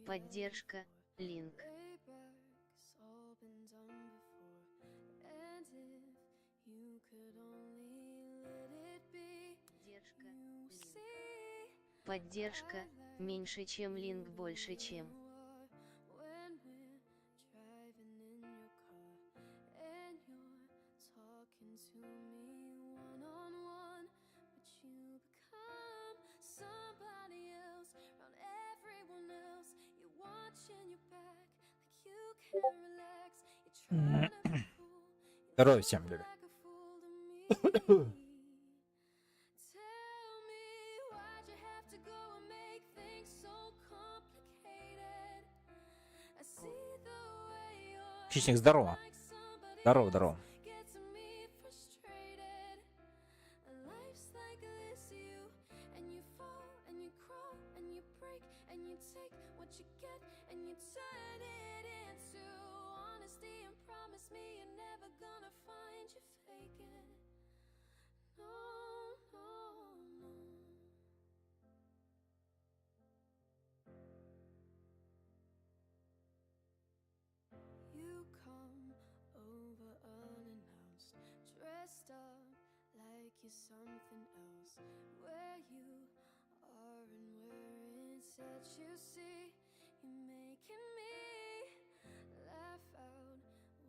Поддержка, линк. Поддержка, меньше чем линк больше чем. Здорово всем, люди. Хищник, здорово. Здорово, здорово. Dressed up like you're something else. Where you are and where it's at, you see, you're making me laugh out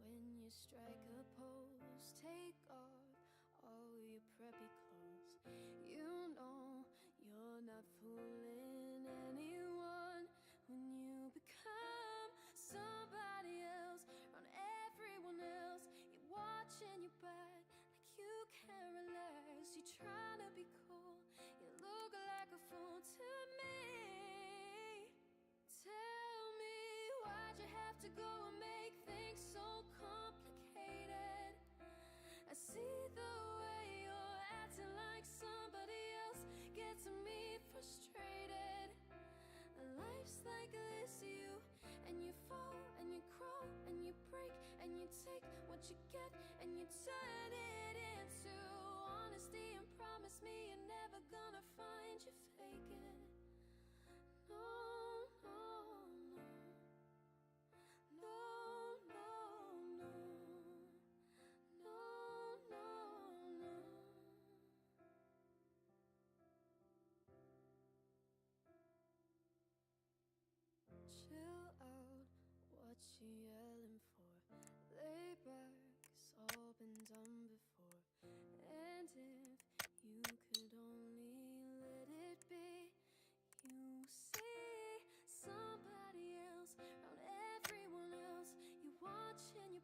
when you strike a pose. Take off all your preppy clothes. You know you're not fooling anyone when you become somebody else around everyone else. You're watching your back like you can't relax. You're trying to be cool, you look like a fool to me. Tell me, why'd you have to go and make things so complicated? I see the way you're acting like somebody else, gets me frustrated. Life's like this, you and you fall and you crawl and you break and you take what you get and you turn it into honesty and promise me you're never gonna find you faking. No, no, no. No, no, no. No, no, no. Chill out, what you yelling for? Lay back, it's all been done before. And if you could only let it be, you see somebody else around everyone else. You're watching your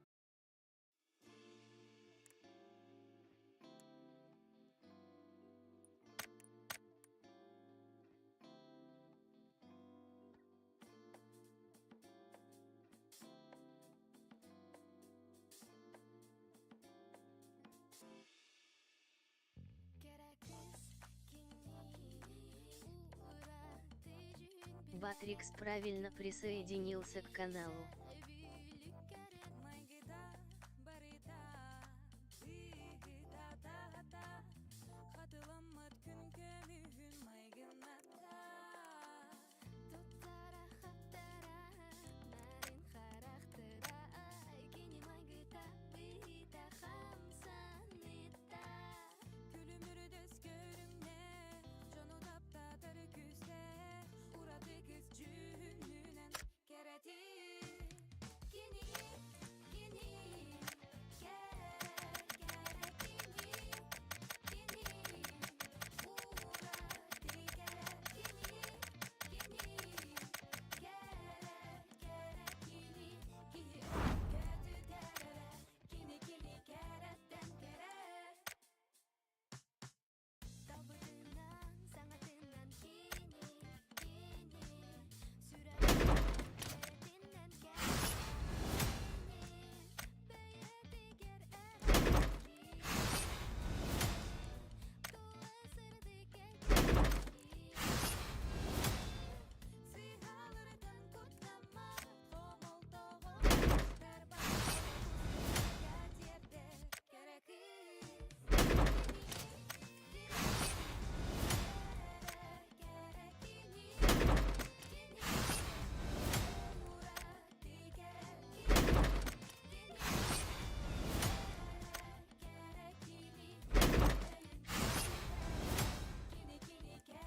Батрикс правильно присоединился к каналу.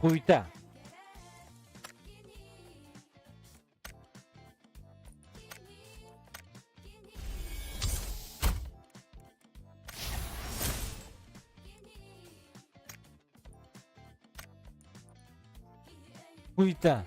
Хуйта. Хуйта.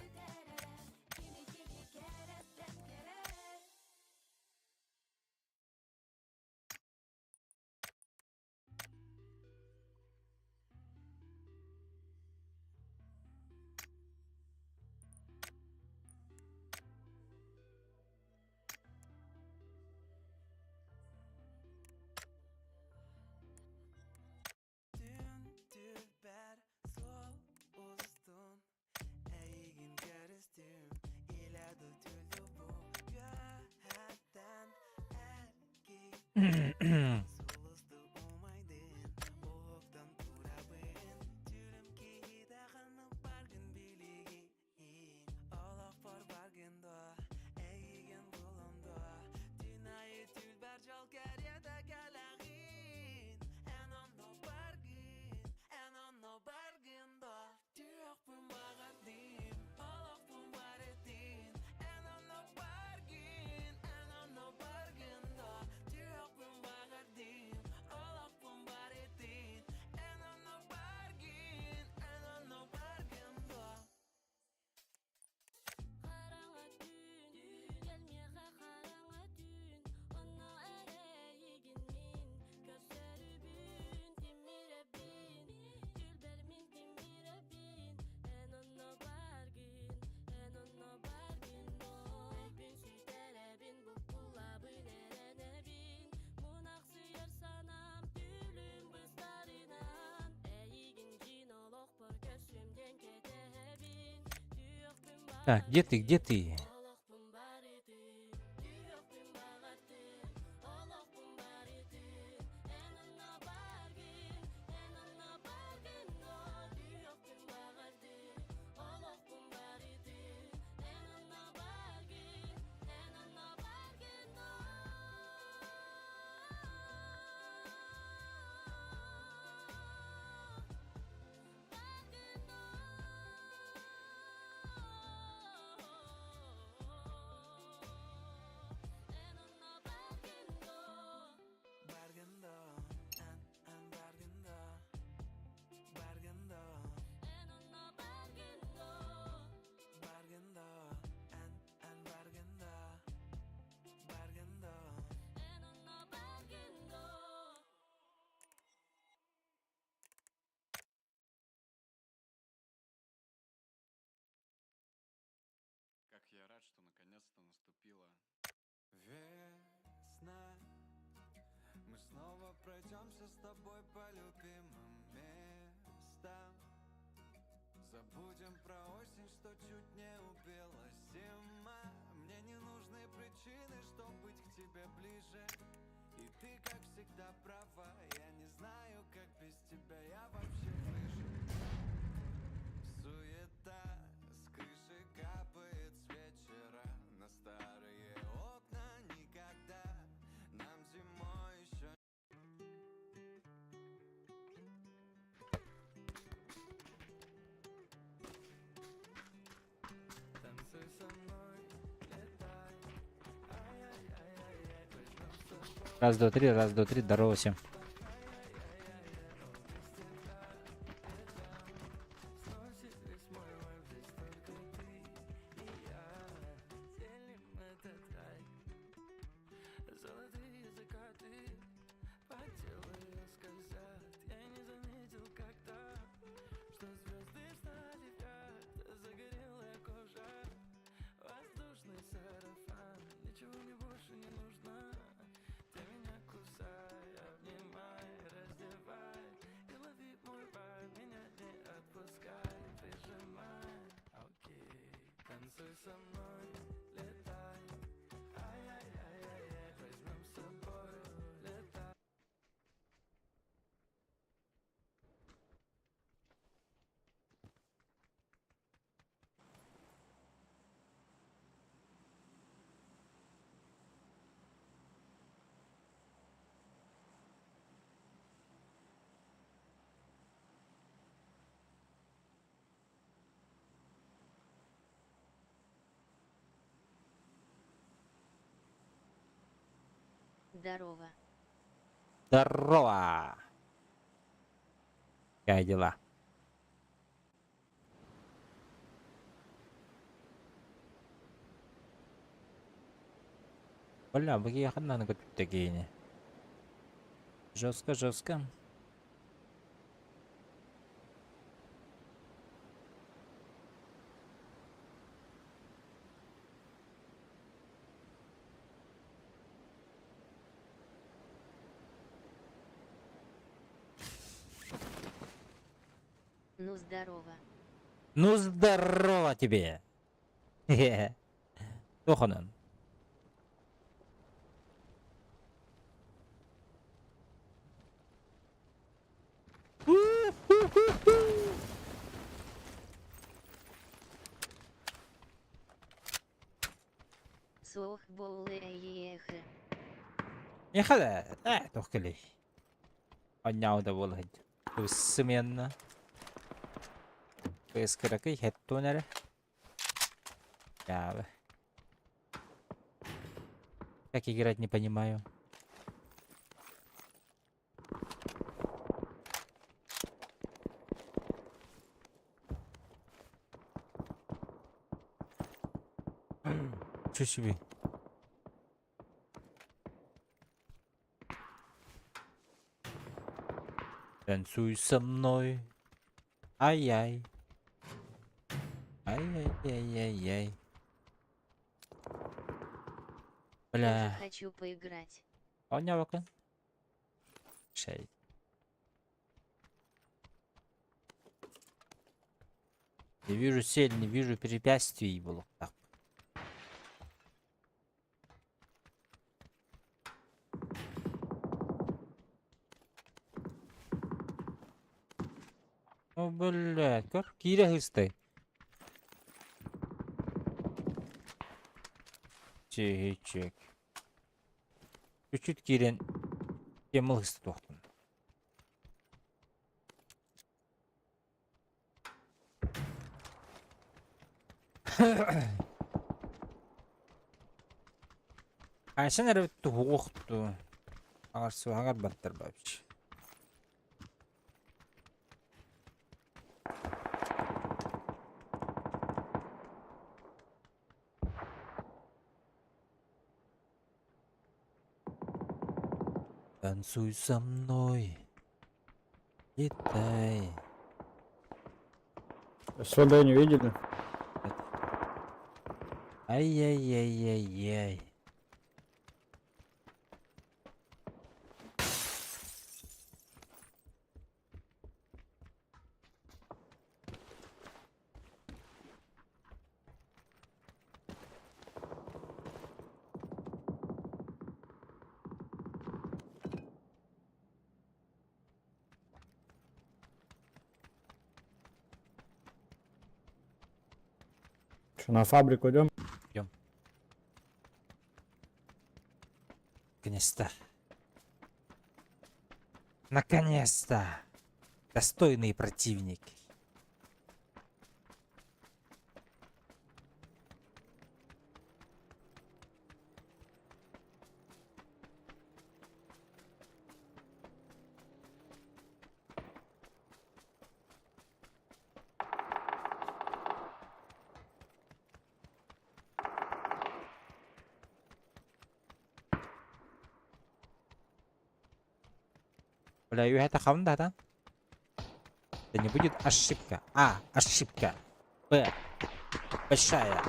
Так, где ты, где ты? Как я рад, что наконец-то наступила весна. Мы снова пройдемся с тобой по любимым местам. Забудем про осень, что чуть не убила зима. Мне не нужны причины, чтобы быть к тебе ближе. И ты, как всегда, права. Я не знаю, как без тебя я вообще выживу. Суета с крыши капает с вечера на старые окна. Никогда нам зимой еще. Танцуй со мной, летай. Ай-яй-яй-яй-яй, возьмем с собой. Раз, два, три, здорово всем. Сносит весь мой лайф, здесь только ты и я. Делим этот рай. Золотые закаты по телу скользят. Я не заметил когда, что звезды стали в ряд. Загорелая кожа, воздушный сарафан. Ничего мне больше не нужно. Ты меня кусай, обнимай, раздевай. И лови мой вайб, меня не отпускай. Прижимай, окей. Танцуй со мной, летай. Ай-яй-яй-яй-яй, возьмем с собой, летай. Здорово. Здорово! Как дела? Бля, выехать надо такие. Жестко, жестко. Ну здорово. Ну здорово тебе! Хе-хе. Тоханан. Сох болы ехы. Яхала, тохкали. Оняу да болхад. Усменно. Поискаракай хеттонер. Я. Как играть не понимаю. Чё себе? Танцуй со мной. Ай-яй. Ай-яй-яй-яй-яй. Тоже Бля. хочу поиграть. Оня bakın. Şey. Не вижу цель, не вижу препятствий было. Так. О, блядь, как кире хыстай. Чек. Чуть-чуть кирен темыл хысты тоқтын. Айшан әрбітті оқты. Ағарсы ағар баттар бабыч. Танцуй со мной. Летай. СВД не видели? Ай-яй-яй-яй-яй. Что, на фабрику идем? Наконец-то. Наконец-то. Достойный противник. Бля, и это хавнда, да? Да не будет ошибка. А, ошибка. Б. Большая.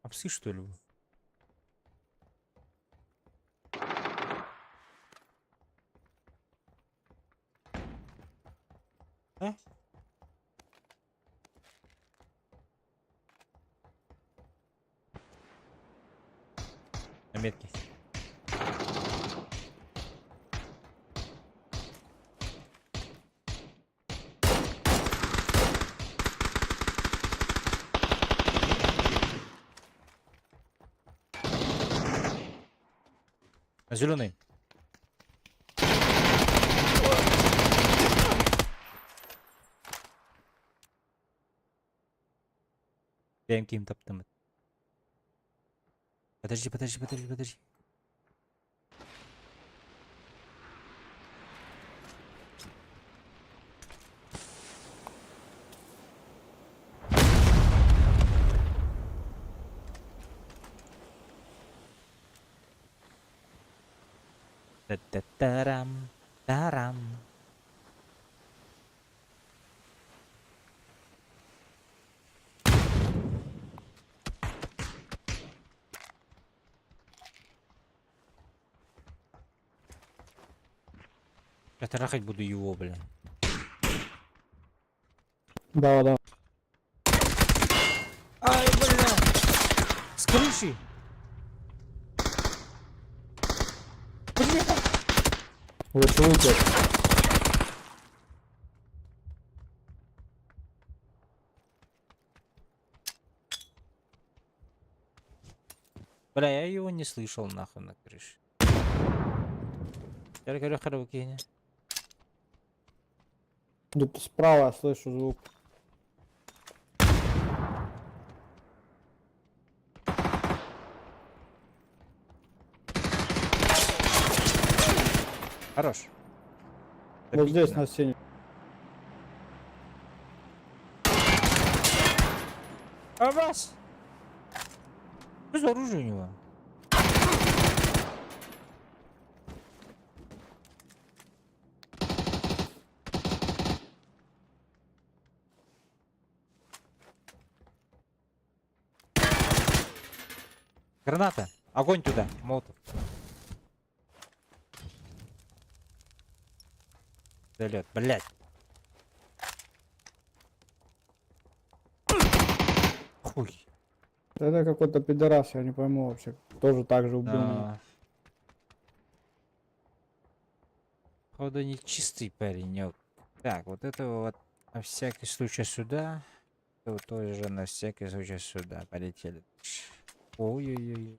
А псы, что ли? А? На метке. Зеленый. Benim kim taptım. Подожди. Та-та-тарам, тарам. Я трахать буду его, блин. Да. Ай, бля! С крыши! Бля! Лучше выйти. Бля, я его не слышал нахуй на крыше. Я говорю, харуки. Где-то справа я слышу звук. Хорош. Вот здесь Отлично. на стене. А вас? Что за оружие у него? Граната. Огонь туда. Молотов. Залет. Блять. Хуй. Это какой-то пидорас, я не пойму вообще. Тоже так же убил меня. Да. Походу не чистый паренек. Так, вот это вот на всякий случай сюда. Это вот тоже на всякий случай сюда. Полетели. Ой-ой-ой.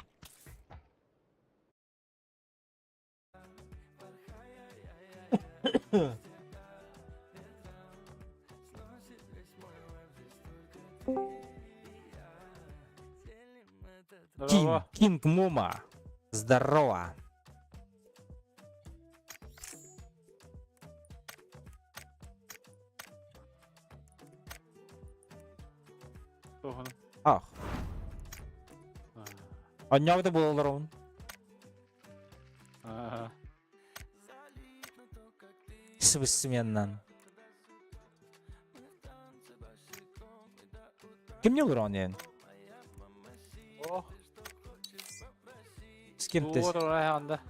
Здорово. Кинг Мума. Здорово. Того. Ах. А, Однявда был дрон. ага. Современно. Кем не уронен? О, С кем-то doğru ayağında.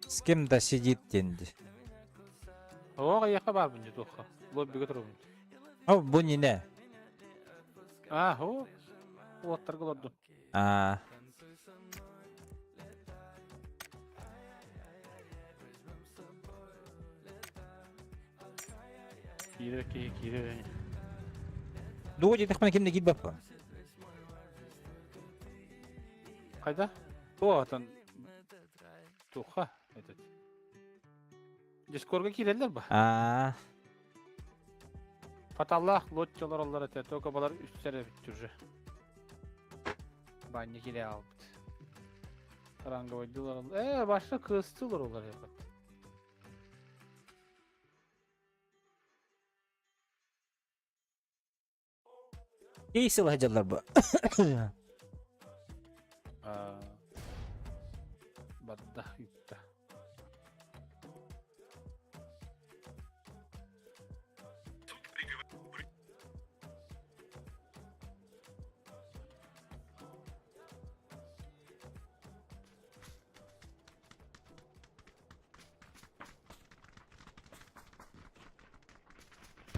с кем-то сидит денди. O ayağa var bunca toqa. Lobby götürüyorum. О, bu ne? Ah, o. Otlar gördüm. А, Kire. Дуоди тахман кемде гид баппа. Kayda? O atan. Toqa. Aytat. Discord'a girerler ba. А, Fatallah lotçalar onlar ete. Toqa balar üst sene bitirce. Banya gile aldı. Karanga oydular. Başta kıstılar onlar yapat. кейсел хаджалар бу. Badda yutta.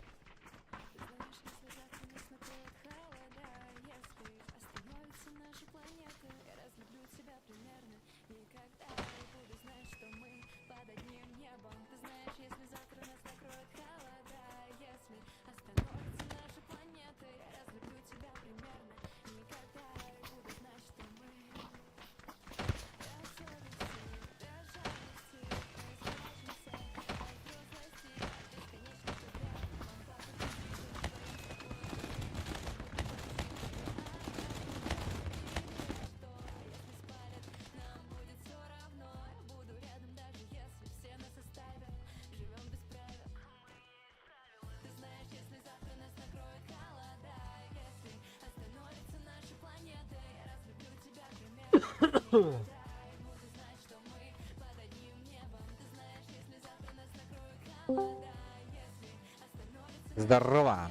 Знаешь, если завтра не смотреть холода, если остановишься Здорово.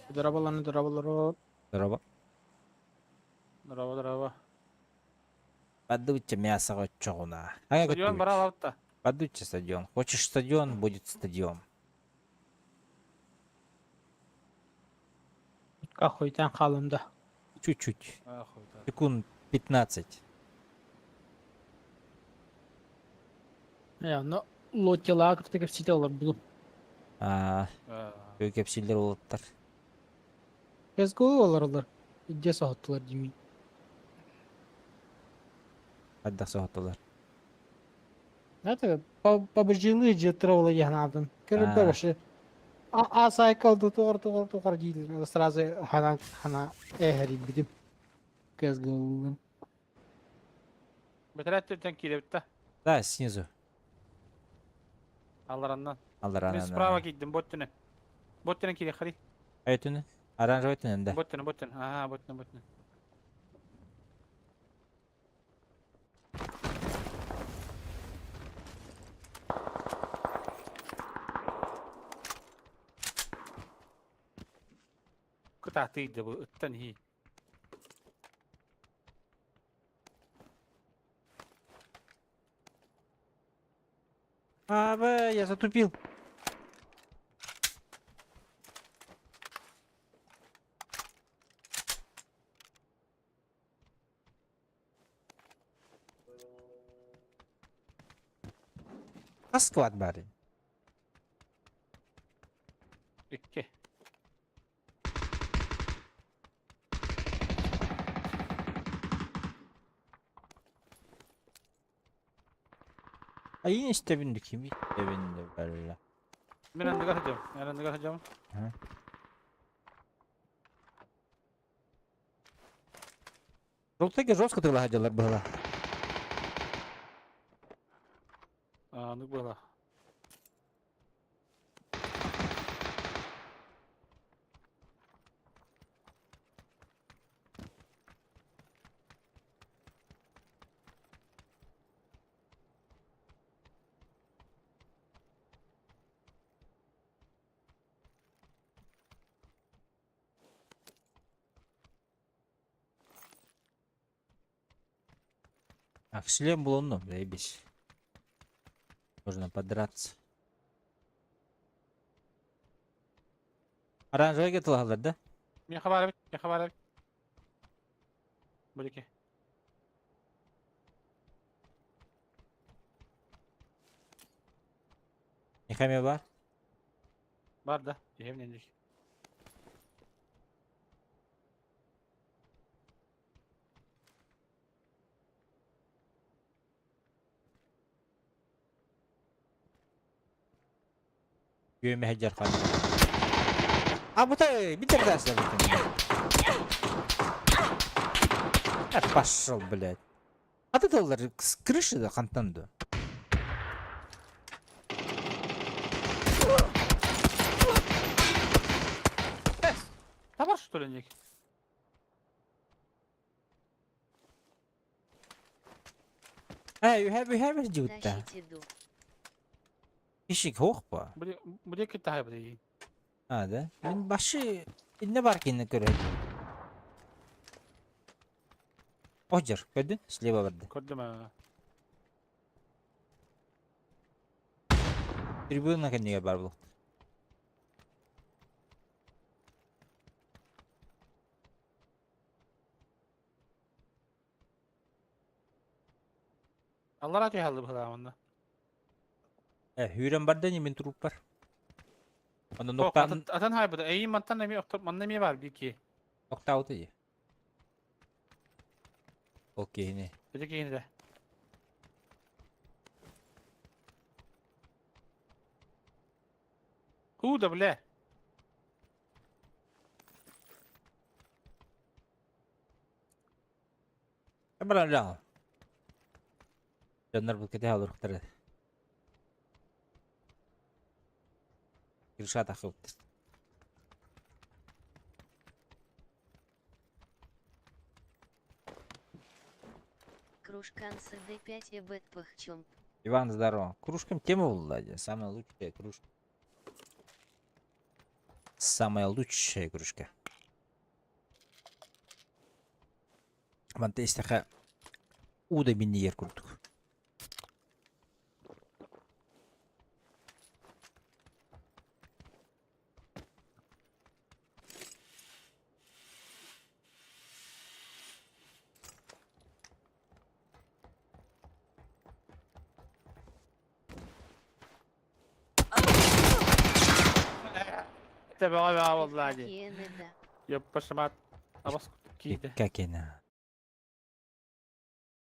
Дроболаны, дроболары. Здорово. Здорово, здорово. Подуйте мясо от чугуна. Стадион бара алапта. Подуйте стадион. Хочешь стадион, будет стадион. Какой-то халымда. Чуть-чуть. Ахуй, да. Секунд 15. Ну, лотила кыртык эпсите олар бұл. Кепсилер болуптар. Кезгі олар. Идде соғыттылар демей. Кайда соғаттылар. Это побежили жетір олар яғнадың. Кіріп біріші. Асайкалды туғар дейділер. Сразу хана әхәрі бідім. Кезгі олар. Бетерәттен килепті. Да, снизу. Аллараннан. Алдар Мен справа кидdim боттыны. Боттыны кире хари. Айтыны. Оранжевый түнен да. Боттыны. Ага, боттыны. Кытатıydı bu ıttan hi. Я затупил. Kaskı var bari. İki. Yine istebindi kim? İstebindi böyle. Ben önde kaçacağım. Önde kaçacağım. Желтыға жестко тыгыла было. Anlık böyle. Шлем был он, заебись. Можно подраться. Оранжевый кеталар, да? Bir haber et. Böyle ki. Мехами бар? Var da. Evlendik. Göğüme heccar kaldı. Bu da bitir dersen bitir. Пошел, блядь. Ты доллар с крыши да хантанду. Tamam что ли, Ник? You have a dude. Тащите ду. Ишик hoch ba. Bu ki daha böyle. Да? Мен başı ne var ki ne göre. Ojер, gördün? Слева vardı. Gördüm ha. Tribuna kendine var bu. Allah razı olsun bu zamanda. Hürrem var da yemin trup var. Onda Yok, nokta atan hay bu da. İyi mantan ne mi var bir ki? nokta altı ya. Okey ne? Dedi ki yine de. Hu da bile. Bana lan. Canlar bu kete alır kurtarır. Girişe takıl. кружкан с д5 и бет пахчом. Иван, здорово. Кружкам тема Влади. Самая лучшая кружка. Самая лучшая кружка. Мантестаха уда миньер куртук. Tabii abi vallahi. Кенеда. Yapışmat. Abas kiydi. Как она?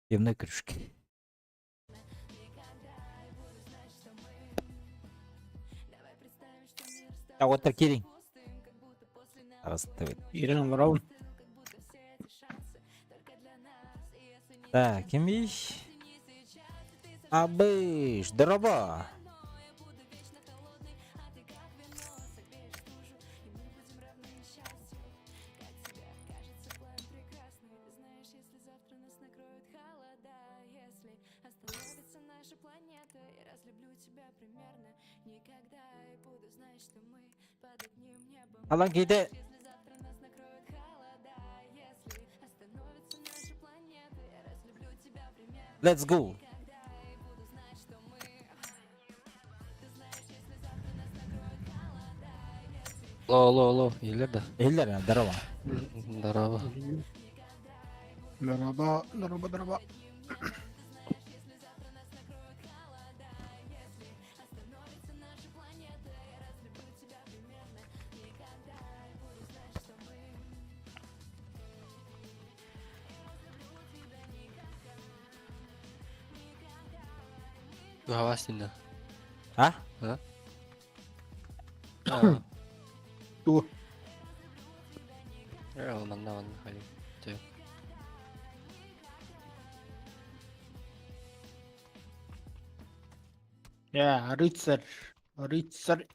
Пивной кружки. А вот так Кирин. Расставит. Ирен Браун. Так, имей. Абыш, дрова. Алан кейде. Let's go. Алло, елер да. Eller дрова. Здорово. Дорога. Гавастина. А? Ту. Манна хали. Я рыцарь. Рыцарь.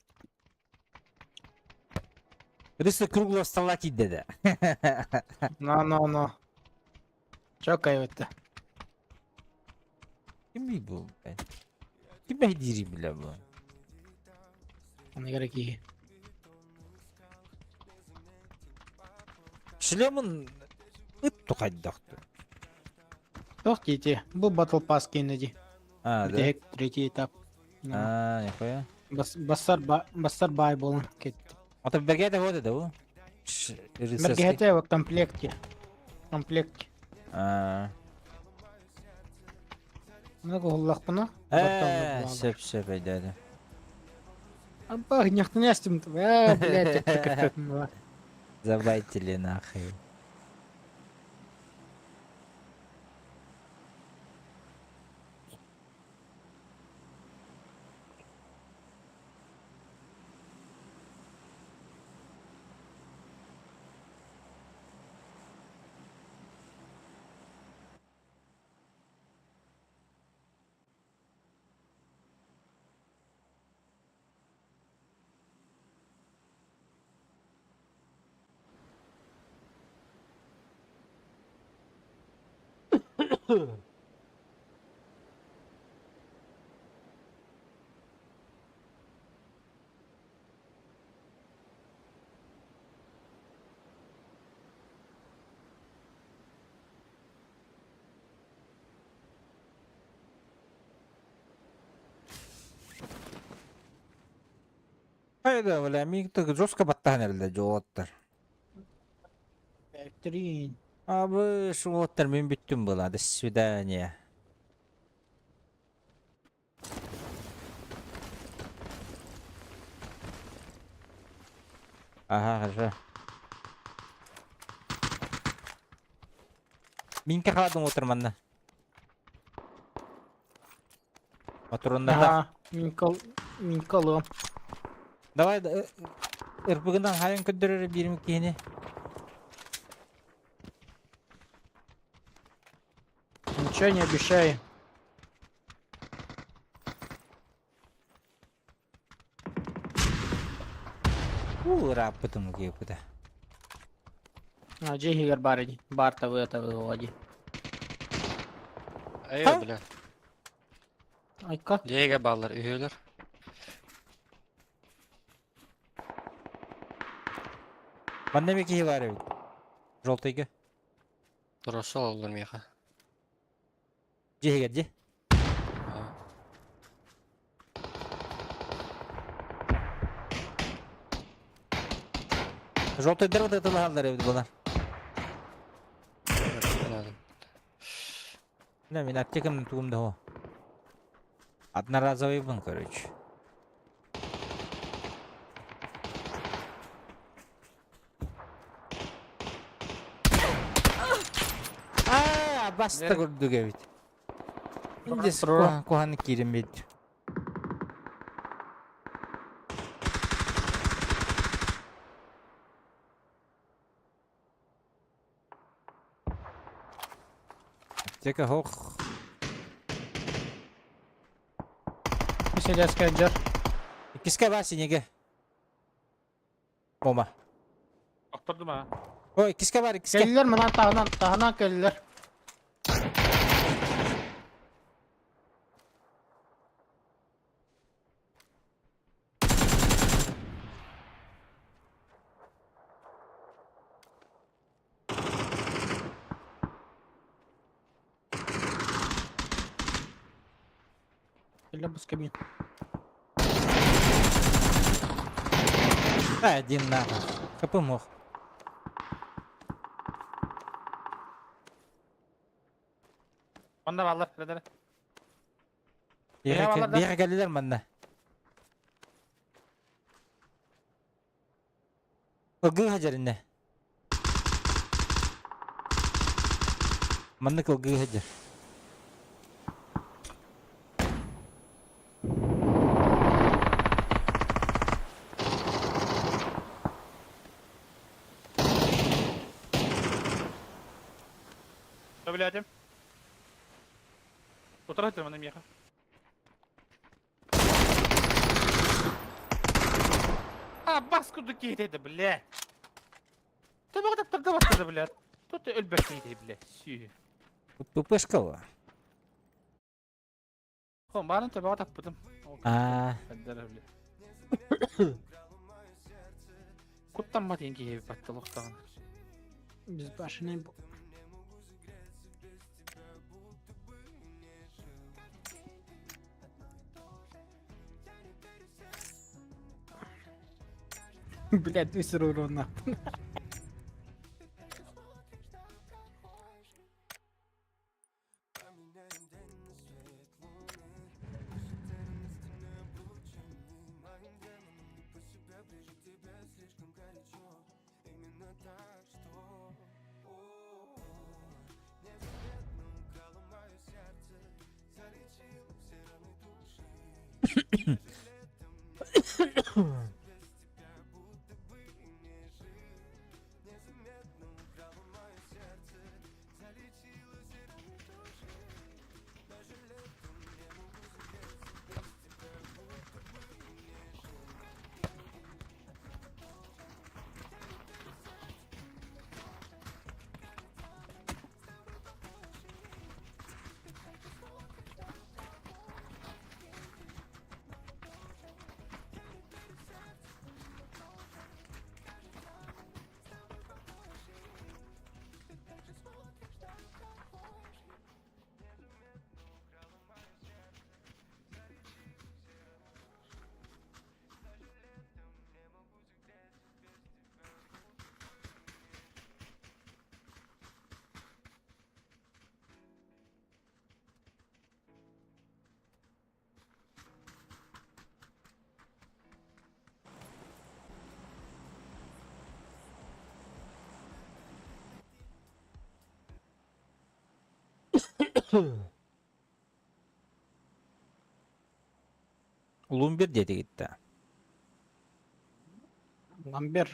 Рыса круглого стола кидdedi. Но. Çok ayıptı. Kim bu? Kim diri bile bu? Ona göre ki. Шлемін ұтты қайдақты. Yok дети. Bu Battle Pass Kennedy. А, Bir да? de hack третий этап. А, нихуя. Басар бай болын кетті. Ата бірге де воды да бұл? Мергете в комплекте. Комплекте. А, Много гуллах бұна. сеп айдады. Абба, няхты нястым-то. Блядь, это Забайтили нахуй. Hayda valla miktar жестко баттан herhalde жолаттар. Бәктерин. Abi şu жолаттар мен бүттім была. До свидания. Ага, хорошо. Минке қаладың отырманда. Отырында да. Ага, минкалым. Давай ырпыгынан хайын көндөрөр бирим кені. Ничего не обещаю. Рап потом куда. А, Джейгер барыни. Барта в это выводи. Ayo bilen. Ayka. Diye bağlar üyeler. Bende bir kişi var evet. Желтыйга. Durası olur meyha. Cehe geldi. Желтый дыр да тылалар evet bunlar. Не, мен аптекамның тугумда о. Одноразовый был, короче. Басты көрдүк эбит. Индес куханы киремет. Аптека хох. Mesela Scavenger. İkisi var sinege. Oma. Attırdım ha. O ikisi var ikisi. Gelirler mi lan tahından gelirler. Gelirler bu скамьи. Один нахуй. Kapı mох. Onda bağlar. Hadi. Bir yere geldiler benden. O gı hacerinde. Mandık o gı hacer. Что, блядь? Утратил на меха. Бас куда кейтеді, блядь. Ты мог так торговаться, блядь. Тут ты өлбәк кейтеді, блядь. Сүй. Пупышка var. Oğlum bana tabi tak bıdım. Aa. Kuttan mı dengi gibi battı loktan. Biz başına bu. Блядь, bir sürü urunla. Lumber dedi gitti. Lumber.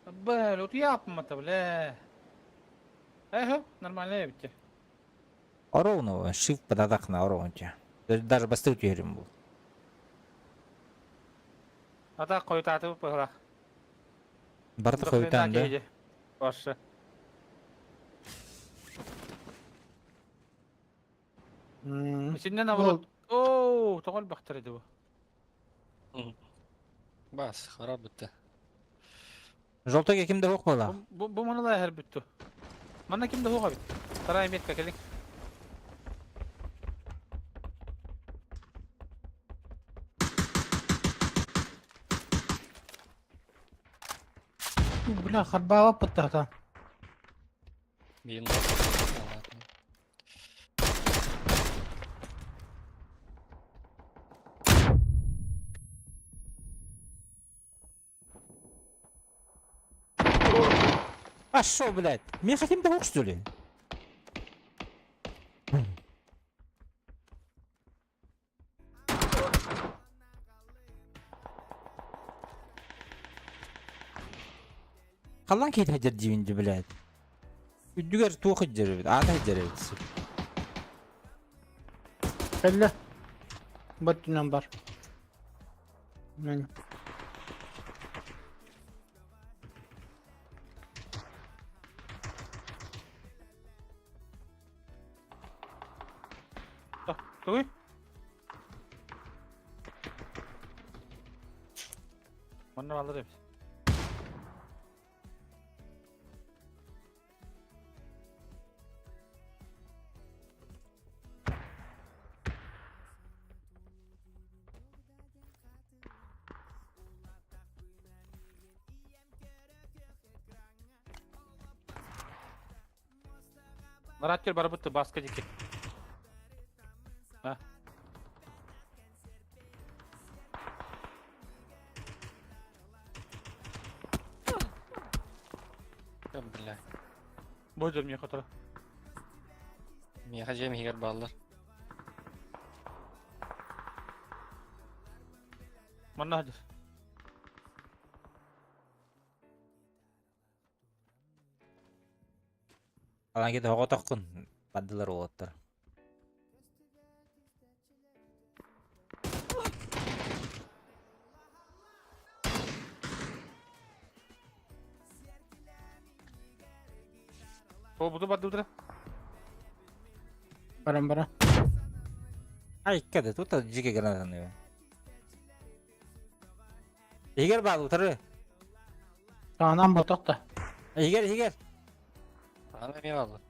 Böyle otu yapma tabi le. Нормально bitti. Ровно, shift подадах на ровно. Даже быстрее теорем был. Ата koyutu atıp bırak. Барты койтан, да? Başı. İçinden avrat. Oo, toğul baktırdı bu. Бас, харап бітті. Желтый кимде хук была? Bu bana da her bütü. Bana kimde hoğa bit. Saray metka kelin. Бля, харбава пытата. Бейін бар. А шо, блядь? Меха кимде хук, что ли? Қалан кейт хеджер дивинди, блядь. Үддүгер туох хеджер бит, ата хеджер бит. Belli. Battınan var. Yani. Dur. Bana alır hepsi. Narat gel bana bıttı baskı diki. Ha. Бля. Бойдыр мне хотara. Меха жем егер баллар. Bana hadi. Қалан кейт хоға тоққын. Паддылар олаттар. O budu badu dura. Bara. Ай, кәді, тут жеке гранатаны бе. Егер бал, утары. Sağından batak da. Егер. Ана ме баллар.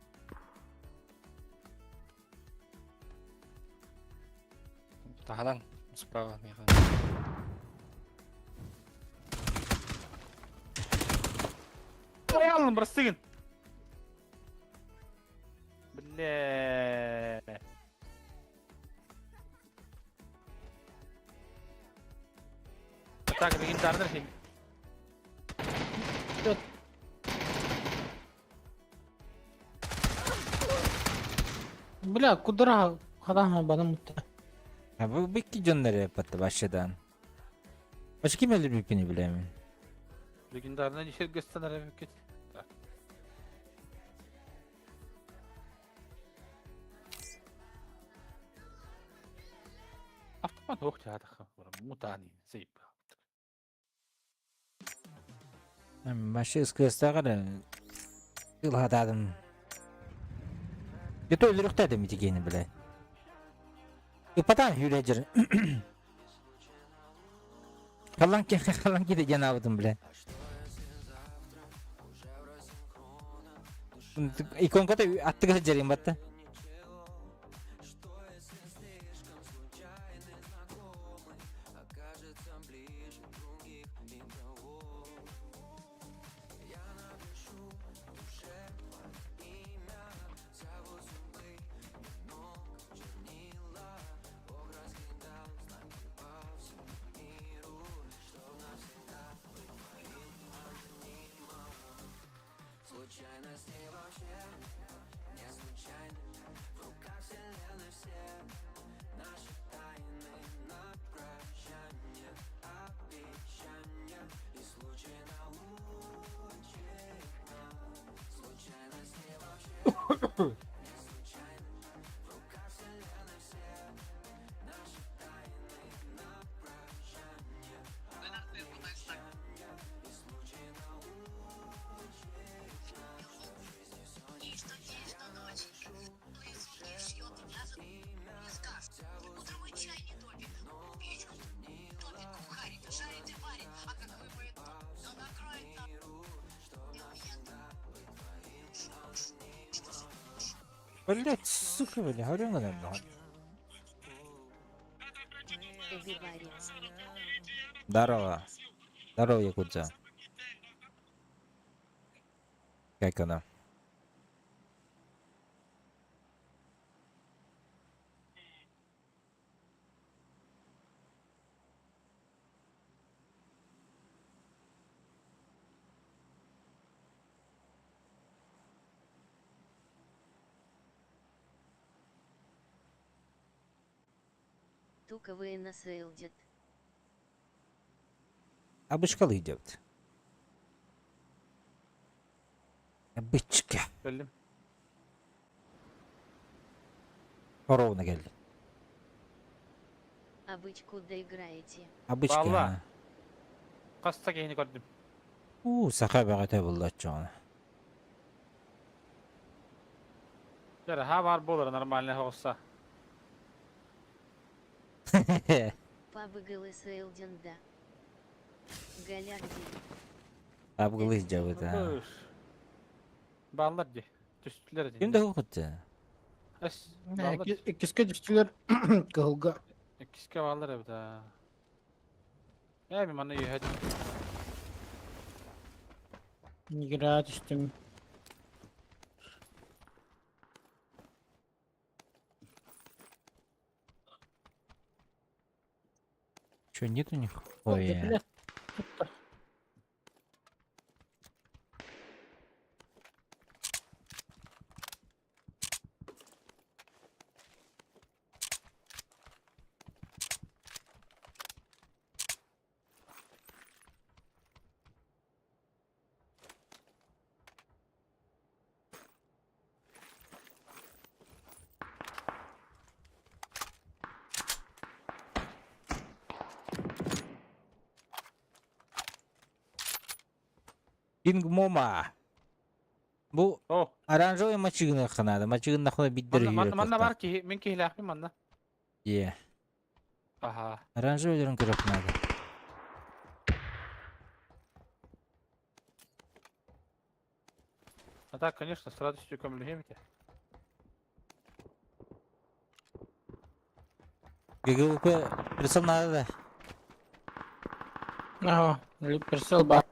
Тахадан, справа меха. Ay alın burası sıkın. Bile. Так, легендарный фильм. Bля, kudura kadar bana mutlu. Ha, bu bir canları yapattı başladan. Başka kim öldür bir bilemiyorum. Легендарный дешер gösterler evet. Автомат ох ya da mutani seyip. Başka ıskısta kadar yılhadadım. Götü öldürük dedim itigeni bile. Ipatan hülecir. Kalan ki de cenabıdım bile. İkonka da attık hıcırayım battı. Случайно с ней вообще не случайно. Блять, сука, бля, говорю на да. Эвивари. Здорово. Здорово, Якудза. Как она? Туковые насейлдит. Обычкалы идет. Обычка. Geldim. Ровно geldi. А бычку доиграете. Обычка. Vallahi. Kasta geyini gördüm. Sahabe buldu açacağını. Yara ha var bu olur нормально olsa. Пабыгалы сейлдинда. Галярди. Abgılı cevap ha. Dur. Ballar di. Düştüler di. Kimde hukuktu? Es. Ballar. İkisi düştüler kılga. İkisi ballar evde. Ya bir manı iyi hadi. Gira düştüm. Что, нет у них? Ой, Блядь. King Momo. Bu Oh. оранжевый мачыгына ханады. Мачыгына хана биддер Manna var ki. Min ki hilaf bir manna. Е. Aha. Оранжевыйларын көрөп ханады. А так, конечно, с радостью коммуникируете. ГГВП прицел надо. Ага, прицел бар.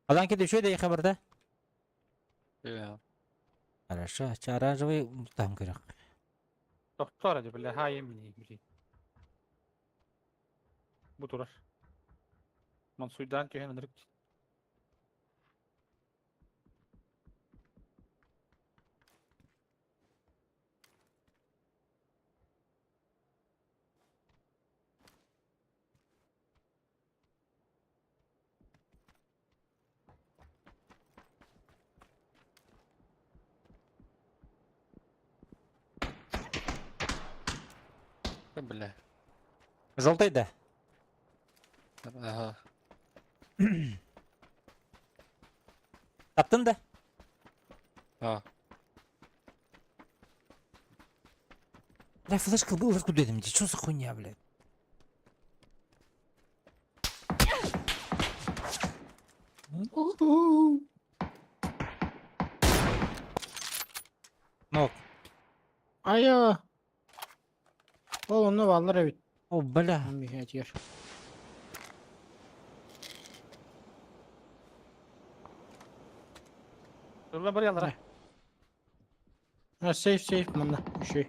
Alan kedi şöyle iyi haberde. Ya. Хорошо. Оранжевый там керек. Doktor acaba bile ha yemin bileyim. Bu durar. Mansuydan ki hemen direkt. Бля. Желтый да. Ага. Таптın da. А. Бля, флешка был откуда это? Что за хуйня, блядь? Ну, Aya. Oğlum ne varlar evet. о, бля. Ben bir şey yer. Dur lan buraya lan. Ha safe bunda bir şey.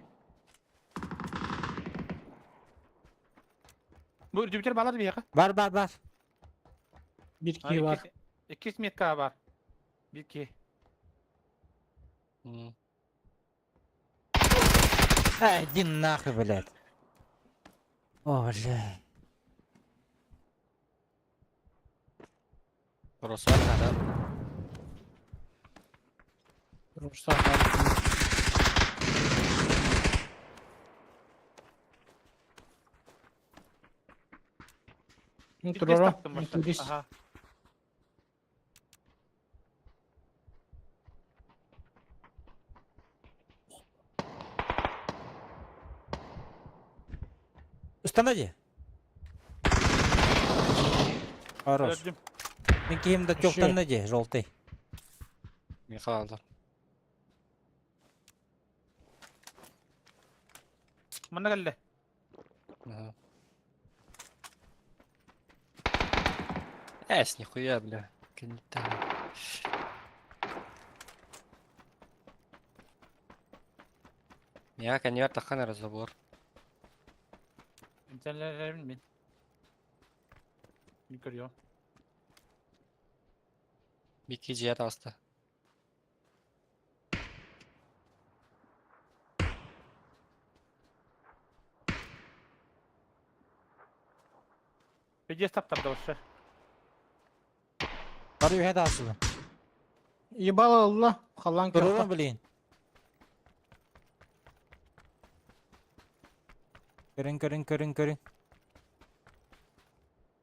Bu Jüpiter bağlar bir yaka. Var. Bir iki var. 200 metre var. 1 2. М. Иди нахуй, блядь. О, блядь. Burası var nerede? Ruslar var. Bir test Turara. yaptım başta. Turist. Aha. Установи. Хорош. Gördüm. Никим да Вообще. установи, желтый. Bir kaldı. Bana geldi. Ага. Нихуя, бля. Конетель. Ya конвертер тахана разговор. İnternetlere bilmeyin. Görüyor. Bir kişi hasta. Bir test yaptım da başta. Барю head asılı. Ебало Allah. Халан Durur kırıkta. mu bilin? Körün.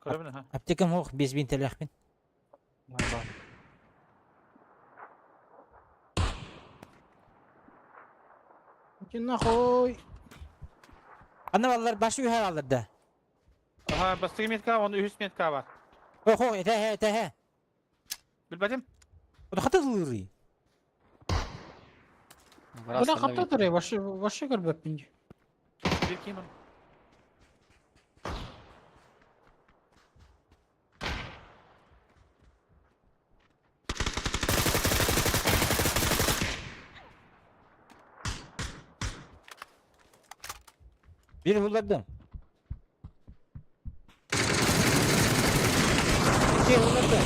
Görebilir ha. Aptekam hoq 5000 TL bin. Valla. Kim nahoy. Anne vallahi başı her alırdı. Aha bastı metka onda 100 metka var. Oho ete. Bilmedim. O da hatırlıyor. Bu ne hatta duruyor. Başı gör böpünce. Bir kim onu? Bir vurladım. İki vurladım.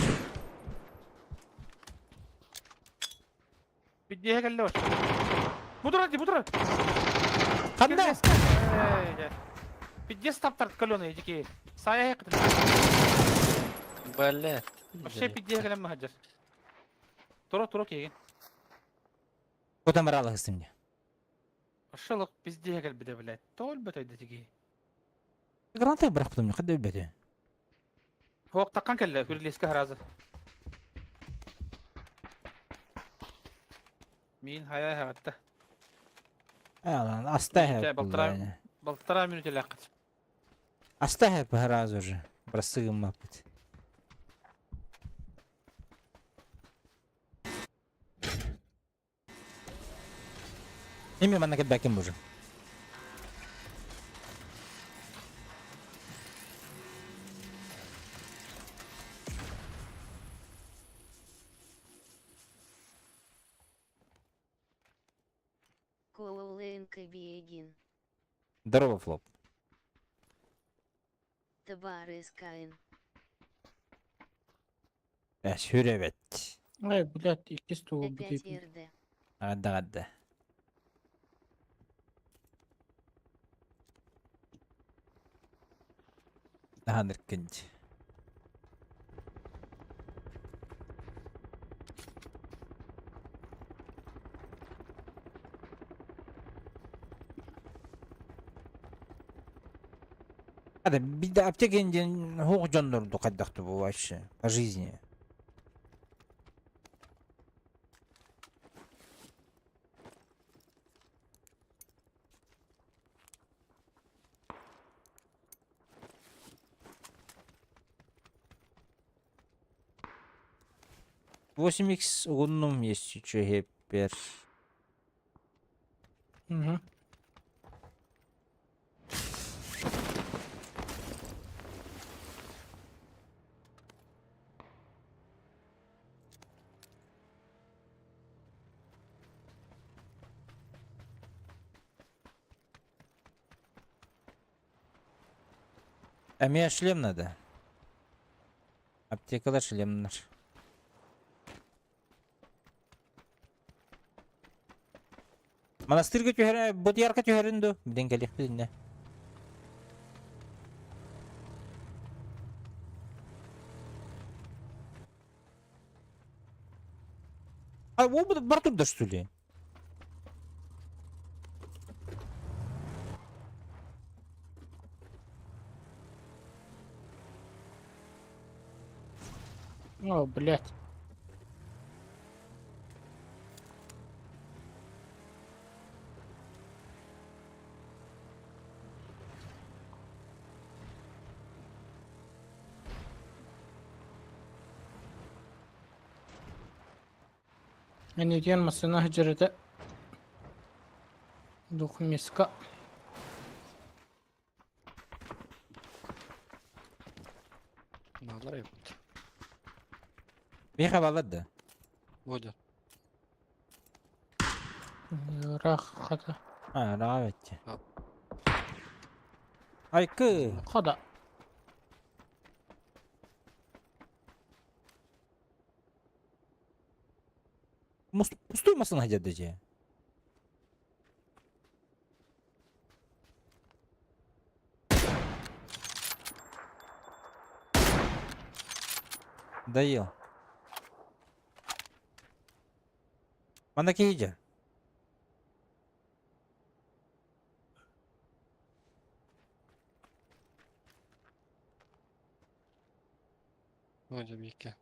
Bir diye geldi başta. Budur hadi budur. Kanda. Bir diye taptart kalonu eciki. Saya yakıtın. Блядь. Başta bir diye gelen mi hacer? Toro ki. Kotam aralı hısımda. Aşağılık biz diye gel bir de bile. Tol beteydi eciki. Granatayı bıraktım ya kadar öbedi. Hok takkan kelle. Hürli eski harazı. Min hayal hayatta. Lan asta hep. Baltara minut alakat. Asta hep раз уже. Простым мапать. Ими mana kad bakim уже. Коуленко Биегин. Здорово, Флоп. Табарес Каин. Şöyle Ay блядь, ikisi de o Опять bir. РД. Гадда. Daha nırkınç. Hadi bir de aptek engin hoğ canlardı kaddaktı bu aşı. По жизни. Восемь икс лунном есть еще гепер. Hı hı. Мне шлем надо. Аптекалар шлемнар. Manastir götühörü, bu diyar götühöründü. Birden gelip birine. Ay, o bu бар турда, что ли? О, блядь. يعني ديان مسنا هجرته دوخ مسكا Bağlar yok. Bir havalıdı. Будет. راح خدا Ha, rahmet. Ha. Aykı. خدا Mustuymasın hacadacı. Dayı. Mandaki iyice. Будет бики.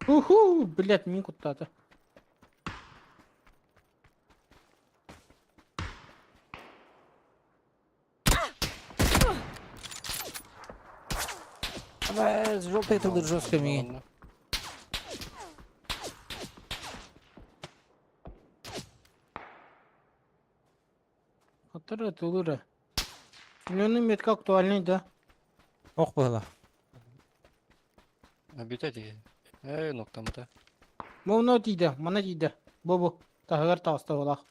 уху блядь мин куда-то Ama желтый тылыр жестко ми. Ладно. Hatırla Tulura. Milionun metka актуальный, да? Ох было. Битеді. Ноқтамды. Мовно тиді, мана тиді. Бобу, тағығар тағысты олақ.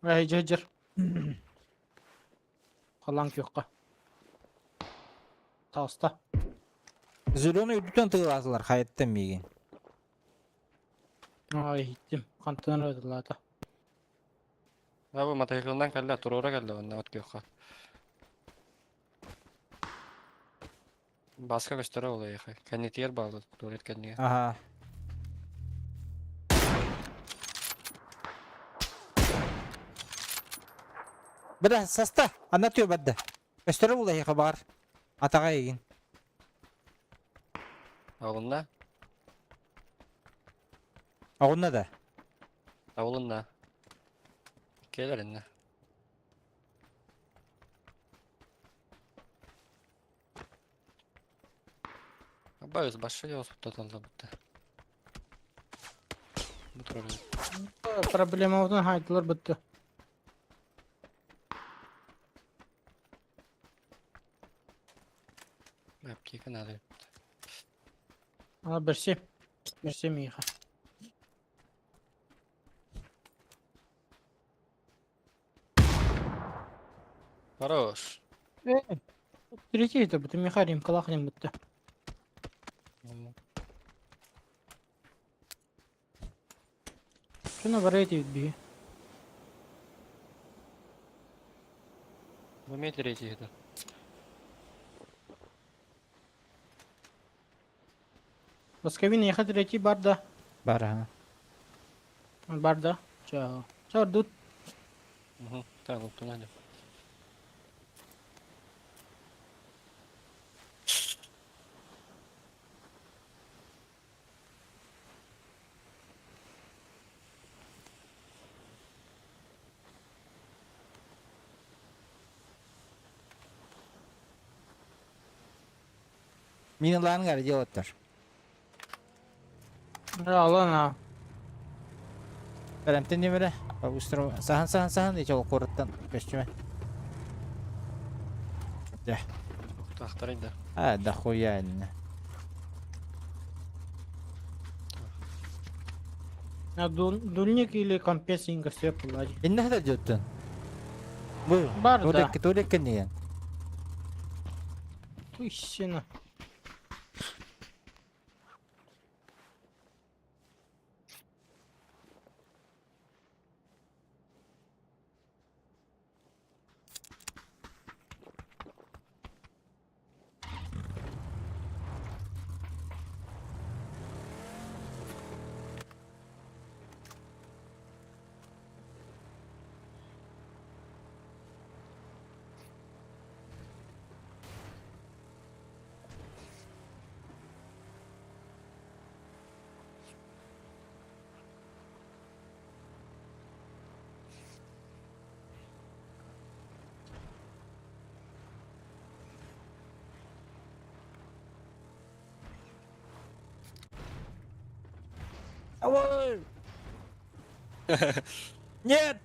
Әй, жыр. Қалан көққа. Тағыста. Zülünü üdüten tığır azılar hayatta miygen. Ай, иттім. Қантын өділады. Абы мотоциклдан кәлді, тұруыра кәлді, онна өтке өққа. Басқа көстері олай еқі. Кәнетер балды, тұрет кәнеге. Aha. Бля, саста. Anlatıyor bende. Gösterir ulayı kabar. Atağa egen. Ауылында? Ağında da. Ауылында. Келер енді. Абай өзі басшы де осы тұталды бұтты. Бұт көрді. Проблема одан хайдылар бітті. Әпкекі нәді. Ана бірсе. Бірсе мейха. Хорош. Третий это бітті мейхарим калақнем бітті. Шuna варайти відбіги. Бұмей третий еді. Восковин ехать третий барда. Бар ha. Барда. Чао. Чао, тут. Так, ұлттың әлі. Minalarını gari делать-тар. Алана. Бәрәмтен демере. Бабустыру. Сахан дече ол қорыттан көстіме. Да. Тақтар енді. А, да хуя әліне. Дульник или компенсинга все полади. Инне хада жөттін? Бұл. Барда. Төлек кенеген. Тущина. Ой! Нет!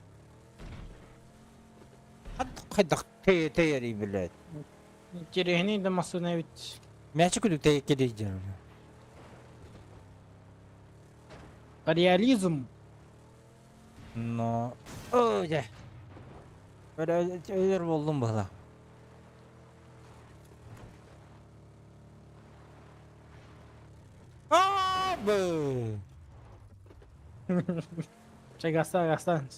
Хайдах тейери, блядь. Терегни да масына бит. Мячик үдік тейкелейдер. Реализм. Но... Ой, да. Өлер болдым бұла. Абы! Чай гастан.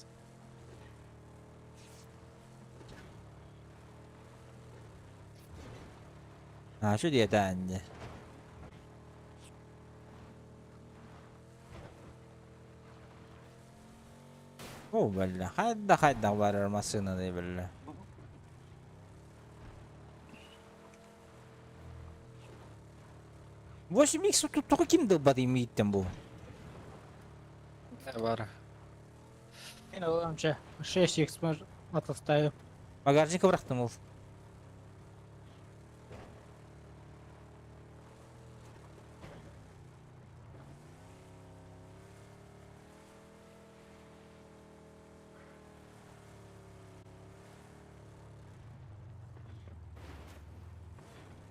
Şu diye dendi. O bella. Hayda varar masına da bella. Вообще микс тут только kimdi badayım gittim bu. Ne var? Yine o amca 6x var atastayım. Багажника bıraktım ol.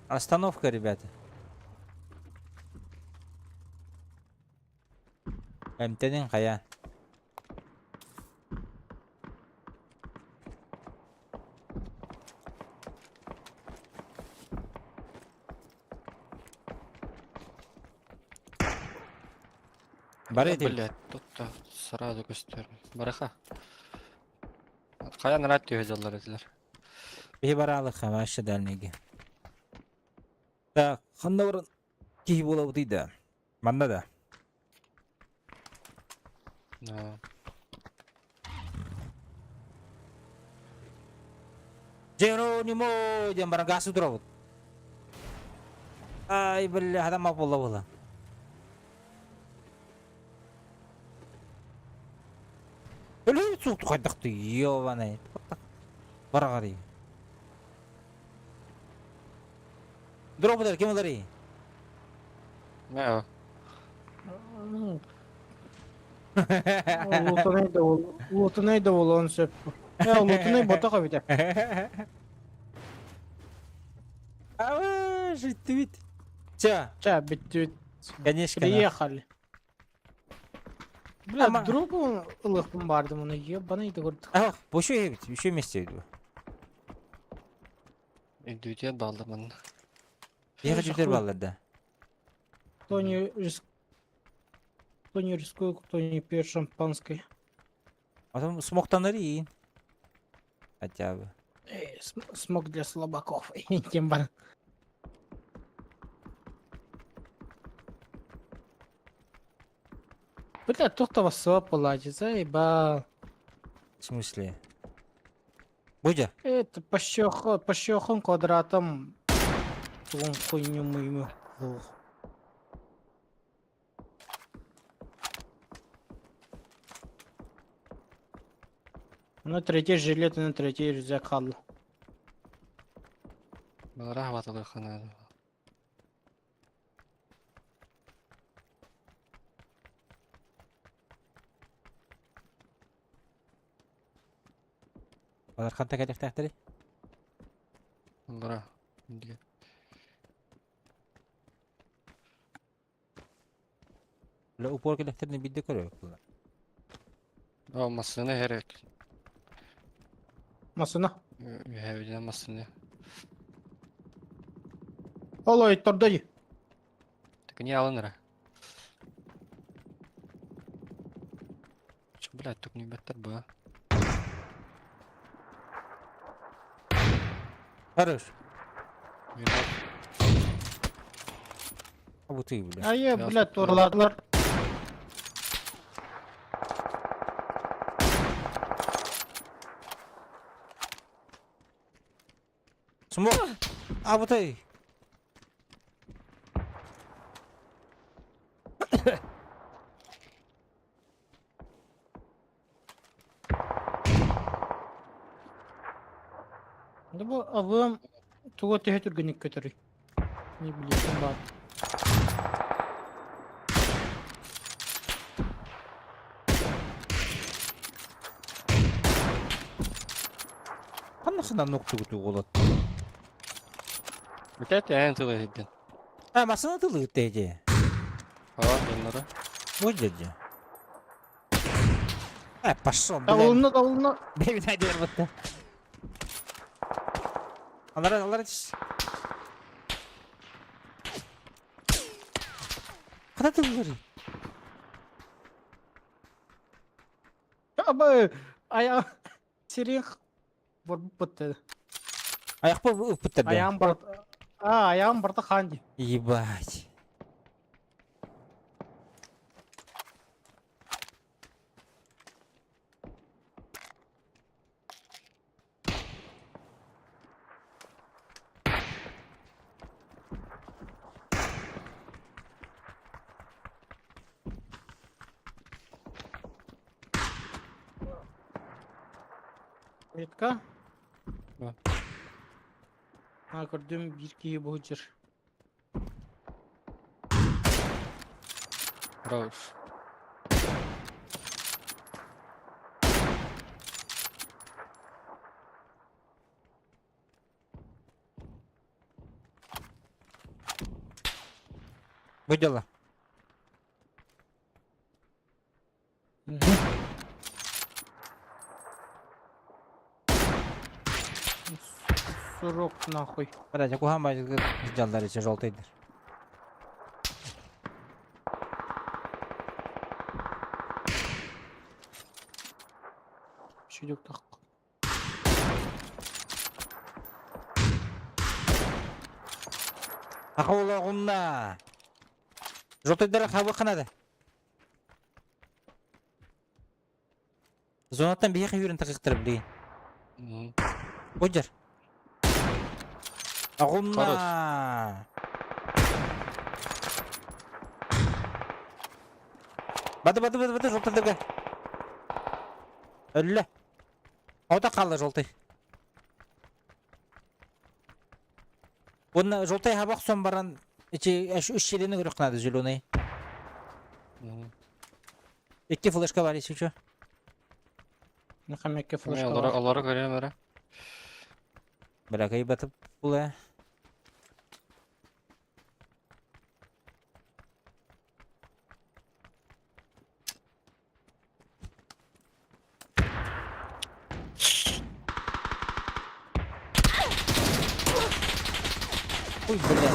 Остановка, ребята. МТ'nin kaya. Барыдым. Блядь, тут-то сразу göster. Бараха. Каян радио yazarlar ediler. Bir baralık ama aşağı delnegi. Da kanda varın ki bula buydu. Banda da. No. Geronimo jam barang gasu terus. Ay beli ada mau bola. Öyle çok tukaydıktı yo bana. Baragari. Drop der kim alır? Ne o? Лутунай да он söp. Ya Лутунай botağa bir de. Aa, жить бит. Все, Çay bitti. конечно. Приехали. Бля, Ama- другу ılıktım vardı bunu ya. Bana iyi de gördük. Ah, boşu evet, bir şey mesleğiydi bu. Düğütüye bağlı bana. Я хочу теперь баллада. Кто не рискует, кто не пьет шампанское. А там смоктанları yiyin. Хотя бы. Смог для слабаков. Тем более. Бля, кто-то вас платит, заебал. В смысле? Будя? Это по щехам квадратам. Вон хуйню мою. На третий жилет и на третий рюкзак халл. Bana havalı kanadı. Onlar kan tekerlek tahtları. Bura. Diye. La upor keleklerini bildik oraya. Olmasını her ek. Masına. Evlenmesini. Alo Hector dayı. Так не alınır ha. Че, блядь, только не беттер bu. Хорош. Виноват. А вот ты, бля. Ay Biraz блядь tutma. torladılar. Смог. А вот ты. Да bu avım tuğu tehe türgünlük götürüyor. Ne biliyorsun bak. машина нокту күтүү болот. Битет эн тылы хидден. Машина тылы теже. Жаннары. Вот дядя. Пошел, блядь. Давылны. Дэвид Айдер вот да. Алар. Куда ты говоришь? Абы, аяқ сирек бұрып Аяқ болып бітті. Аяғым бар. Аяғым барды қанды. Ебать. Етка? Ба. Көрдім бір кейі бұл жүр. Рауш. Будь дела. Сурок нахуй. Блядь, акугама ждалдар еще желтыйдыр. Шүлік тақ. Ақаулағымна. Желтыйдыр қабы қанады. Зонаттан бейхи үйрін тақиқтырып дейін. Будь Агумна. Бады, желтыдырға. Өлі. Ода қалды желтый. Оны желтый хабақ сон баран, үш жерені көрік қынады зеленый. Екке флешка бар есі үші. Нақамекке флешка бар. Алары көрем әрі. Бірақ ай батып бұла. Ой, блядь.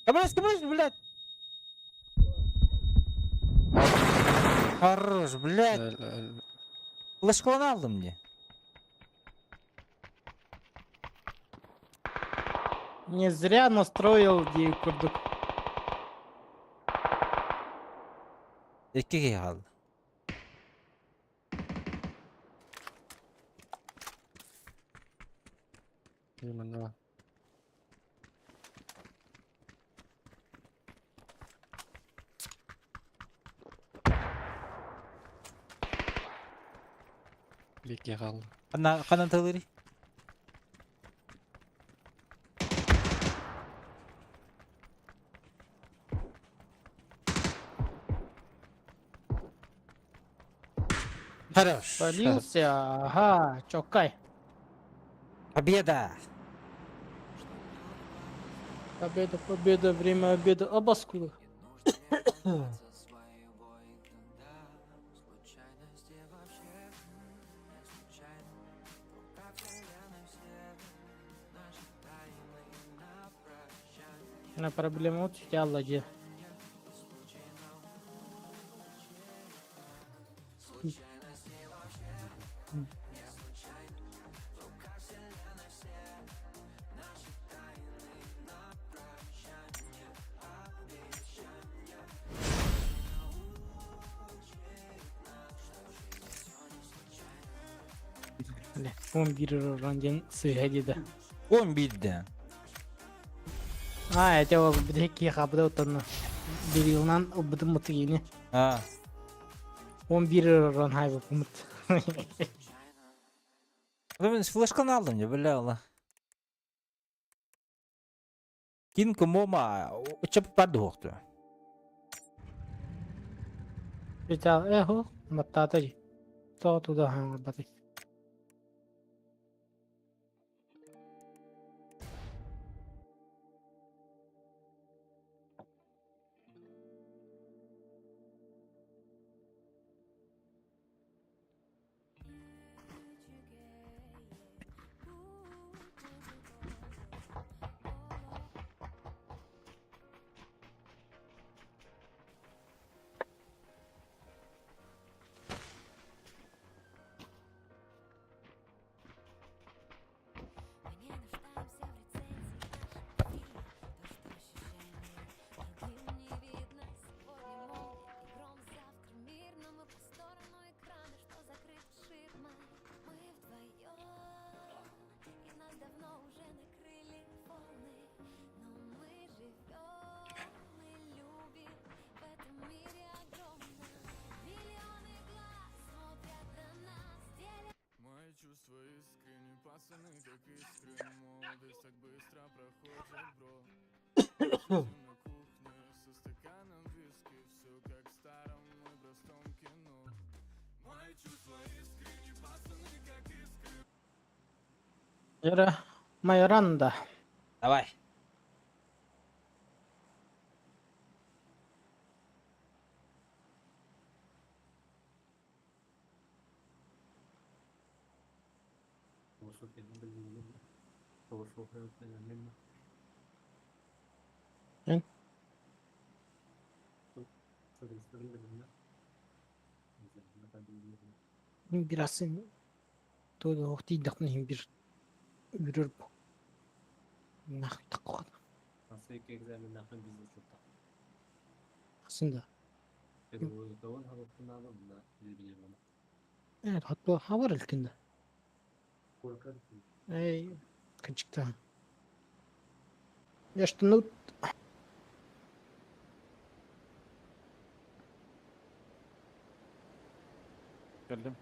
Кабрась, блядь. Хорош, блядь. Флешканы алдым мне. Не зря настроил дейіп көрдік. Еккеге қалды. Именно. Лекке қалды. Қанан тағылыры? Хорош. Полился, ага, чокай. Победа. Победа, время обеда. Обаскула. На проблему вот сидела где. Он бирер ранден сыгадида. 11'de. Это вот бдеки хабда утана. Бирилнан убдым мутыгини. Он бирер ран хайбы пумут. Флешканы алдым, бля, Kin kumoma ucap padu hoqtu. Kita ho matata ji. To tu da hang bati. Мои чувства искренни, пацаны, как искры. Молодость так быстро проходит, бро. Сидим на кухне со стаканом виски. Все как в старом и простом кино. Мои чувства искренни, пацаны, как искры. Yara Mayranda. Давай. Эн? Biraz todo waqti daqni bir ürür bu. Nah taqwa. Aslında. Evet hatta havar ilkinde. Ey kaçıkta. Yaşlı Geldim.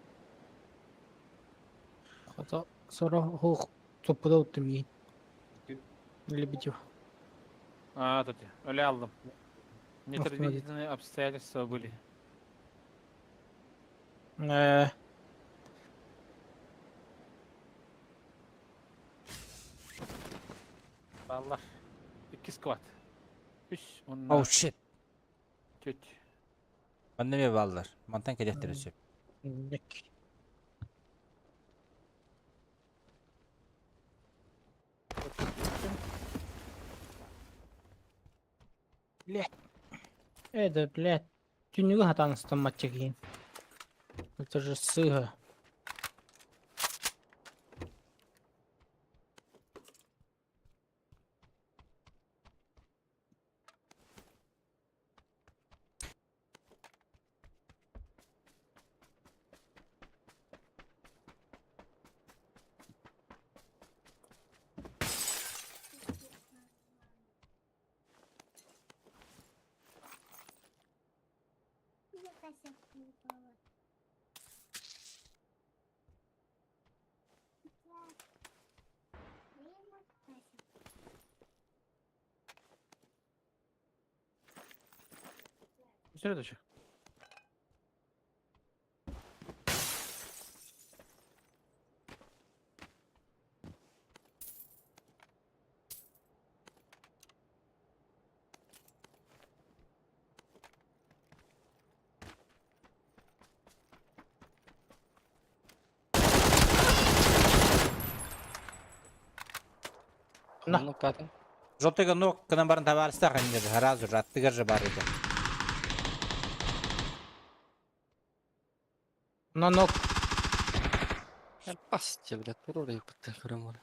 hatta sonra ho topu da uttum yiyin. Öyle bir cevap. Aa tabii. Öyle aldım. Автомобиль. Непредвиденные обстоятельства были. Ballar. 2 squat. 3 Oh onlar. shit. Kötü. Bende mi ballar? Mantan keleptireceğim. Nek. Блядь. Это, блядь. Тюнюга хатаныстан матчаги. Это же сыга. Следующий. На. Kolunu kadın. Желтыга ног к нам баран табарыста қанды. Разу жаттыгар же бар еді. Нанок. Ya bas blядь, dur oraya bıttı kırım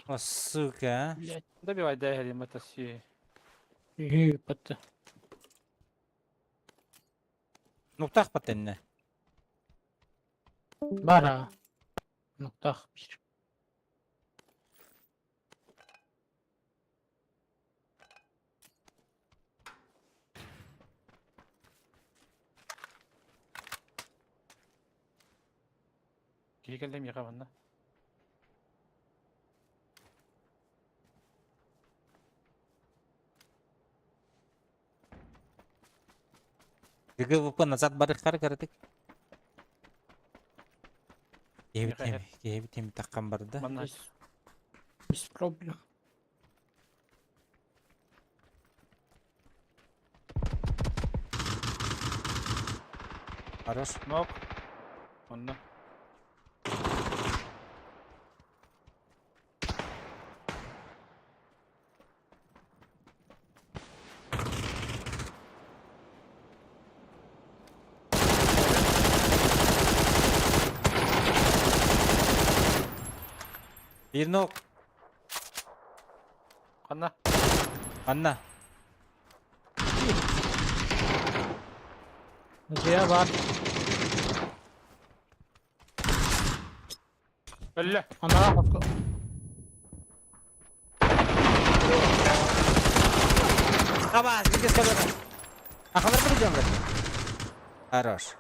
О, сука. Блядь. Добивай Дэгери, мы тащи. Ебать. Нуктақ патенне. Бара. Ноктах bir. Geri geldim yakamanla. ГГВП назад барыхтар кырдык. Кеби таккан бар да. Манна. Без проблем. Хорош. Нок. Манна. Bir nok. Kanna. Anna. Caya var. Ölle. Ana kaskı. Tamam, gideceğiz kadar. Akalar duracağım ben. Хорош.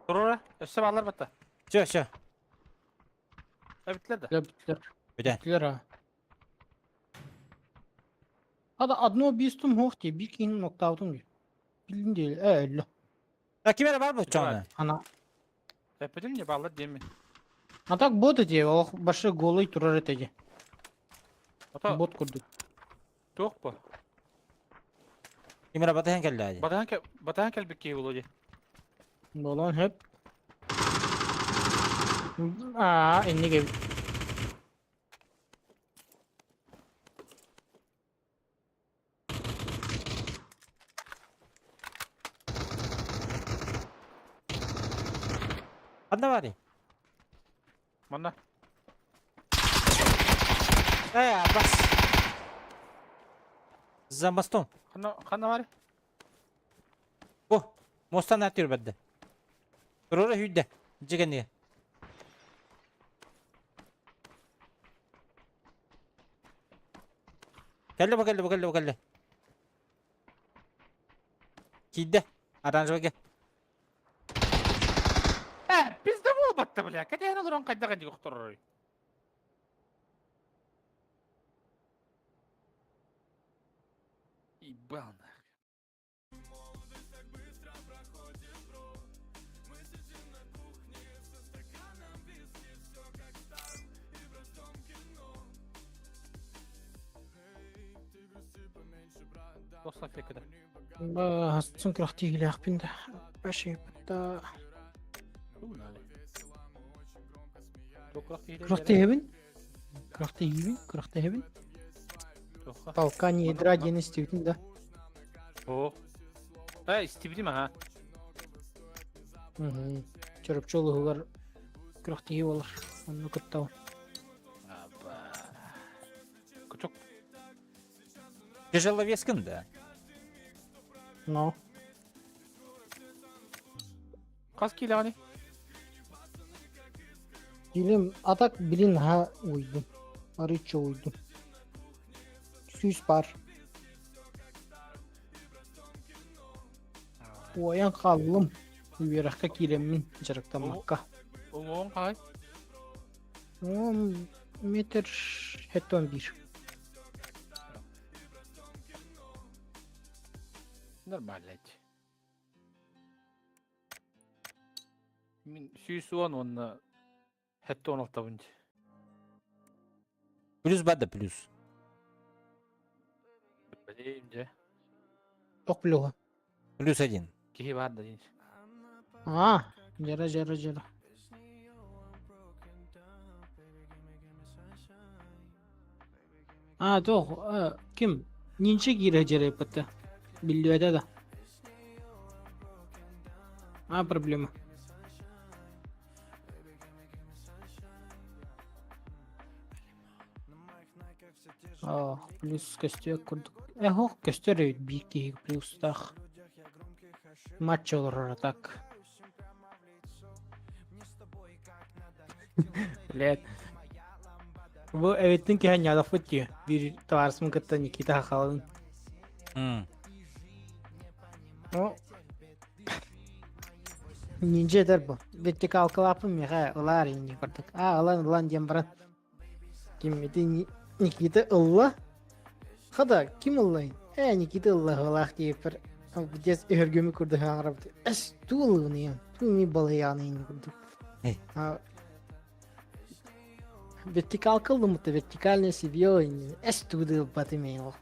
Dur ora. Össe bağlar batta. Чё? Bittiler de. Bittiler. Öden. Bittiler ha. Hadi adını bistum hoch diye bir kinin nokta aldım diyor. Bildin değil. Öyle. Ya kime var bu çoğunu? var? Ana. Öpedin ya bağlar değil mi? Atak bot diye. O başı golü turar etece. Ata Bot kurdu. yok bu. Kime batı henkel hadi. Batahan kel bir keyif oluyor. Dolan hep. Aa, ini gibi. Anna var ya. Manna. Bas. За мостом. Kanna var. Bu. Mostan atıyor bende. Durura hüdde. Cigani. Geldi. Kidde. Aranjı gel. Bizde bu battı bile. Kedi yana duran kayda kayda yoktur. İban. Dostlar fikirde. Hastın kırıktı ile akbinde. Başı bitta. Kırıktı hevin. Kırıktı hevin. Полкани ядра ден істейтін да. О. İstebildim ha. Çörіп жолығылар кырыктыгы болар. Оны күттау. Küçük. Тяжеловескин, да. Но. Kas kilo hani? Dilim atak bilin ha uydum. Arıçça uydum. Süs var. Oyan kaldım. Üyerakka kiremin jarıktan makka. Oğlum kay. 10 metre heton bir. Normal. Min süyüsüwan onu hatta onu tabunca. Плюс бада плюс. Bileyimce. Yok bloğa. Плюс 1. Kihi var da değil. Aa, jara. Aa, doğ. Kim? Ninja gira jara pata. Biliyor da. А, проблема. Плюс костюк курдук. Хох костюк бики плюс так. Матч olur так. Блядь. Bu evetin ki hani laf ediyor. Bir tarzım kıtta Nikita Hakal'ın. O ninja eder bu. Bitti kalkalapım ya. Ular indi kurduk. Ulan diyem baran. Kim dedi Nikita Allah. Hada kim Allah'ın? Nikita Allah diye bir Dez örgümü kurdu hangrab. Es tuğlu ne? Tumi balayağını yine kurdu. Hey. Vertikal kıldı mı da vertikal ne seviyor yine. Es tuğlu batı yok.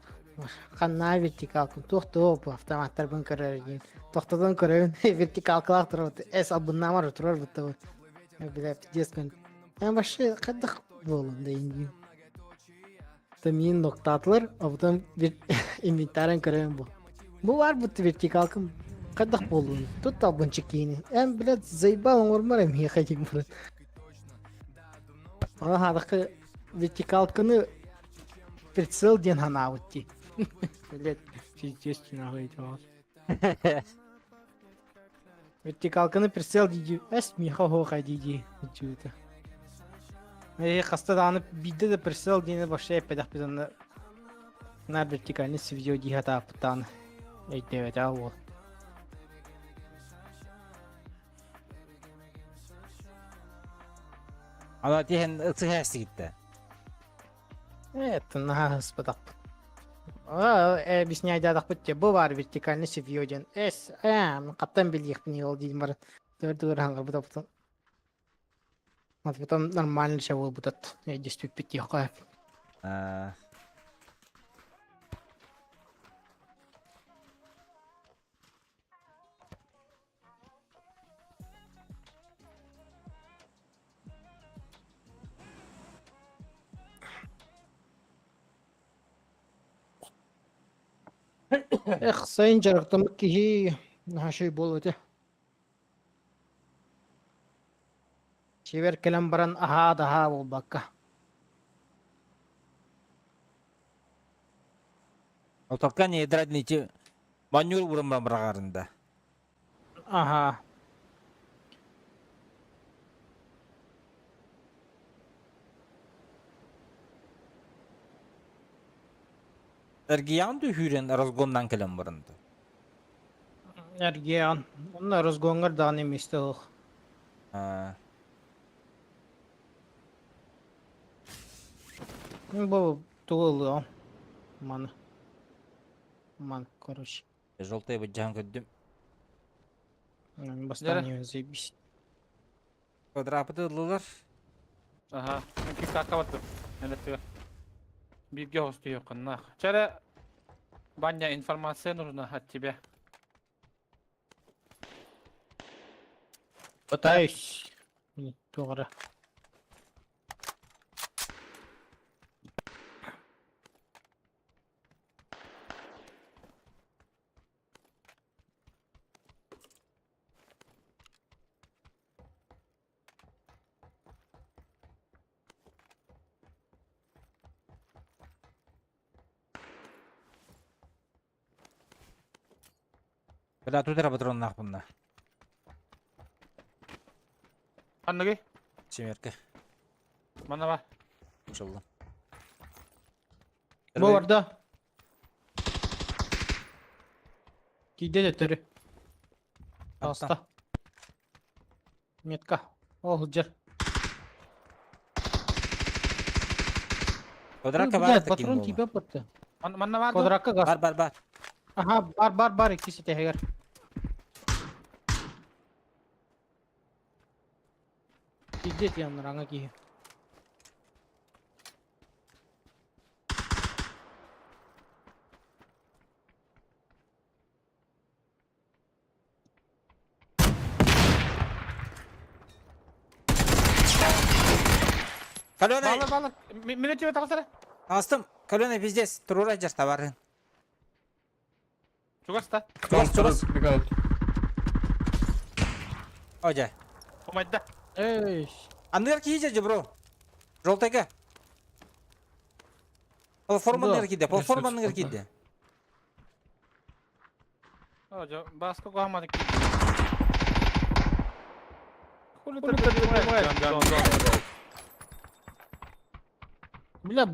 Kanna vertikal kıldı. Tohtu bu hafta mahtar ben karar yine. Tohtadan karar vertikal kılak durur. Es abundan var oturur bu da. Bile dez gün. En başı kadık bolun da yine. Tamin nokta atılır. Abudan bir inventaren karar bu. Bu var bu vertikal kım. Kadık bolun. Tut da bunçik yine. En bile zayıba olmarım ya kayık bunu. Ona hadakı vertikal kını прицел ден ханаавти. Блять, пиздец, нахуй это. Вертикалканы прицел диди. Эс миха хоха диди. Чута. Хаста даны бидде де прицел дине башая педах bizanla. На вертикальный свидео ди хата аптан. Evet al. Ama diyen ısı hesti gitti. Это нас подак. Объясняй да так bu var вертикальный свидео ден. Эс, каттан билих не ол дин бар. Төр хангар бу таптан. Вот потом нормально все будет этот. Я действую пятихо. Aa, Эх, sayın жарыктым кихи. Нашей болуты. Шевер келем баран аха daha бул бакка. o topkan yedirat niti manyur vurma bırakarında. Ага. Ergiyan da hüren razgondan kelem barında. Эргиан. Онна разгонгар да не мистел. Aa, Бу тулы. Ман. Ман, короче. желтый быджан көддüm. Бастание заебись. Kodrapıda ılılar. Ага. Ки какаватты. Эле Бирге хосту yok нах. Чара баня информация нужна от тебя. Пытаюсь. Тугра. Bela tutara patron nak bunda. Анныгы? Çemerke. Мана бар. İnşallah. Bu orada. Gide de törü. Hasta. Метка. О, хужар. Kodraka var takım Патрон bu. тебе пытты. Мана бар. Квадракка газ. Бар. Ага, бар, ikisi teher. Пиздец, я на рангаки. Kalone. Балы. Мен тебе тагысара. Astım. Kalone pizdes. Turura jar tavarın. Чугаста. Чурас. Hoca. Помайда. Эй, Anlar ki iyice bro. Желтайга. Платформанın Да, erkide. Platformanın erkide. О, баско гамады. Хули ты понимаешь? бля,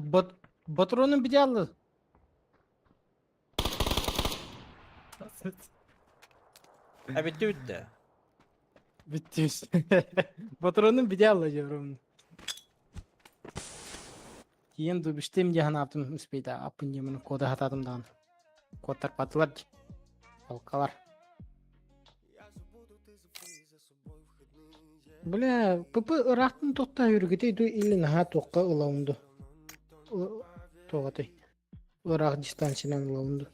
патроны бедялы. Evet düdde. Bittiyüz. Патроны бедялы diyorum. Кейін дубиштем де хана аптым успейді. Апын емін коды хатадым дан. Kodlar patılar. Палкалар. Бля, пп ырахтын тотта үргетей ду или наха тоққа ылаунду. Тоғатай. Ырах дистанциянан ылаунду.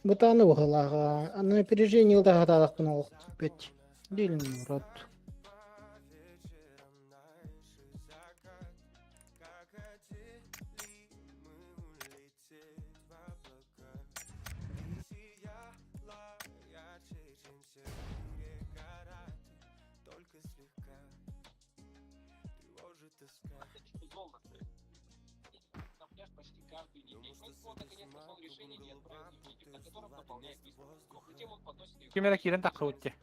Бутаны ухалага, а на опережение илда хатадактын олуқты пет. Делин рот. Кемера кирен тақы өтте.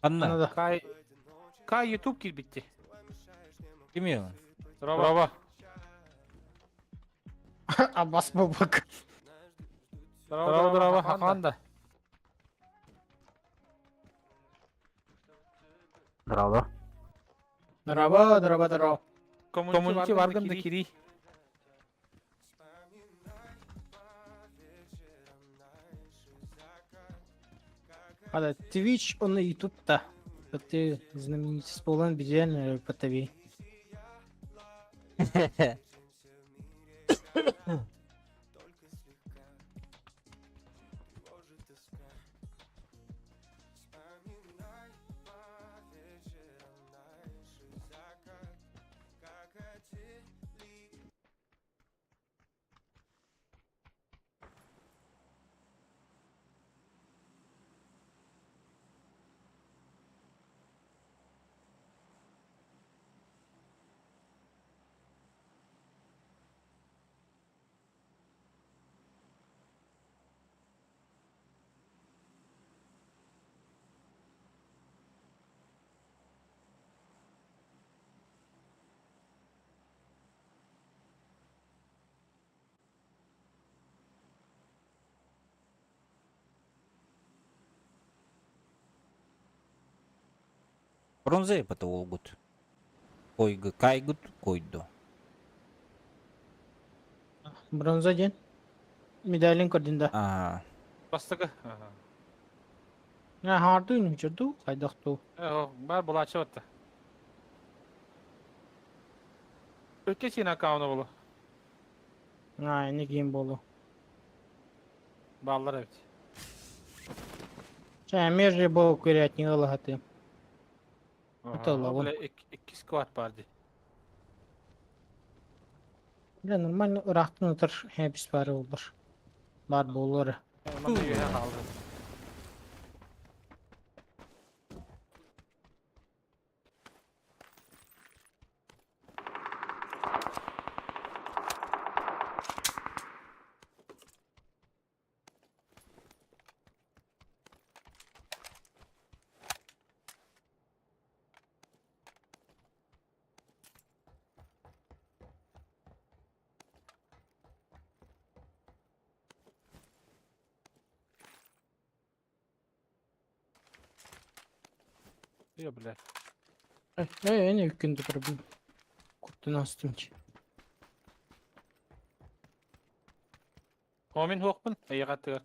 Анна, Анада. Кай YouTube кир битти. ким ел? Роба. Аббас бабак. Роба хақанда. Драба. Коммунити баргын да кири. Ада Twitch, он на YouTube-то. Ты знаменитость полон бедельный по ТВ. Бронза епата олгут. Койгы кайгут койду. Бронза ден. Медалин көрдүндө. Бастығы. Я харды үнүчөрдү, кайдактуу. Бар бұлачы өтті. Өтке сен аккауны болу. Не кийин болу. Баллар өт. Меже болу көрөт не ылахаты. Аталла вон. 2 сквад барды. Бля, нормально ырахтын отыр, хепс бары болдыр. Бар болуры. Мында үйе қалды. Yok bile. Не үккенді проблем. Көптен астым че. Омен хоқпын, айыға тығыр.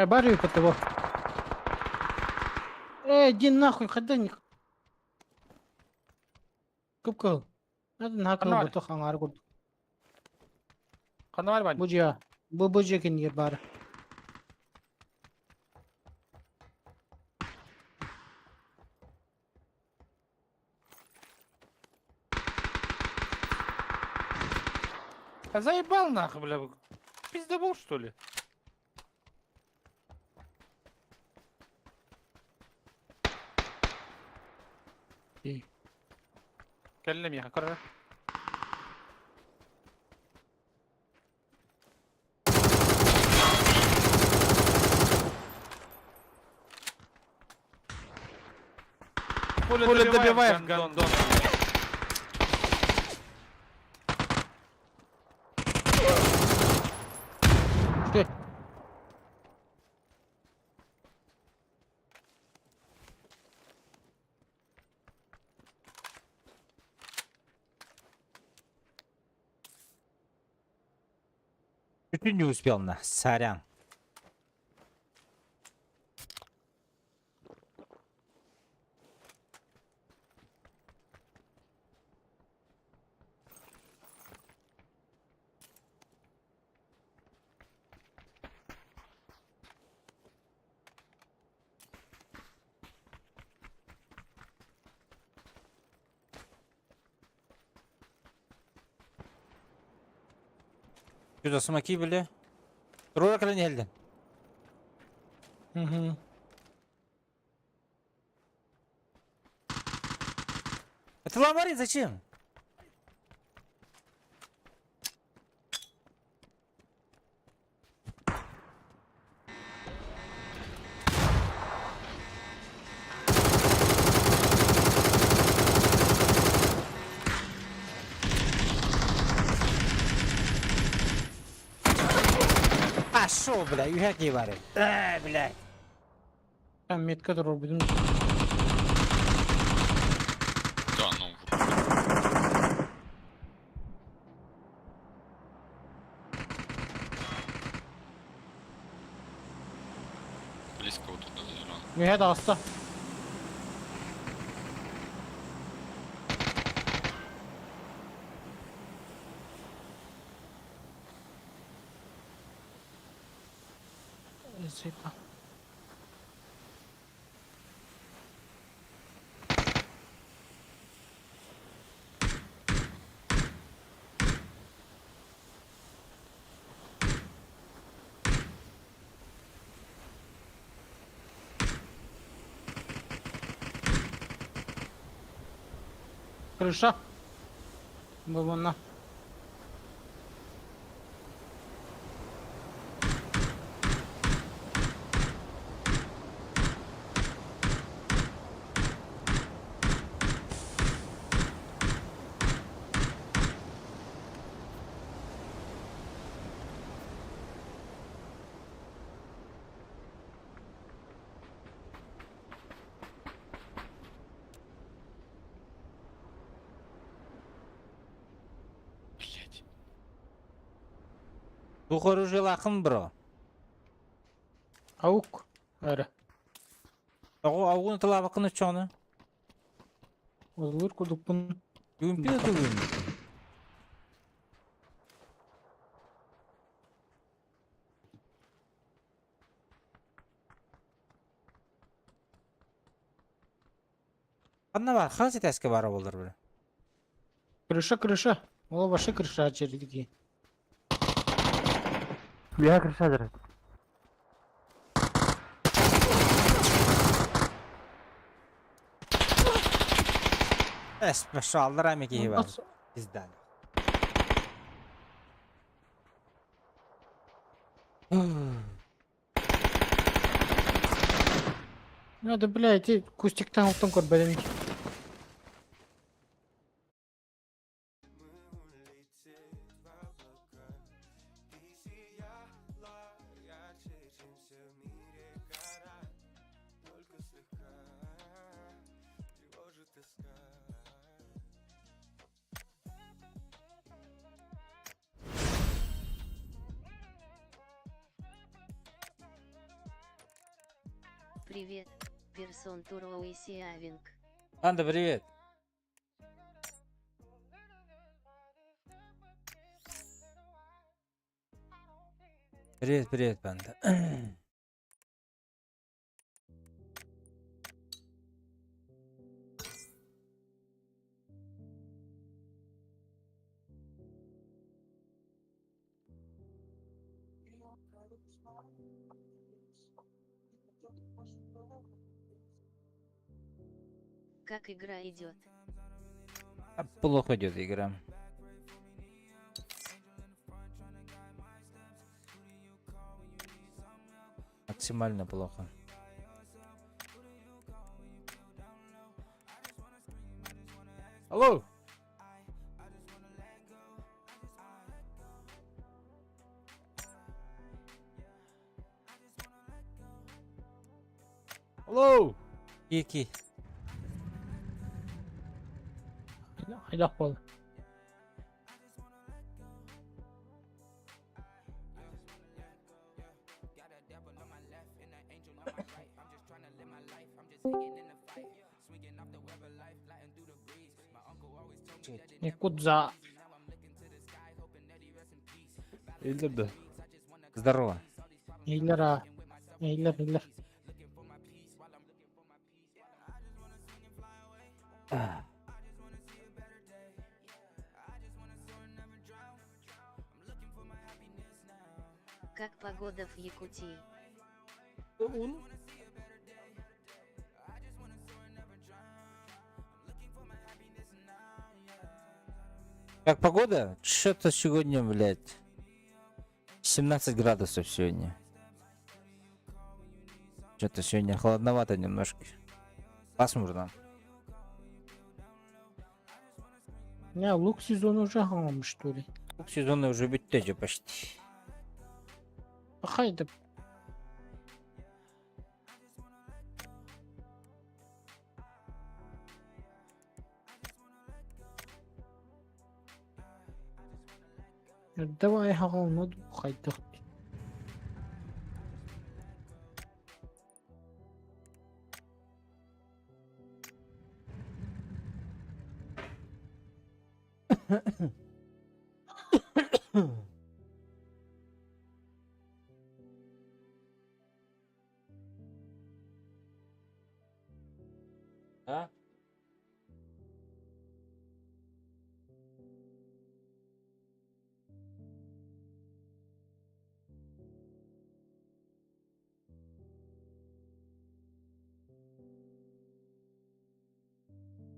Бар по того. Иди нахуй, ходи них. Купкал. Надо нахуй Канал. бото хангар курд. Қаны бар бән? Бужа. Бужа кен ер бар. Заебал нахуй, бля. Пизда был, что ли? كلم يا قرر. Пуля добиваем, гандон. чуть-чуть не успел на. Сорян. Что-то смоки были. Трое крайне. Угу. Это ламарин зачем? А шо, бля, юхак не варит. Блядь. Ben metke durur bizim. Да, ну, близко вот туда зеленый. Mühe de hasta. Zeytan. Крыша. Баллона. Блять. Тух оружие лакын, бро. Avuk. Öyle. Ого, аугун тыла бакын чоны. Olur kurduk bunu. Юмпи да тыгын. Анна бар, хаз етеске бара болдар бля. Крыша крыша. Ola başı крыша içerideki. Я крыша. Эс, маша алдар амеки бар. Nasıl? Пиздан. Hadi блядь, иди кустиктен алтын көр бәлемек. Привет, персон Туро и Сиавинг. Анда, привет. Привет, привет, панда. Как игра идет? Плохо идет игра. Максимально плохо. Алло! Алло! Ки. Hilaf bol. Якудза. Öldürdü. Здорово. Эйлер. Как погода в Якутии? Как погода? Что-то сегодня, блядь. 17 градусов сегодня. Что-то сегодня холодновато немножко. Пасмурно. Не, лук сезону уже қалмыш, что ли. Сезон уже бітті почти. Хайда. Давай хағалны хайдық. А?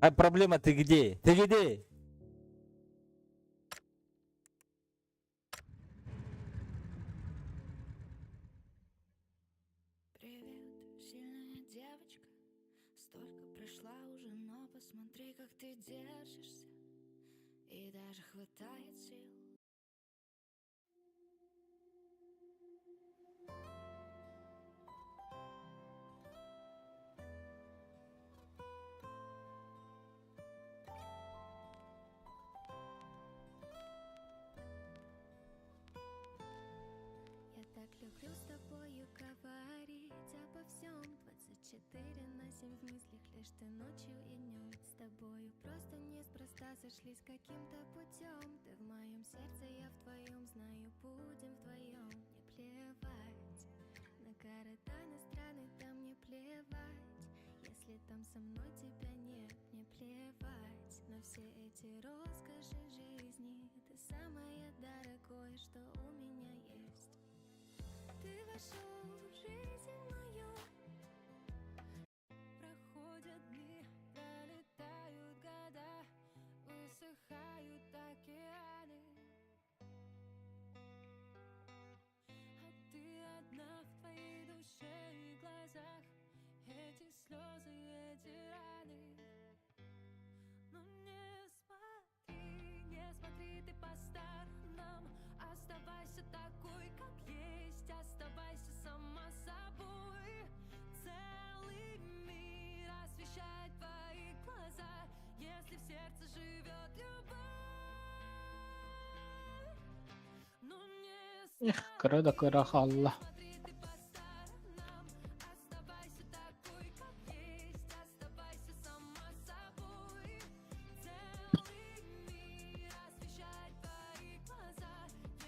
А проблема ты где? Ты где? Привет, сильная девочка. Столько прошла уже, но посмотри, как ты держишься. И даже хватает сил. Я так люблю с тобою говорить обо всем. 24/7 в мыслях лишь ты ночью и днем. С тобою просто неспроста сошлись каким-то путем. Ты в моем сердце, я в твоем, знаю, будем вдвоем. Мне плевать на города, на страны, там мне плевать. Если там со мной тебя нет, мне плевать. Но все эти роскоши жизни, ты самое дорогое, что у меня есть. Ты вошел в жизнь мою. Проходят дни, пролетают года, высыхают океаны. А ты одна в твоей душе и глазах. Эти слезы, эти раны. Но не смотри ты по сторонам. Оставайся такой, как есть. Оставайся сама собой. Целый мир освещает твои глаза. Если в сердце живет любовь. Но не Эх, кырыда кыра халла. смотри ты по сторонам. Оставайся такой, как есть. Оставайся сама собой. Целый мир освещает твои глаза.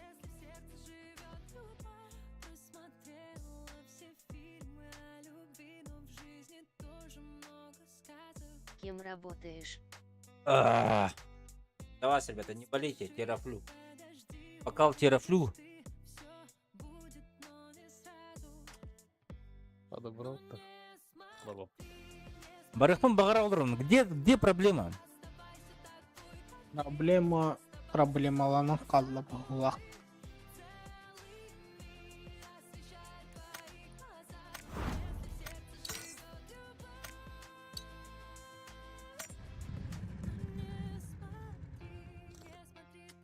Если в сердце живет любовь. Просмотрела все фильмы о любви, но в жизни тоже много сказок. Кем работаешь? Давай, ребята, не болейте, терафлю. Покал терафлю. Будет, но не сразу. Подобрал-то. Слабо. Барыхман Багараудрон, где проблема? Проблемаланып қалды бұл.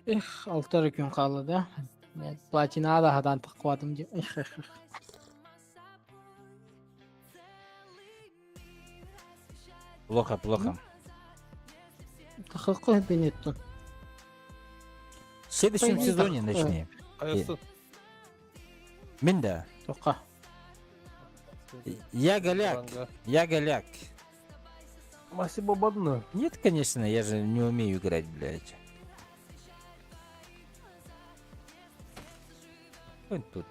Эх, 6 күн қалды да. Мен платинада хадан тықвадым деп. Эх. Плохо. Тықықы бенеттің. В следующем Пойми, сезоне так, начни. Кайсы? Мен да. Тоқа. Я голяк. Я голяк. Masih бабадны. Нет, конечно, я же не умею играть, блядь. Вот тут,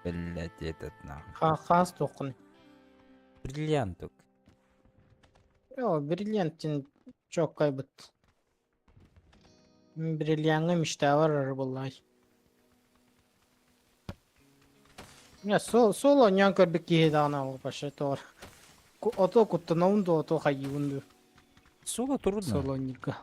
блядь, этот нахуй. Хас тоқын. Бриллиантук. Yo, бриллиантин çok kaybet. Бриллиантым işte var vallahi. Ya sol oynayan körbek ki dana o başa tor. Ото куттанаунду ото хайюнду. Соло трудно. Сол ойника.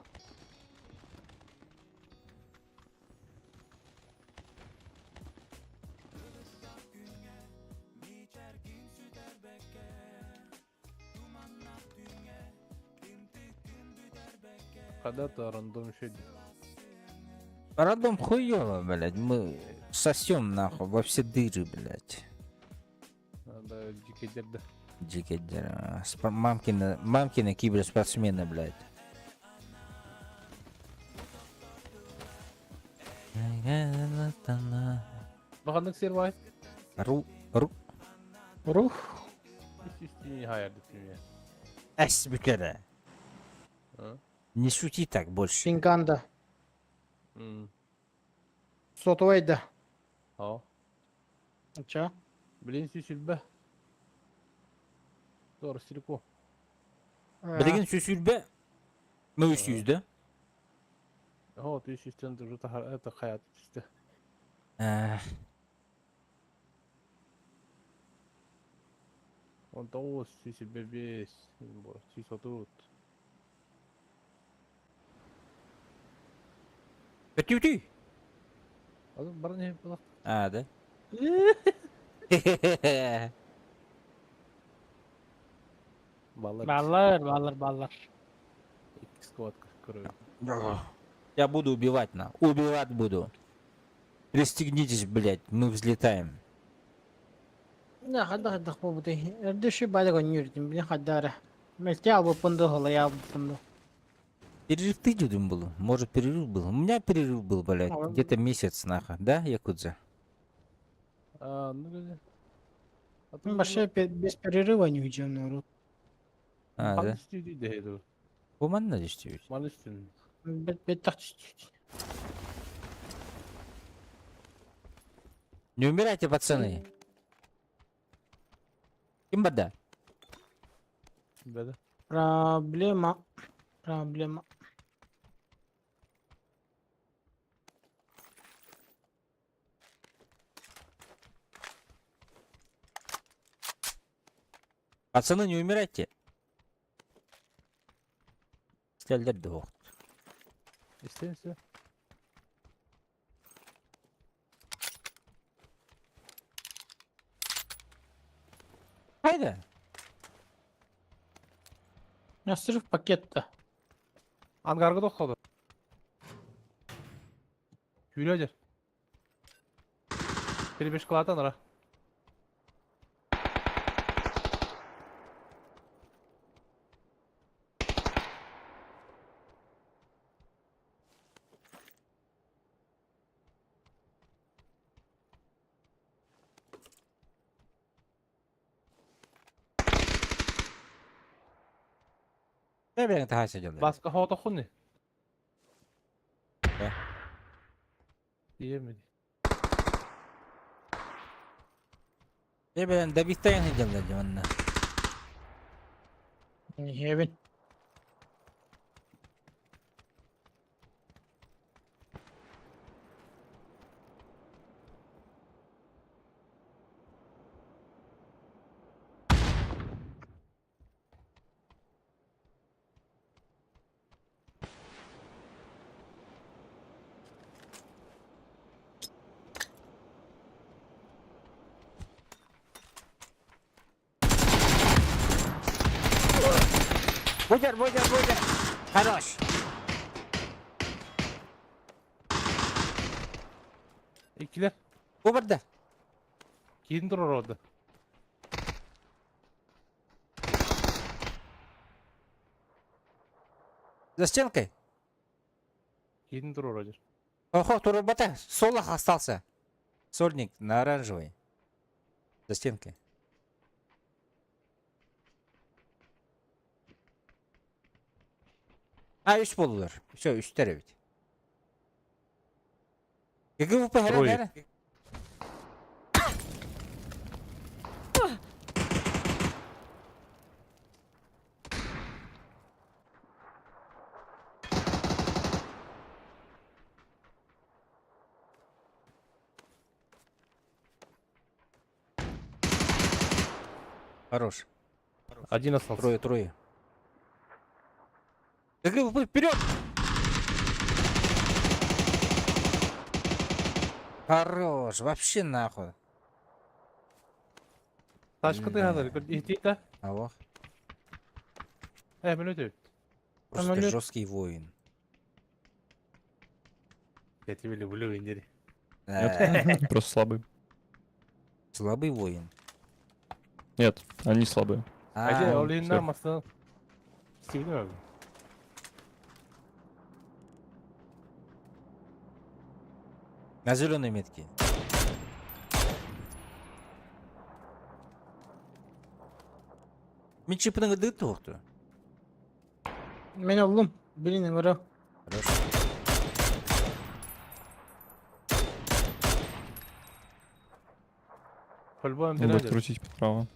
Когда-то рандом еще. Родом хуёво, блядь. Мы сосем нахуй во все дыры, блядь. Надо дикидерді. Дикидер. Мамкина киберспортсмены, блядь. Бағандық сервай. Ру. Рух. Истини хайырды түйме. Әс бükere. А? Не шути так больше. Шинганда. Сотовайда. Ау. Ача. Блин, сүйсілбі. Doğru siliko. Білген сөсілбе. Мы да? О, ты систем уже это хаят işte. Он того сүйсілбе бес. Сүйсотут. Өтü. Азым бар не было. А, да? Баллар. Баллар. İki сквадка, короче. Я буду убивать, Убивать буду. Пристегнитесь, блядь, мы взлетаем. Ya hadi bu bu de. Erdişi balık oynuyorum. Bir kadar. Melti al bu pundu hala ya bu pundu. Перерыв ты дюдым был? Может, перерыв был? У меня перерыв был, блядь, где-то месяц, нахуй. Да, Якудза? Ну güzel. Başka без перерыва не уйдем народ. А, да? Студии дейду. Уман надеюсь. Маныстын. Bet tak Не умирайте, пацаны. Кимбада? Беда. Проблема. Пацаны, не умирайте. Стелдер дог. İstense. Haydi. Ya sırf pakette. Angarga dokkadı. Yürüyor. Bir beş kılatan ara. Ne bileyim daha sıcağı. Baska havada konu. Ne? Diyemedi. Ne bileyim de bittiğin sıcağı canına. Evin. Будер. Хорош. İkiler. Bu burada. Keyin durur orada. За стенкой. Keyin durur orada. Охо, тут робота. Солах остался. Сольник на оранжевый. За стенкой. А, 3 болдулар. Все, 3-тер бит. ГГВП Трое. хәрән. Хорош. Один остался. Трое. ГГВП, вперед! Хорош, вообще нахуй. Ташкы да хазır. Иди да. Аллах, Мен өтөйм. просто Самолет. жесткий воин. Я тебе люблю, Индири. Просто слабые. Слабый воин. Нет, они слабые. Әже А, ойыннан мастан. Істеудің abi. на зеленой метке. Мен чипінің ыдығы тоқты. Мен oldum. Birinin vurу. Хорош. По-любому Он будет бирайдер. крутить право.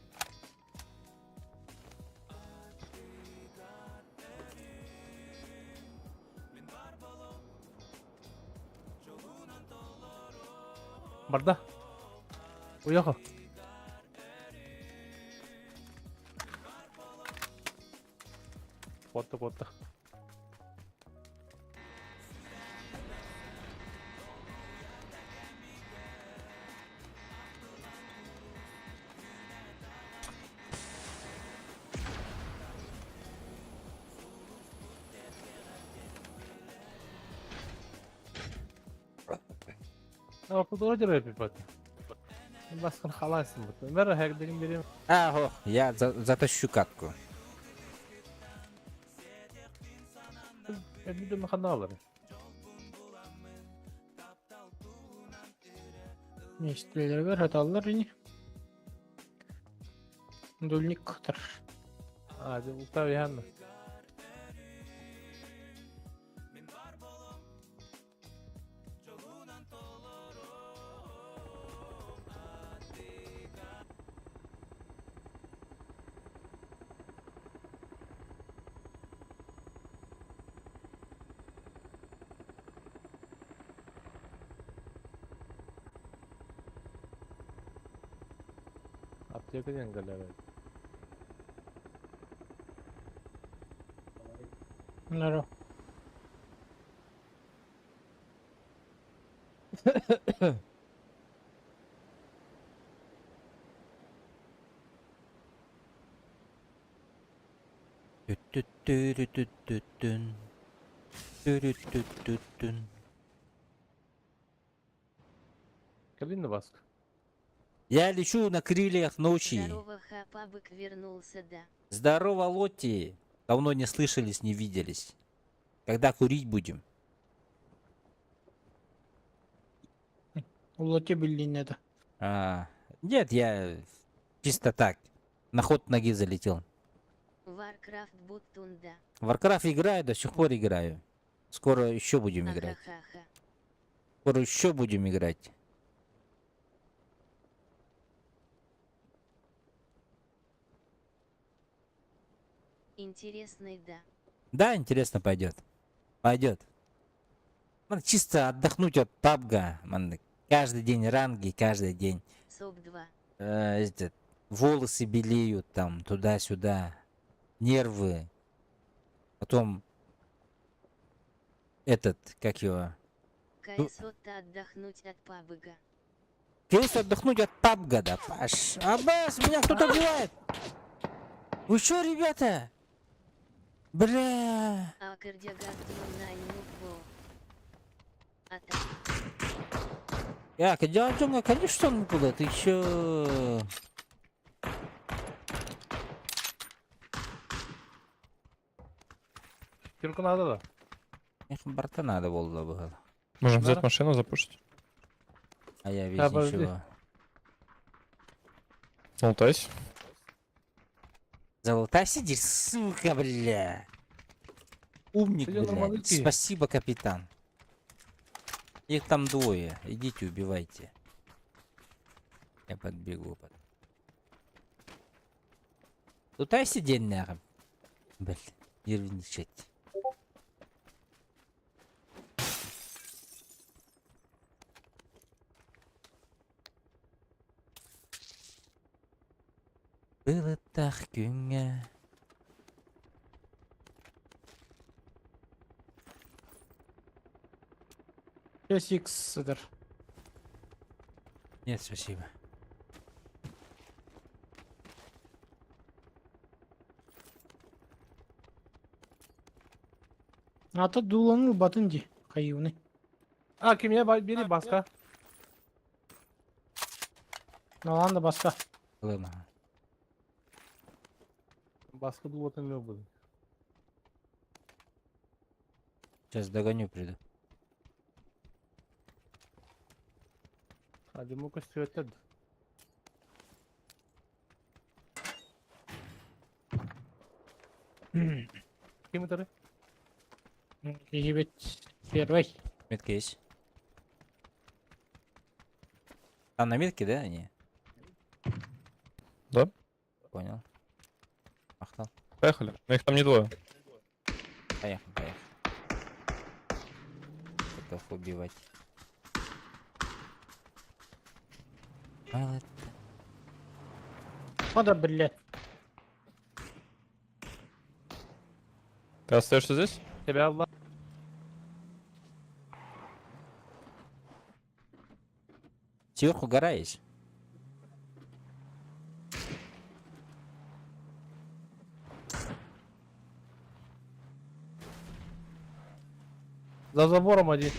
Барда. Уяха. Потта. Подолжи репет. Басқан халайсың бұт. Бәрі хәкдеген берем. А, я затащу катку. Әдмейді қанда алыр. Eşitliler var, hatalılar yine. Dülnik kıtır. Hadi uta bir Аптекаден гәләбә. Bunlar o. Ту-ту-ту-ру-ту-ту-тун. Ту-ру-ту-ту-тун. Калинна баск. Я лечу на крыльях ночи. Здорово, Хапабык вернулся, да. Здорово, Лотти. Давно не слышались, не виделись. Когда курить будем? Улати bildiğin de. Нет, я чисто так. На ход ноги залетел. Warcraft Буттунда. Warcraft играю, до сих пор играю. Скоро еще будем играть. Ахахаха. Скоро еще будем играть. Интересный, да. Да, интересно пойдет. Пойдет. Надо чисто отдохнуть от пабга. Каждый день ранги, каждый день. СОП-2. Волосы белеют там, туда-сюда. Нервы. Потом этот, как его? КСО-то отдохнуть от пабыга. Кейс отдохнуть от пабга, да, Паш. Аббас, меня кто-то убивает. Вы что, ребята? Бля. А кардиогастроной нубо. А так. Я, Кадиаджонга, конечно, он было. Ты еще... Кирку надо да. Эх, борта надо было. Можем взять Да. машину, запушить. А я весь подожди. ничего. Лутайся. Золота сидишь, сука, бля. Умник, Я нормально блядь. пью. Спасибо, капитан. Их там двое. Идите, убивайте. Я подбегу. Тут сидеть, нахуй. Блядь, нервничать. Было так күңе. Плюс X сыдыр. Нет, спасибо. Ата дуланыл батын ди. Кайыуны. Kimya biri başka. Налан да баска. Ладно. Başka duvatan yok burada. Сейчас догоню, приду. Hadi muka süretledi. Kim это? Егибет первый. Метка есть. А на метке, да, они? Да. Понял. Махнул. Поехали. Но их там не двое. Поехали, поехали. Готов убивать. Молодец. Надо, блядь. Ты остаешься здесь? Тебя Allah. Сверху гора есть. За забором один.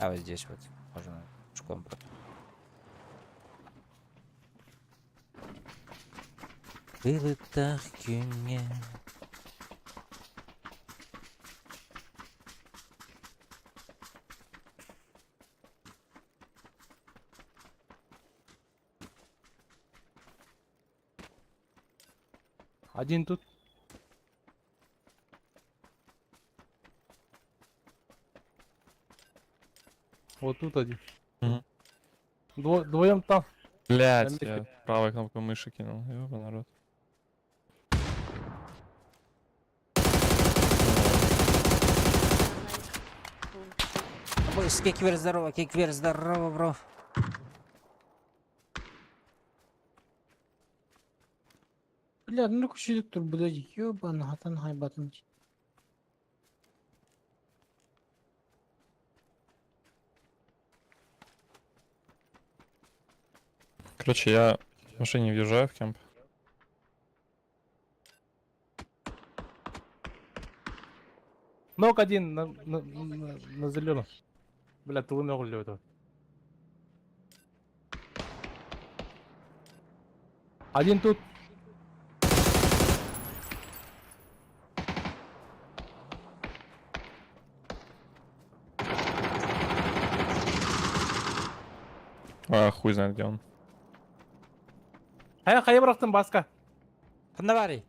А вот здесь вот. Можно пешком просто. Было так күңе. Один тут. Вот тут один. Мгм. Вдвоем там. Блять, Там я правой кнопкой мыши кинул. Ёба народ. Ой, кеквер здорово, бро. Бля, ну күшілік тұр бұда ди. Ёбаны хатан хайбатын ди. Короче, я в машине въезжаю в кемп. Ног один на зеленом. Бля, ты ногу лётал. Один тут. А, хуй знает, где он. Кая бырактың баска? Фонаварий.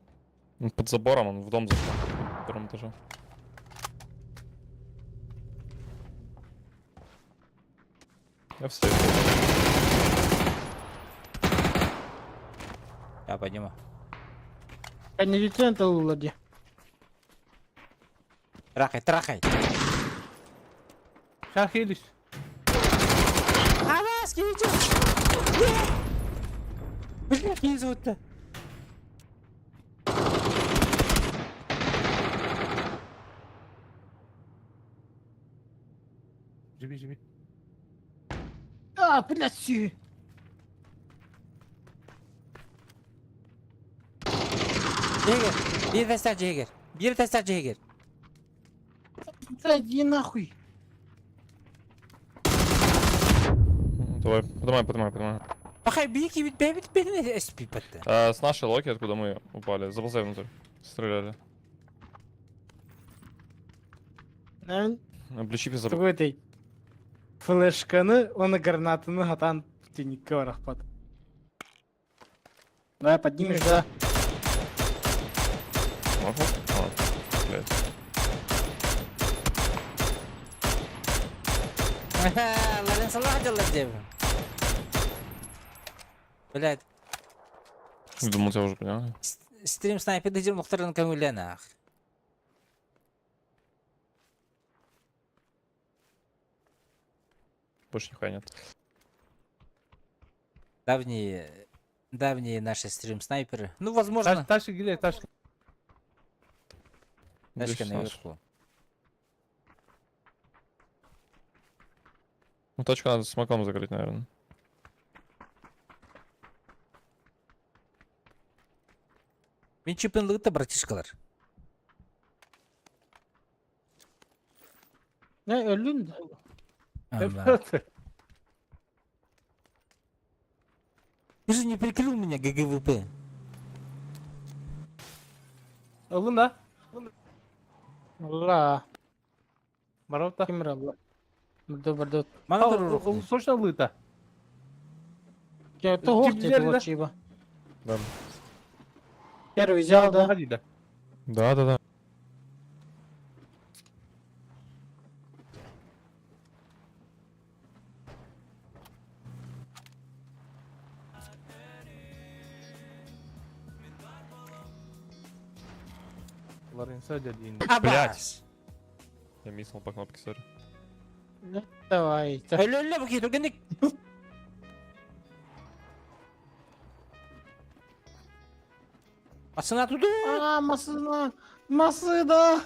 Он под забором, он в дом зашел. На втором этаже. Я в сейфе. Я подниму. Кәне жетен тылыла ди. Трахай, трахай. Шахилиш. Аваски идет. Блять, не зовут-то. Живи. А, блядь, сü. Джегер. Bir tester Джегер. Bir tester Джегер. Блядь, иди нахуй. Давай, поднимай. Пахай, бики, бери, спи, патта. С нашей локи, откуда мы упали, заползай внутрь. Стреляли. Мен Обличи без тугу этой флешканы, оны гранатаны хатан тенникке барақпад. Давай поднимешь, да. Блять. Ларен Салах делает. Блядь, Думал, тебя уже понял. стрим снайпер дедим Мухтардан Камиленах. Больше нихуя нет. Давние наши стрим снайперы. Ну, возможно, Taş gile taş. тачка 216. наверху. Ну, тачку надо смоком закрыть, наверное. Мен чемпионлыгы братишкалар. Ne öldün mü? Ага. Ты же не прикрыл меня, ГГВП. Alın da. Allah. Maravta. Kim Allah? Burada. Мана дорогу. Срочно лыта. Я то Тип хохте, взяли, вот да? чего. Да. Первый взял, да. Hadi de. Да. Ларен sadece değil. Абас. Я миснул по кнопке, сори. Ну, давай. Öyle bakayım, organik. Asına tutu. Aa masada. Masada.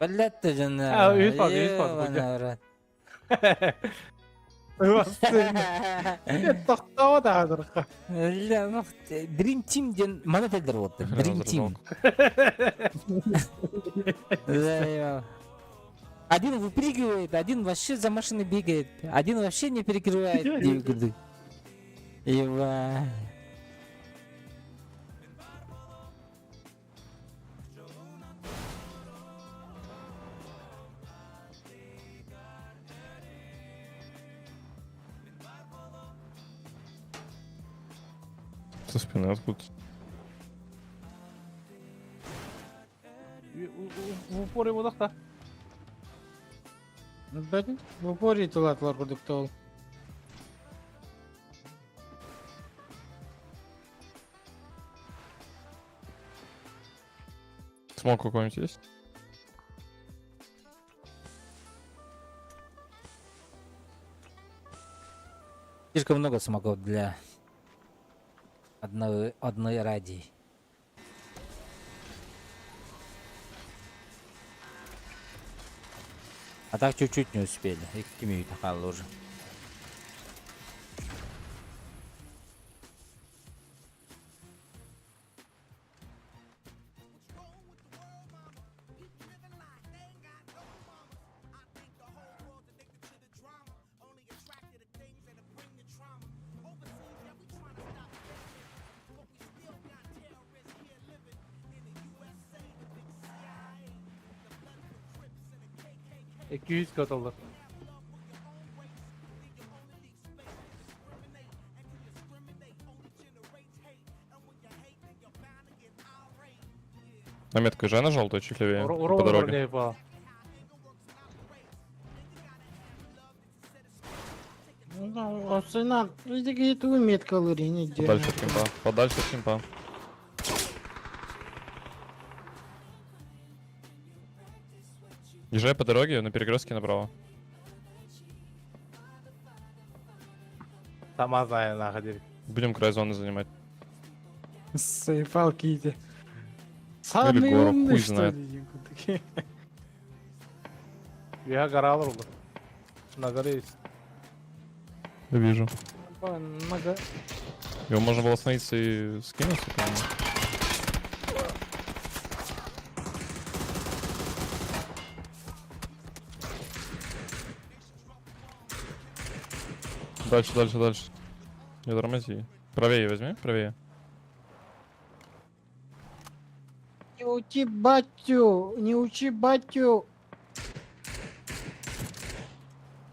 Bellet de canım. Ha, üst bak, üst bak, Eyvallah. Тоқтау да қазір. Öyle bak. Dream Team den mana telder oldu. Dream Team. Да, eyvallah. Один выпрыгивает, один вообще за машиной бегает, один вообще не перекрывает двигатель. Ива. Со спины откуда? В упоре водақта. Бәдін, в упоре тулатлар күрдікті ол. Смог какой-нибудь есть? Слишком много смогов для одной ради. А так чуть-чуть не успели. И какими тахал уже. Eki 200 kat olur. На метку езжай на желтую, чуть левее. По Урова дороге. не yapalım. Ну, осынан, үйдегі еті метка алыр, ене Подальше от кемпа. Подальше от кемпа. Езжай по дороге на перекрестке направо. Tamam zaten hadi. Будем край зоны занимать. Сайфал киті. Или Самый гору, умный, хуй что знает. ли? Ya karalar olur. Нагарейс. Я вижу. Нога. Его можно было остановиться и скинуть, по-моему. Дальше. Не тормози. Правее возьми, правее. Не учи батю, не учи батю.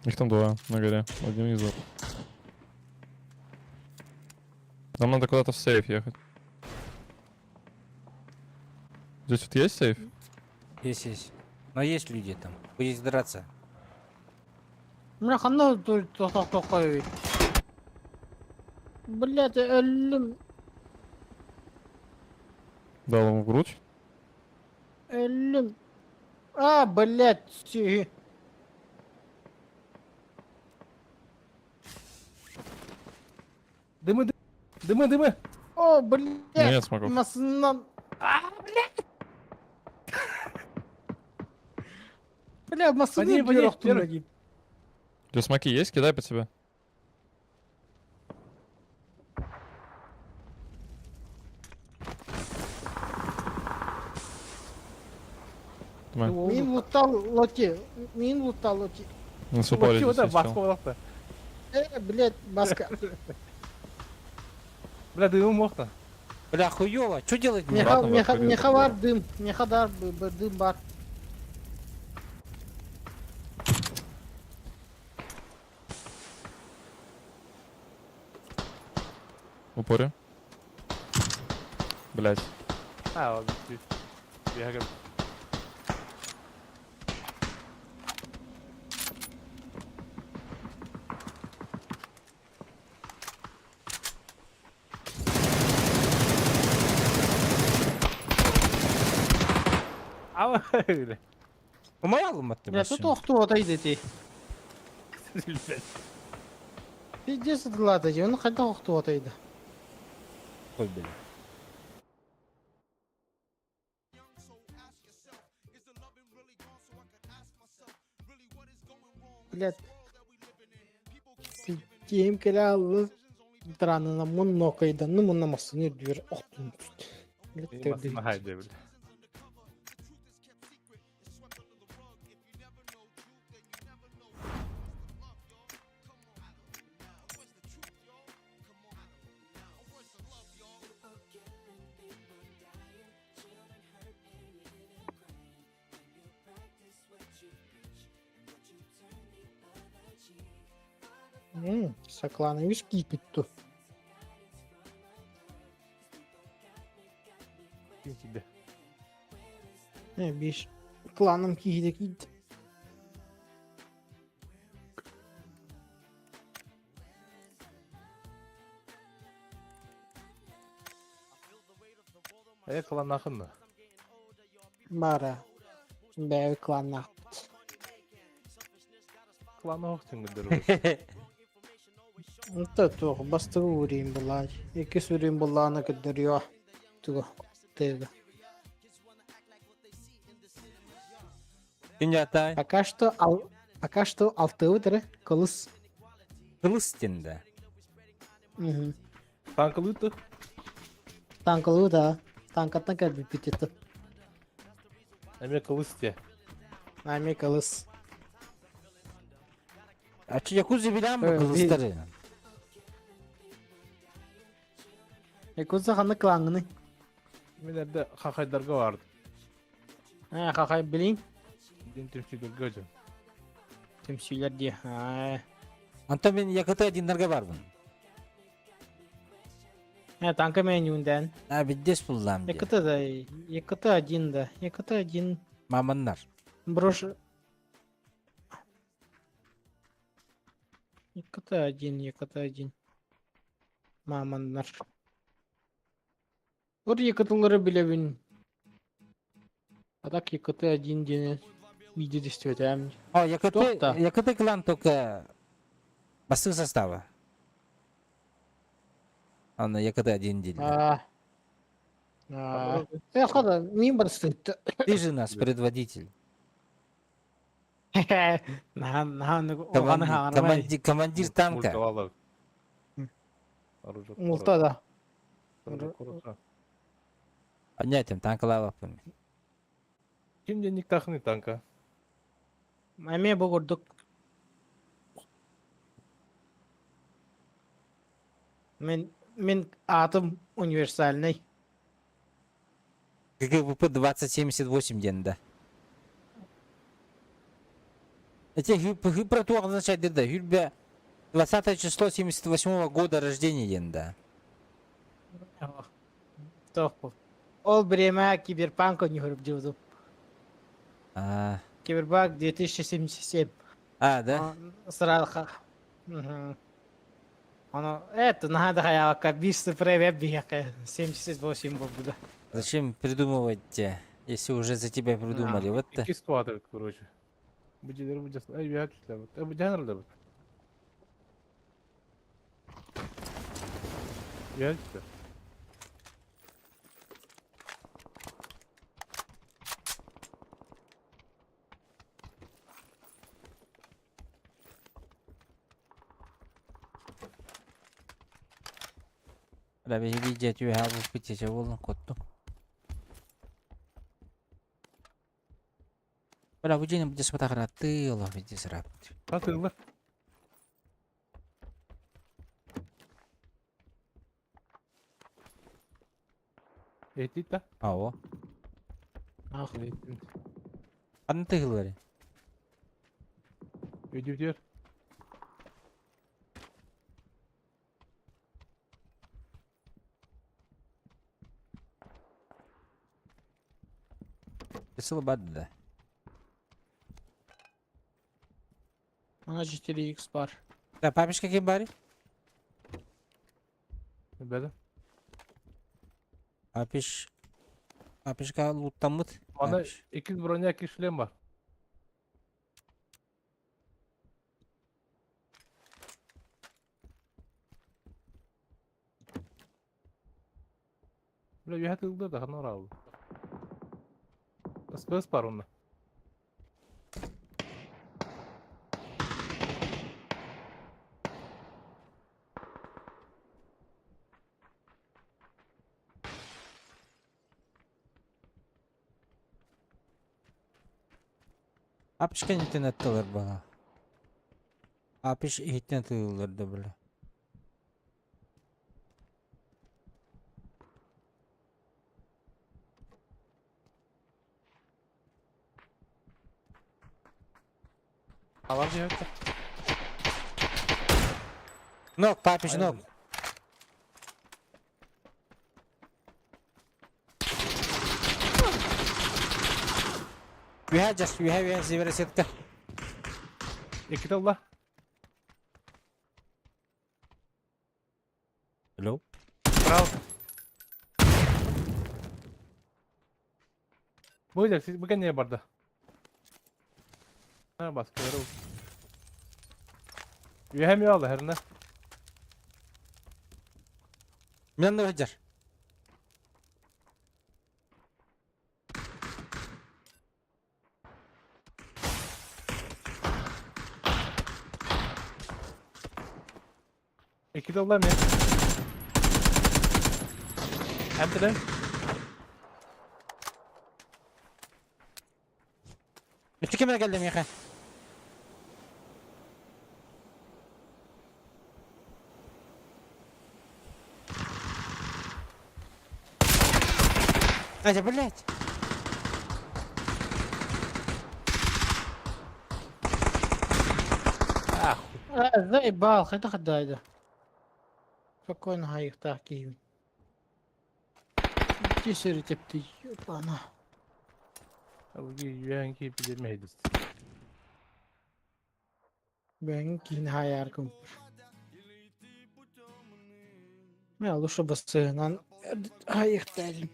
Их там два на горе. Один внизу. Нам надо куда-то в сейф ехать. Здесь вот есть сейф? Есть. Но есть люди там. Будете драться. Мне ханна тоқой. Блядь, өлім. Дал ему в грудь. Өлім. А, блядь, сі. Дими, дими, дими! О, блядь. Нет смогов. Масынан. А, блядь. Бля, масыны Поди, поди, бирок первый. тумаги. У тебя смоки есть? Кидай под себя. Давай. Мин лутал лоти. Мин лутал лоти. Нас упали Чего здесь, то всё. басқа Блядь, маска. Бля, дымы моқта. Бля, хуёво. Что делать мне? Обратно в открытый Меха бар дым. Меха дар дым бар. В упоре. Блять. А, ладно, бегай. Ама, бля. Умоялым ты Бля, тут охту отойди ты. Пиздец отгладать, он хотя охту отойди. Ой, бля. Блядь. Тем келялы. Дранына мұнно қайда, ну мұнна масыны дүр. Охтун. Блядь, төрді. Басына хайде, бля. Сакланович кипит-то. Ким тебе? Биш. Кланом киді киді. Клан ақынды. Бара. Бәй клан нақпыт. Кланы оқтың күдір. Онта тоқ, бастығы өрейін бұлай. Екі сүрейін бұлағына күдір йо. Туға, тыға. Тинята. Пока что алты өтірі, қылыс. Кылыстинда. Танкылыты. Танкылы да. Танкаттан кәрбі бітеті. Әме кылысте. Ами қылыс. А че якузы билям Э, кылыстары? Екузы қаны клаңыны. Мен әрді қақайдарға барды. Қақай білейін. Ден түмшігілгі өтім. Темсилер де. Антон мен якыты одинларға барбын. Танка менюнден. А биддес буллам де. Екыты один да. Екыты один. Маманнар. Брош. Екыты один. Мамандар. Бір екытылары білебін. Адак екыты один дене. Видео өтәмін. О, Токта. якыты клан только бастық состава. Аны якыты один деді. Қада, мен бар стықты. Ты же нас предводитель. Командир танка. Мультавалар. Мулта да. Понятен, танкалава пыны. Ким денег тақыны танка? Әме бұғырдық. Мен атым универсальный. ГГВП 2078 денда. Эти про то означает, да, Юльбя 20 число 78 года рождения денда. Тоқпыл. Ол біреме киберпанк ойнығырып деуді. А, Киберпанк 2077. А, да? Сразу. Оно, это, надо я как бисты превеббиха, 78 был да. Зачем придумывать те, если уже за тебя придумали? Вот то. İki squad evet короче. Быдилер быдясын. Ай, бияк işler bak. Bu general da bak. Bияk işler. Ada bir hediye tuh ha bu pice cewol kotu. Pada bu jeni bisa sepatah kerati Allah pice serap. Katırlar. Ehdit de. Awo. Ах, Kan tığları. Ödüyor diyor. Kısıl badda. она 4х бар. Da papiş kim bari? Böyle. Papiş. Papiş ka lutamut. Bana 2 bronya 2 şlem var. Böyle bir hatırladı da kanor aldı. Kıs var onda. Papiş kan internet tığır bana. Papiş internet tığır da böyle. Avar bir hatta. Nok papiş nok. We have zivere setka. İki Allah. Hello. Bravo. Buyacak siz bugün niye barda? Ha baskı yere olsun. Yühem ya Allah herine. Milan da hajar. İki de Allah mı ya? Hem de lan. Üstü kime geldim ya? Aja, блядь. Заебал, это ходай да. Спокойно, а их такие. Тисери тепти, ёпана. Bu yühen ki bir meydiz. Ben кинь хаярком. Я лучше бы сыгнан. А их дали.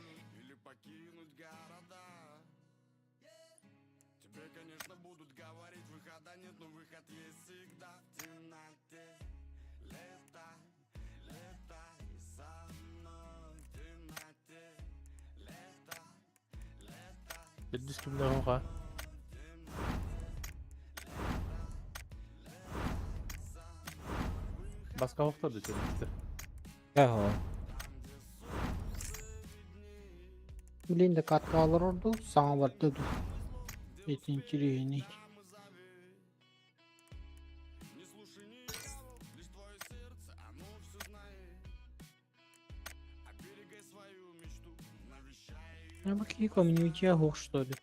Bir diskimde hoka. Başka hokta da işte. Yahu. Блин, да катка алырды, саңа барды. Это интересно. А какие комьюнити агох, что ли?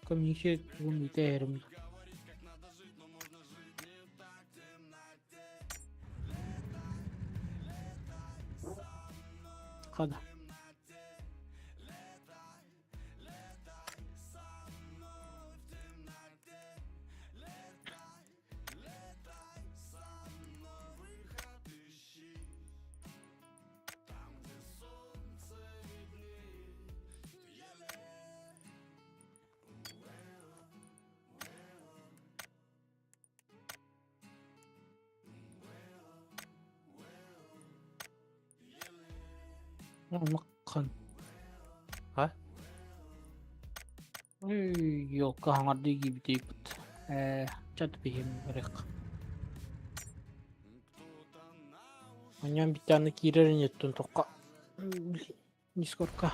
Комьюнити гумитерми. Хада. Anlakan. Ha? Yok hangardı gibi deyip. Çat bihim gerek. Annem bir tane girerin yettun toka. Discord'ka.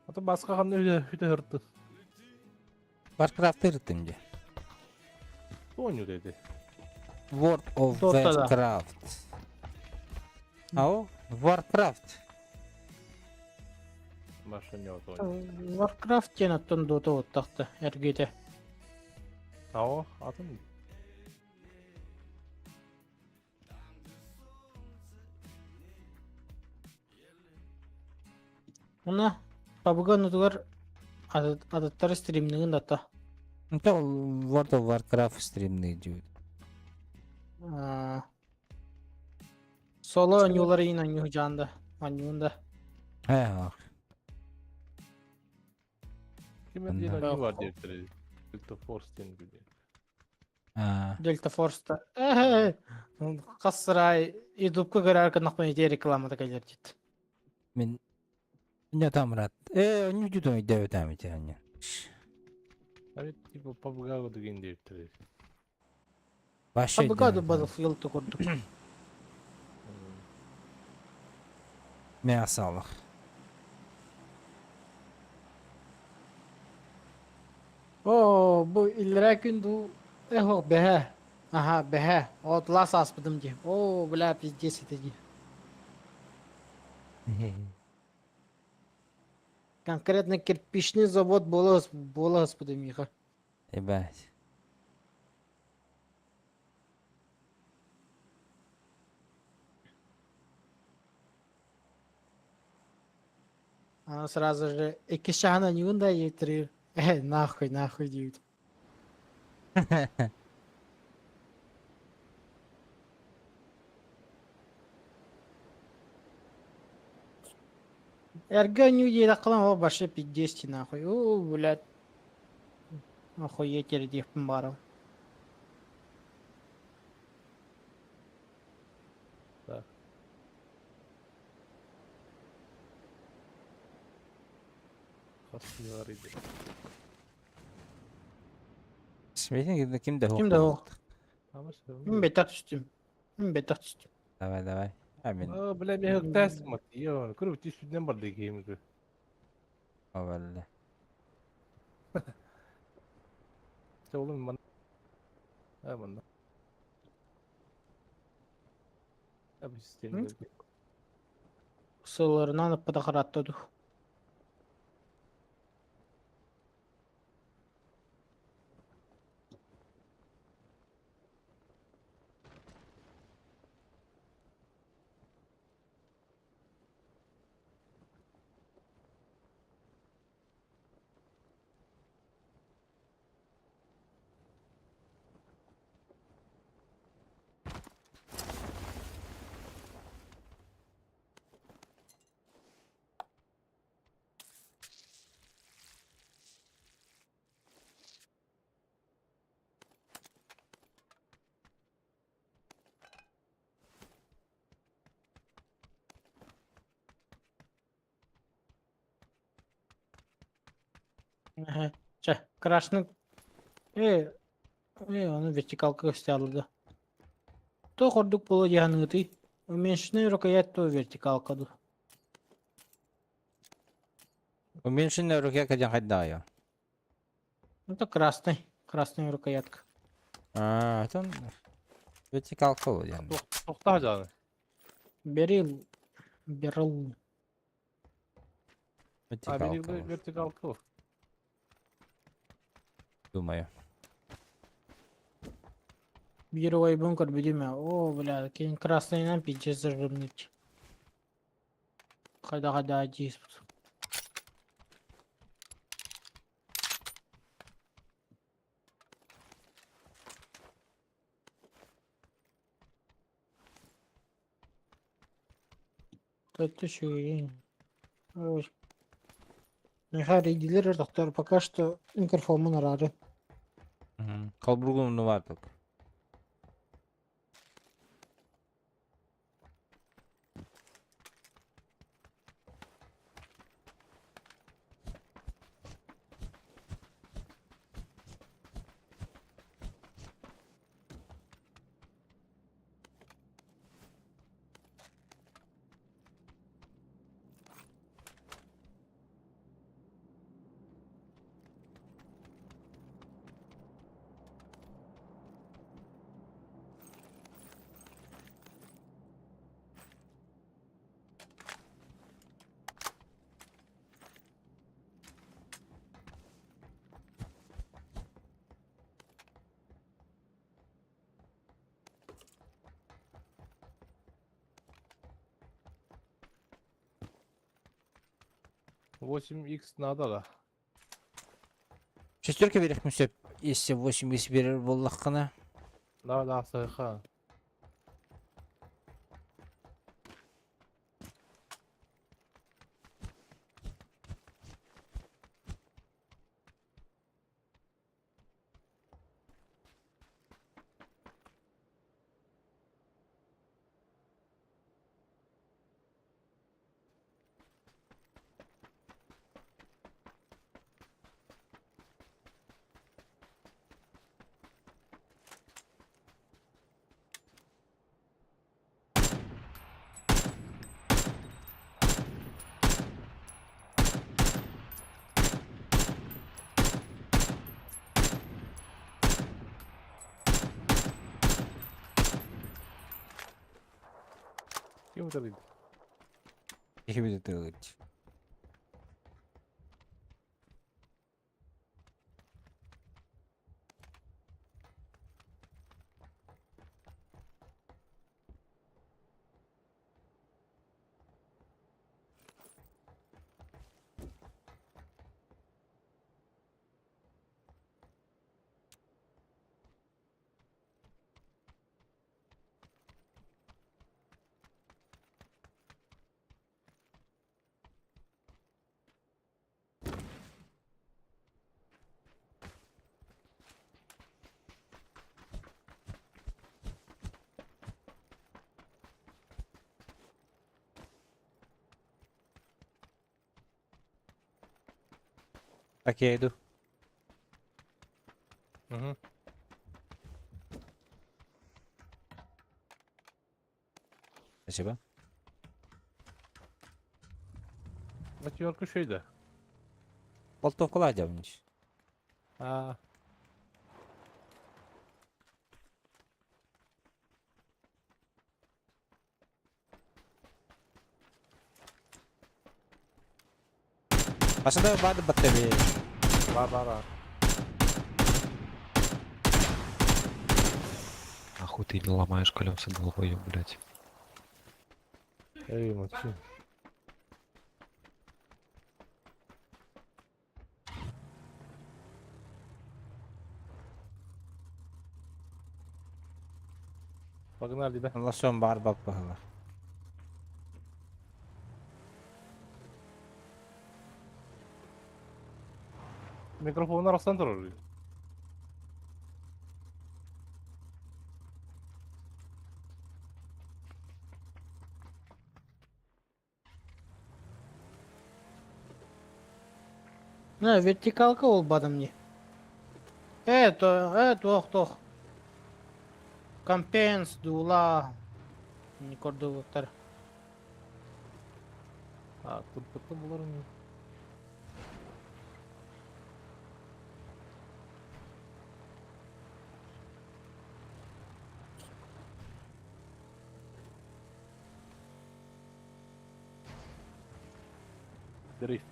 Ата басқа қандай үйде ұрды. Warcraft'ı yırttım diye. Oynuyor dedi. World of Dota'da. Warcraft. Ha o? Warcraft. Başka ne oldu oynuyor. Warcraft cennetten Dota ottaktı ergede. Ha o atın mı? Ona PUBG nutugar adattары стримнигин дата. Это World of Warcraft стримный diyor. Solo oynuyorları yine oynuyor canda. Oynuyorunda. He bak. Kime diye Bunlar. oyunu var diye söyledi. Delta Force diye biliyor. Ha. Delta Force'ta. Кассырай YouTube'га көрөр кынакмай же рекламада келер дейт. Men ne tamrat? Ne diyor devet amit yani. Evet, tipo PUBG деген diye söyledi. Başka PUBG'da Battlefield'ı kurduk. Ne sağlık. Oo bu illere gündü. Eho behe. Aha behe. O last aspıdım diye. Oo bula пиздец это diye. Конкретно кирпичный завод было господи Миха. Evet. Она сразу же Экишана не унда ей три. Нахуй дают. Эрганю ей таклам о башы 50 нахуй. О, блядь. Охуеть ердих баром. Kasıyor idi. Smetin kimde o? Kimde o? Ama sen. Мен бетак түстүм. Мен бетак түстүм. Давай. Amin. Aa, bile bir hıktas mı? Yo, kuru bir üstünden var diye giyimizi. O vallahi. İşte oğlum bana. Ha bana. Abi sistemi. Сылырынан ыппыда караттыду. Крашны. Onu вертикалка gösterdi. То хордук было яныты. Уменьшенный рукоять то вертикалка. Уменьшенная рука кадян хайдая. Это красный. Красная рукоятка. Это вертикалка o yani. Çok daha canı. Берил. Abi Вертикалка bir o, vertikal kıl. думаю. Бировой бункер, видимо. О, бля, какие красные нам пиздец зажимнуть. Когда один. Это что? Ой. Harry Diller, доктор, пока что микрофон нарады. Kalburgumunu vardık. Надо да. Шестерка берех мүсеп, если 8 берер боллаққына. Да, сайха. Kim utalıydı? İki bir de tığlıç. Так я иду. Hı. Спасибо. Maçı şeyde. Болтовкалар дявнич. Ha. Başında vardı batteri. Var. Нахуй ты не ломаешь колеса, долбоёб, блядь. Ey maçı. Pagnar da. Allah son bar bak bakalım. Mikrofonu arasından duruyor. Вертикалка olmadı мне. Тох. Компенс, дула. Не корду доктор. Ha, tıpkı bunların. Drift.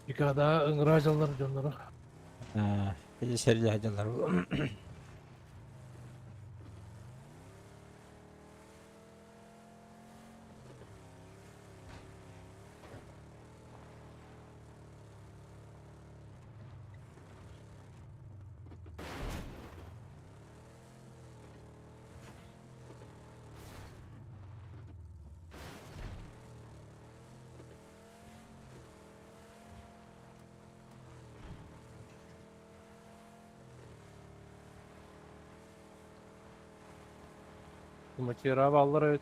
Yukarıda ıngıracılar canları. Bir seri hacılar. Maçı ballar evet.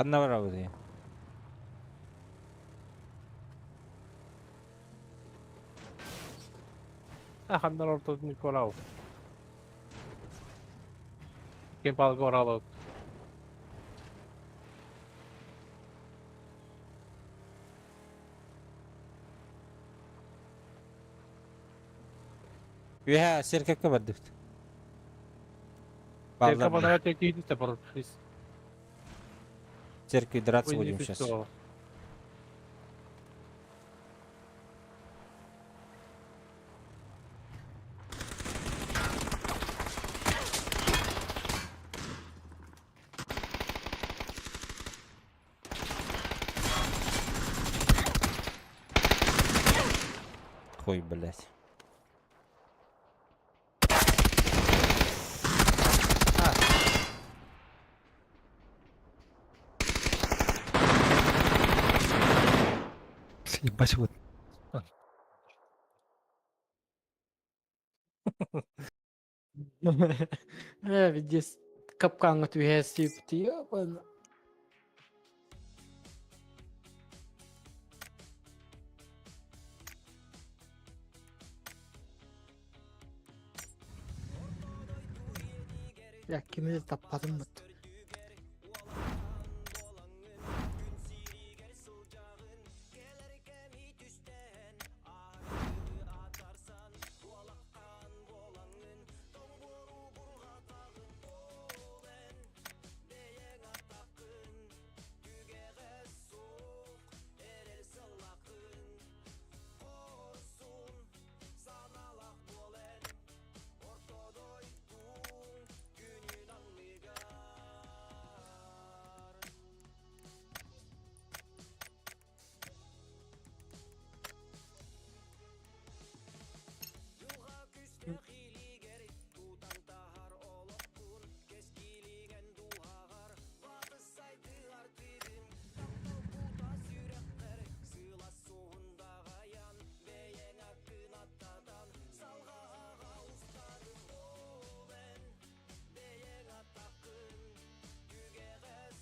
Kanna var abi diye. Handan ortada Nikolao. Kim palgo oralo. Veha serkekke baddık. Cerca Ballar. bana çekti de por. Церкви драться Вы не будем сейчас. фиксировал. Хуй, блядь. Ебать вот. Видес капканга түйәсіп тиyor. Ya kimi de tapmadım mı?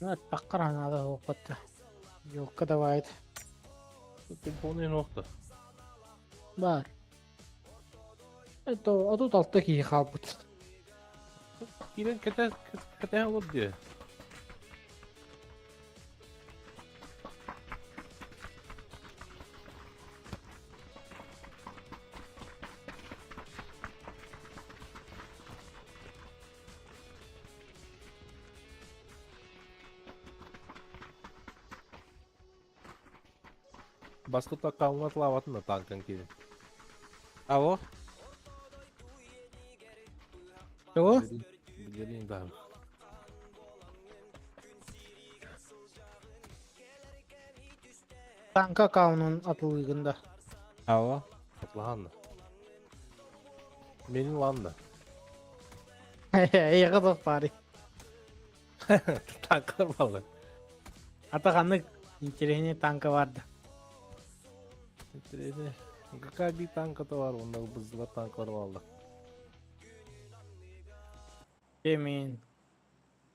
Evet, bakkaran ada hopatta. Yok kada vaydı. Телефон не нокта. Бар. Это, а тут алттaki халбут. Килен кете olur diye. Баскытта калмат лаватын да танкан келin. Avo? Yo, Gelin daha. tanka kavunun atılığında. Avo? Atlahan da. Benim lan da. İyi kadar bari. Tanklar vallahi. Atakanlık inceleyene tanka vardı. Neyse. Какая bir tanka da var onda bızlar tanklar vallahi. Emin.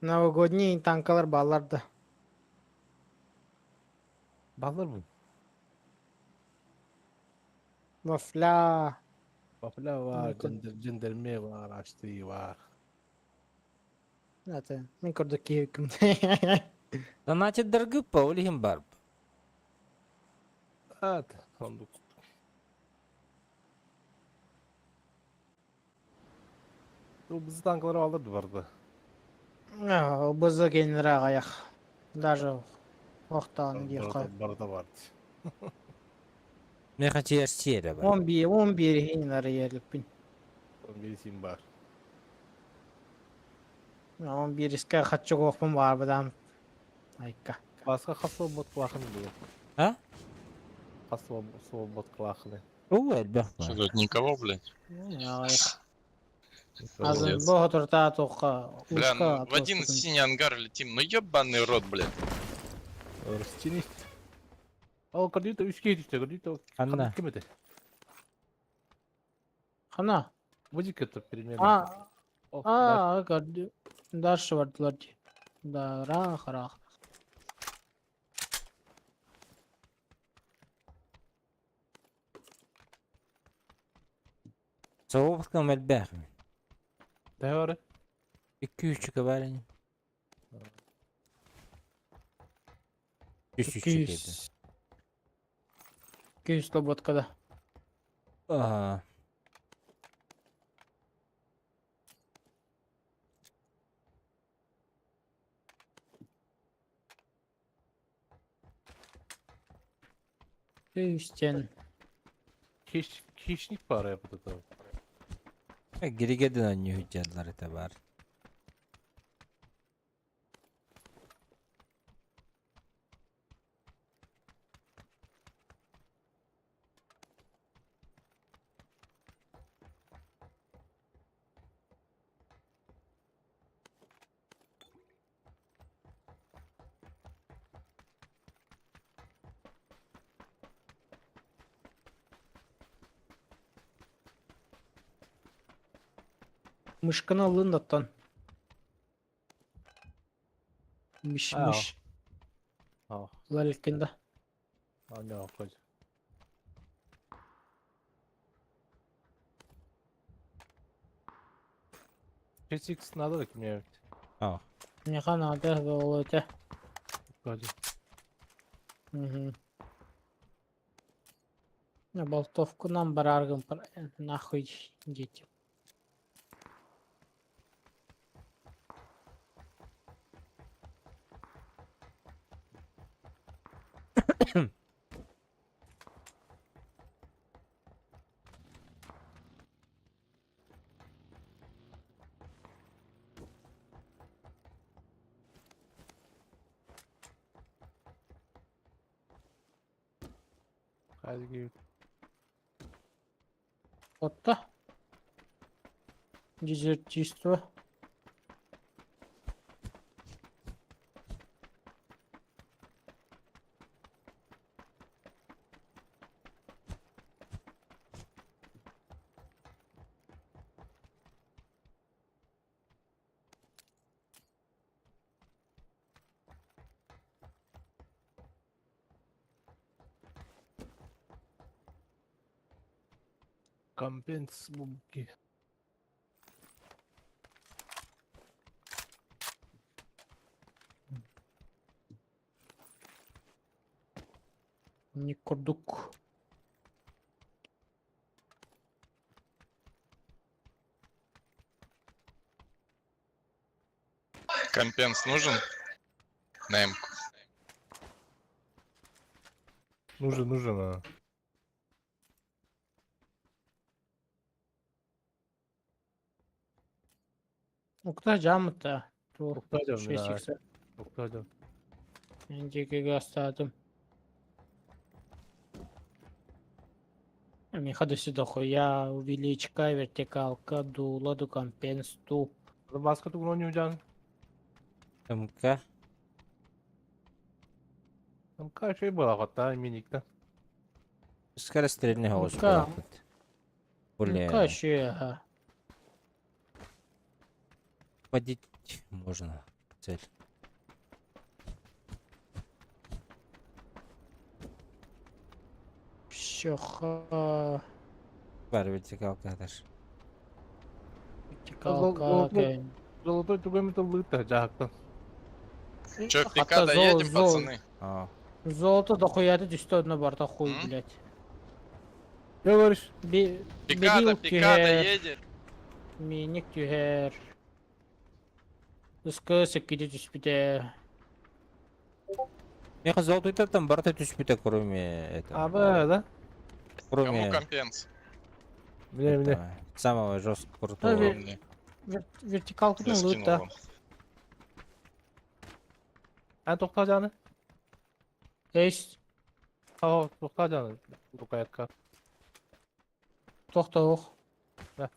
Новогодние tankalar bağlardı. Balır mı? Vafla. Bafla var, Mümkün. cenderme var, açtığı var. Zaten ben kurdaki hüküm. Донатит Даргыпа, Олихим Барб. Evet, sandık. O bizi tankları alırdı vardı. Bızı gelinir ağayak. Даже Охтан дiyaka. Barda vardı. Мне хотелось серия, брат. 11 gelinir yerlik bin. Birisiyim var. 11 iska kaççı kokpun var budan. Ayka. Басқа қасыл бот қылақын деген. А? Қасыл бот қылақын. О, әлбәқ. Что тут никого, блядь? Азын Молодец. бо турта тоққа. Бля, ну в один синий ангар летим. Ну ебаный рот, блядь. Растини. Ол кредит 3-ге düştü. Кредит Қанна? кім еді? Қана? Вадик это перемен. Gördü. Дальше vardılar. Да, рах. Соғып кім әлбәқ. Дәвәрі. 2-3 var yani. 3 еді. 200 слободкада. Ага. Üstten. Хищник пара я вот это. Гиригеден oynuyor hüccatları da var. Мышканы алын даттан. Мыш. Aa, Лалькинда. ne yapacağız? X надо da kim evet. Aa. Не надо волоте. Hadi. На болтовку нам бараргам нахуй дети. Hadi gir. Отто. Дезертирство. Компенс бумки. Не курдук. Компенс нужен? На М. Нужен, а. Ukta camıta. Dur. Muhtacım Şey ya. çıksa. Muhtacım. Önceki gösterdim. Меходоси дохуя, увеличка, вертикалка, дуло, до компенс, туп. Басқа тугун oynayacaksın. МК. Там кайф было hatta minikten. Скорострельный голос. МК. Более. Кащи, Подить можно. Цель. Щоха, Var вертикалка даже. вертикалка, Золотой тугой металлы-то жақтан. Че, в Hatta пикада едем, пацаны? Aa. Золото дохуя düştü önüne barda хуй, М? блядь. Ne görüş? Пикада тюгер, едет. миник тюгер. Ускы секиди түспіде. Я золотой там барта түспіте, кроме этого. Abi da. Кому Кроме компенс? Mine. этого, самого жесткого крутого. Tabii. мне. Вертикалка Я ne скинул loot da. вам. En toktacağını. Эйс, Aa, to'xta jani. Bu qayoqqa? to'xta. Heh.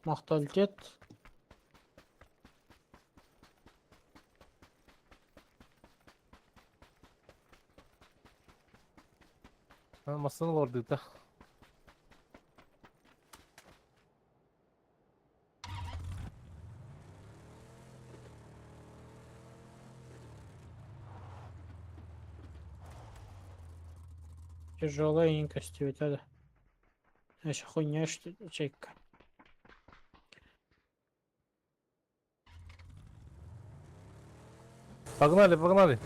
Maqtal ket. Masını gördük de. Тяжелая инкость, ведь это. Еще хуйня, что ли, чайка. Погнали, погнали.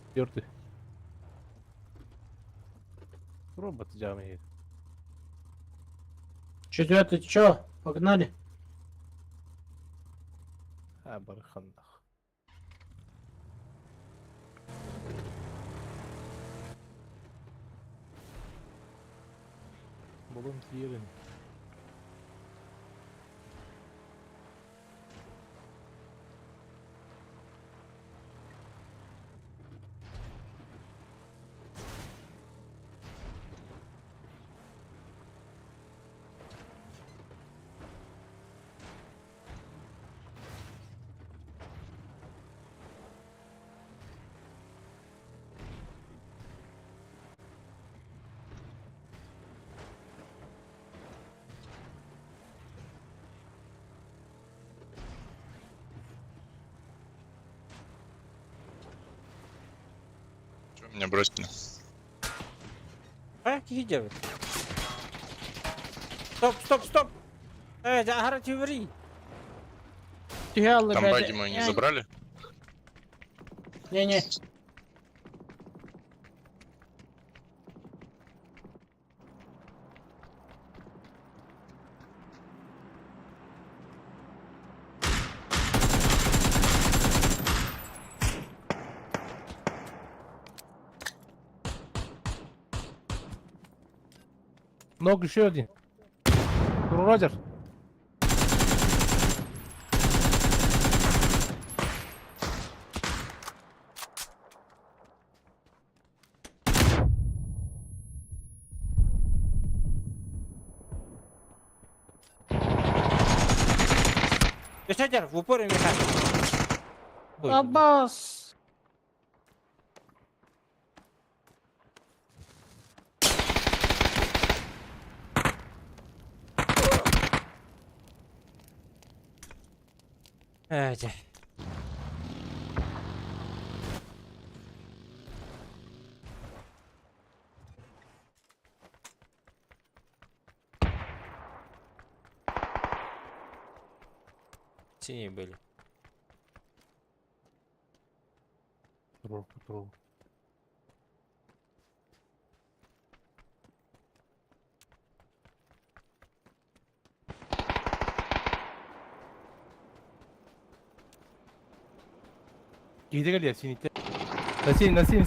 Четвертый. Робот джами. Четвертый, чё? Погнали. Ha barxanda. Bulun yerin. Чё меня бросили? Gidiyor. Стоп. Захара тюври. Тяжелый, Там блядь. баги мои не забрали? Не-не. Ног еще один. Роджер. Шадяр, в упор им мешать. Аббас. Эти. Синие были. Патрол. Giydi gel ya sinikte. Nasıl?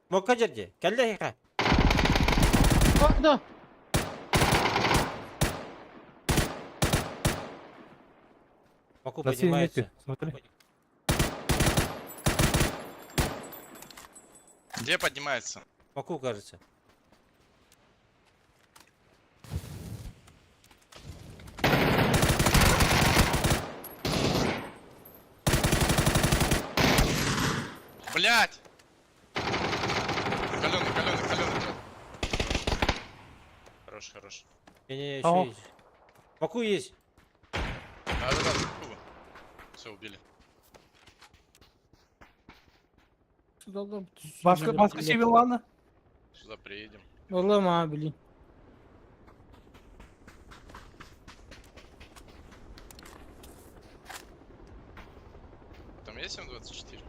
Мокка жерде. Келді хиқа. Да. Маку На поднимается. синете. Смотри. Где поднимается? Маку, кажется. Блять! Каленый. Хорош. Не-не-не, Ого. еще есть. Маку есть. Да. Все, убили. Başka şey var mı? Сюда приедем. Лома, блин. Там есть М24?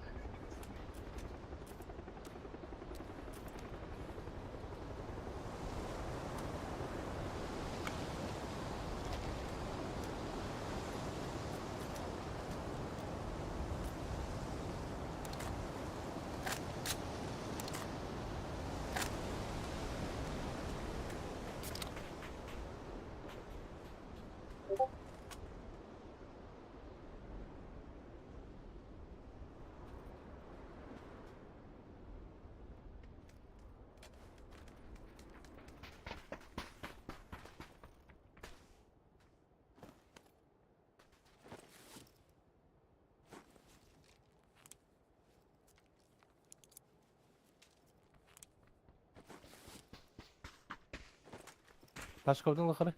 Ташковдың лықыры.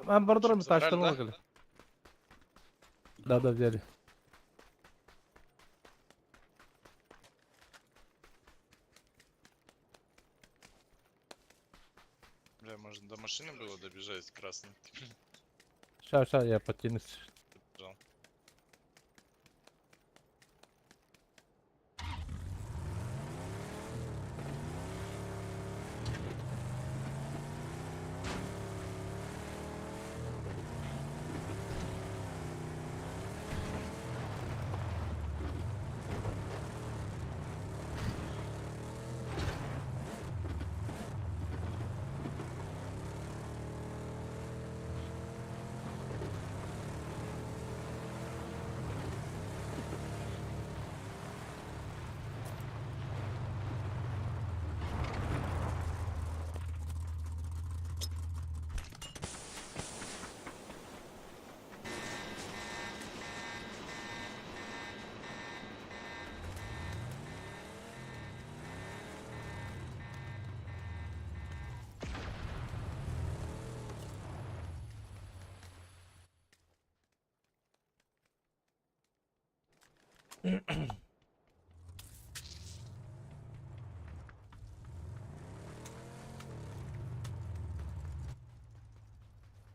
Мен бар тұрам, Централь, Ташковдың да? лықыры. Да, взяли. Бля, можно до машины было добежать красный. Сейчас, я подтянусь. Бежал.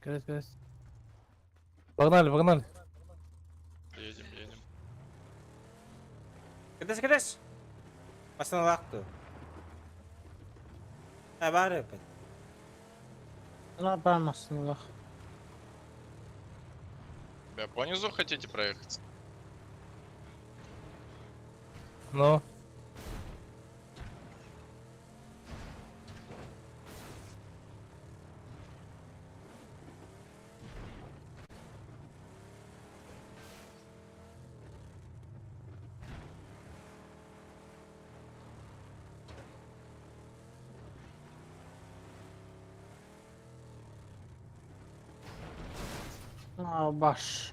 Крес. Погнали. Едем. Кидес. Пасына вақты. Бар өпіт. Ла бармасын лах. Бля, по низу хотите проехать? Ну, Баш.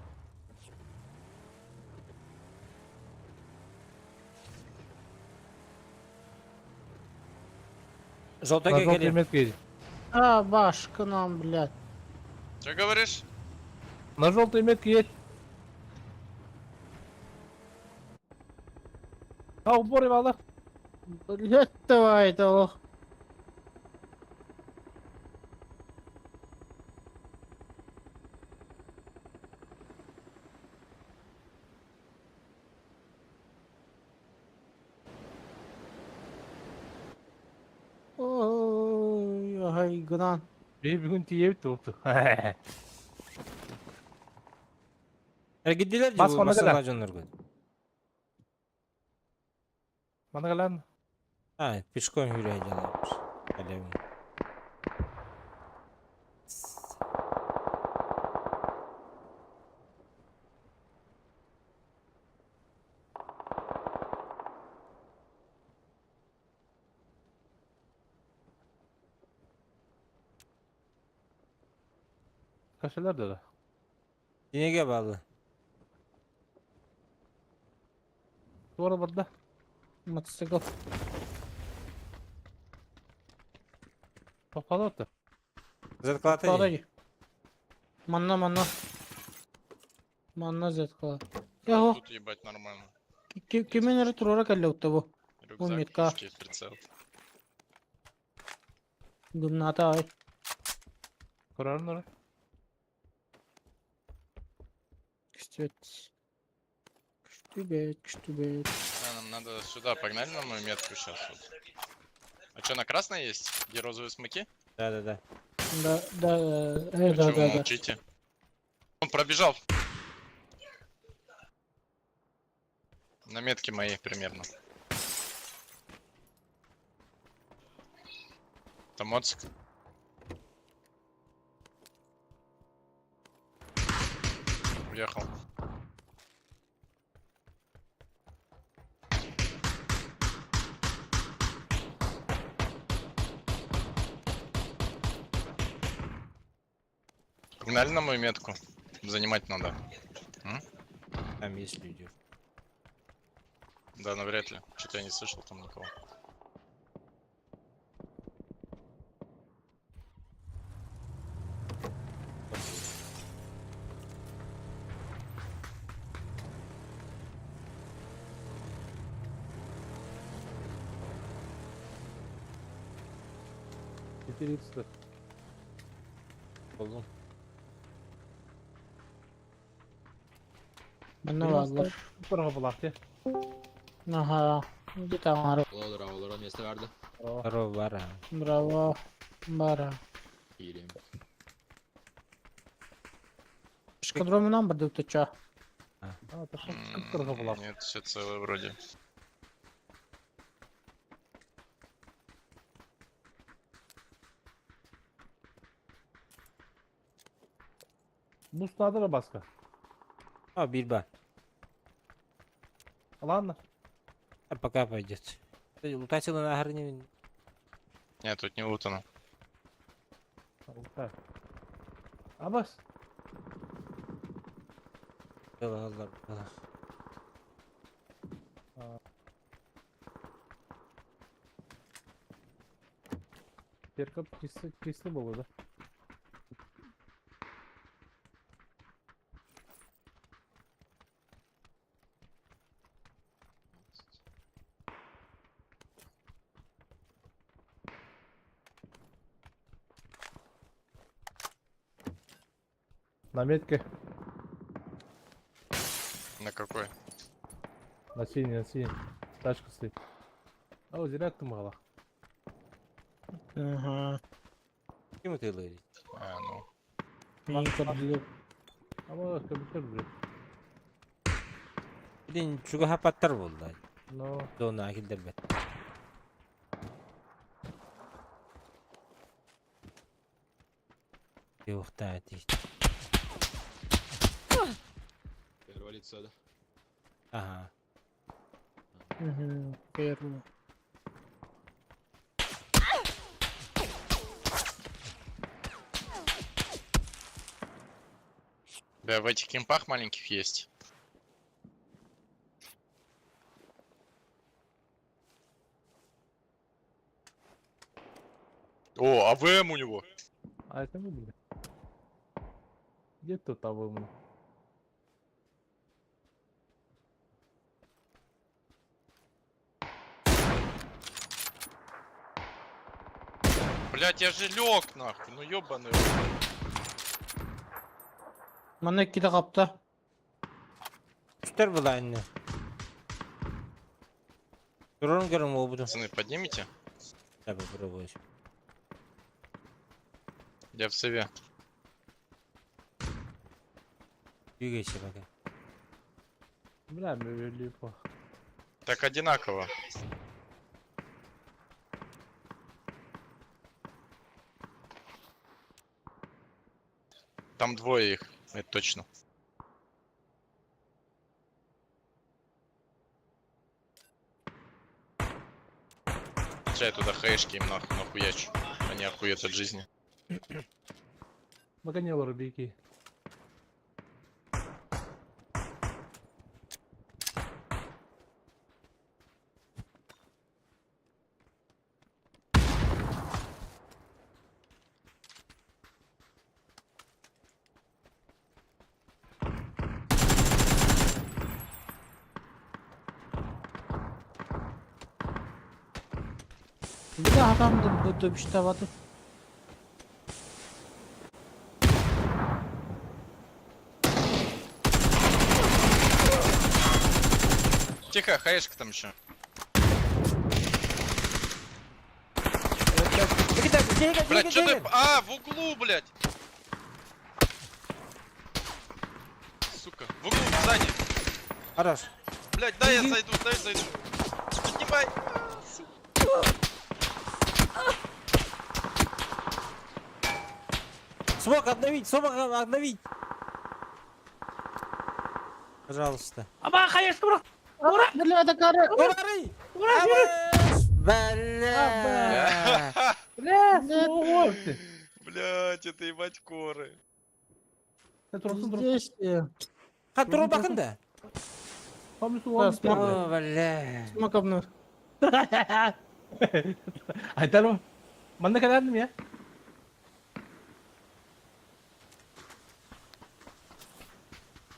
Жолтая на желтой келем. метке едем. Баш, к нам, блядь. Что говоришь? На желтой метке едь. Убор алды. Блядь, давай, это лох. Ой, ай, гынан. Бүгін тиеп тұлды. Гиддилер Бас же қонды басына кәлі. жонлар көд. Мана қалан. Пешком yürüye canlarmış. Kalem. Kaşalar da. Dinege bağlı. Doğru burada. Мотоцикл. Topalı orta. Zatklatı Стой. Манна. Манна зетка. Яго. Тут ебать нормально. Кемен ретро кәлле утты Рюкзак, метка. пушки, прицел. Гүмната ай. Kurarın oraya. Күштүбет. Нам надо сюда, погнали на мою метку сейчас. Вот. А что, на красной есть? Где розовые смоки? Да. Да, Чего вы молчите? Он пробежал. На метке моей примерно. Там моцик. Уехал. Погнали на мою метку. Занимать надо. Там есть люди. Да, навряд ли. Что-то я не слышал там никого. 4x. Buldum. Ben ne varlar? Bu tarafa bulak ya. Aha. Bir tane var. Olur olur место verdi. Здорово, бара. Bravo. Bara. İyiyim. Шкодромынан bir dök tutacağı. Ha, taşak bu tarafa bulak. Нет, все целое вроде. Bu stada da baska. А, бильба. Ладно. А пока пойдет. Ты лутатель на гарне. Нет, тут не лутано. Так. Абас. Allah. Перкап чисті болды. На метке. На какой? На синий, на синий. Тачка стоит. А вот зря ты мало. Aha. Kim atıyorlar? А, ну. İyi kadar. Ama компьютер, блядь. Bilin çünkü hapatlar oldu. Но Doğru akildir bet. Yok da değil. Перевалить сюда. Aha. Первый. Да, в этих кемпах маленьких есть. О, АВМ у него. а это мы, блядь. Где тут того мы? Блять, я же лег нахуй, ну ёбаный. рот. Bana iki de kapta. Tutar bu da anne. Durun görün o budu. Пацаны, поднимите? Tabi попробую. Я в сове. Двигайся пока. Бля, мы вели по. Так одинаково. Там двое их, это точно. Сейчас я туда хаешки им нахуячу. Они охуеют от жизни. Нагонял рубики. Bir de adam bu dövüşte vardı. Тихо, хаешка там еще. Блять, что ты... А, в углу, блять! Сука, в углу, сзади. Хорош. Блять, дай я зайду, дай зайду. Поднимай. Смог обновить. Пожалуйста. Ama hayır bırak. Bırak. Bırak da karı. Урари! Бля! Бля, сволочь! Блять, это ебать коры. Это просто Здесь. Ha dur bakın da. Помню, что он О, бля. Макабну. Айтарım. Ben ne kadardım ya?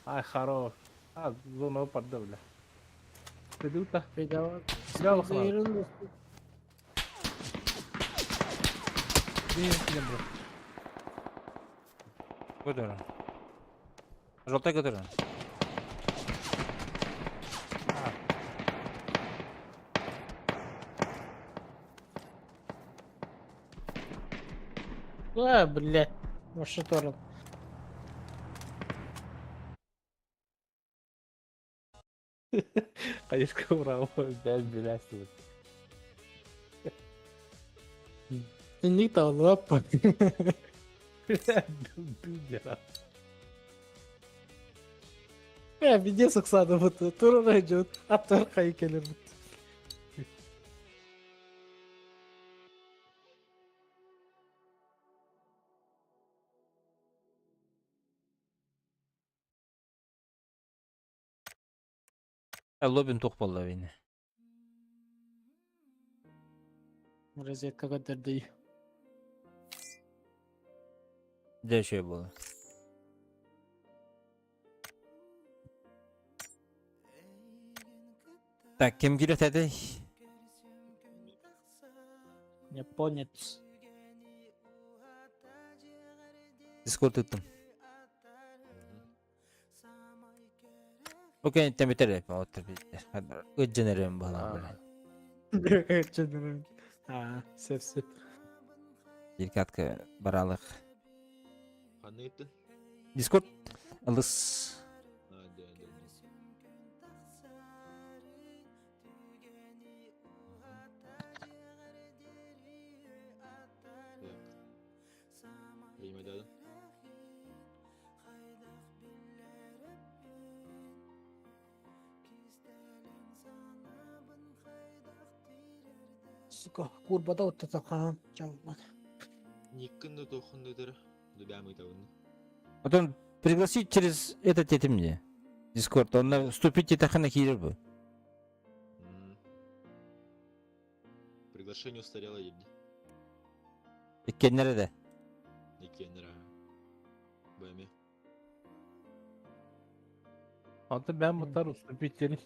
Ай, хорош. А, зона упадла, бля. Ты дута. Bedava. Silah bakın abi. Zehirli. Килем бро. Который? Желтый который? Блядь. Машиторил. Конечно, браво. Бәл беләсіз. Не то лапа. Биде сықсады бұты. Тұрына жауыт. Аттар қай келер бұты. Лобин тоқ болды бейне. Розетка көтерді. Дәшей болды. Так, кем келет әді? Японец. Дискорд ұттым. Окей, тембетер деп, отыр бейді. Өтженерем болам. Чөндірім. Сеп. Елкатқа баралық. Қаны етті? Дискорд ылыс. Принимай Сука, курбада отты тақам. Жауылмады. Никкінді тоқынды дыры. Дубям итауынды. Потом пригласить через этот эти мне. Дискорд, он вступить и тахана кирер бы. Приглашение устарело ебди. Иккеннері де. Никенера. Бәме. Аты бәм бұтар ұступить келі.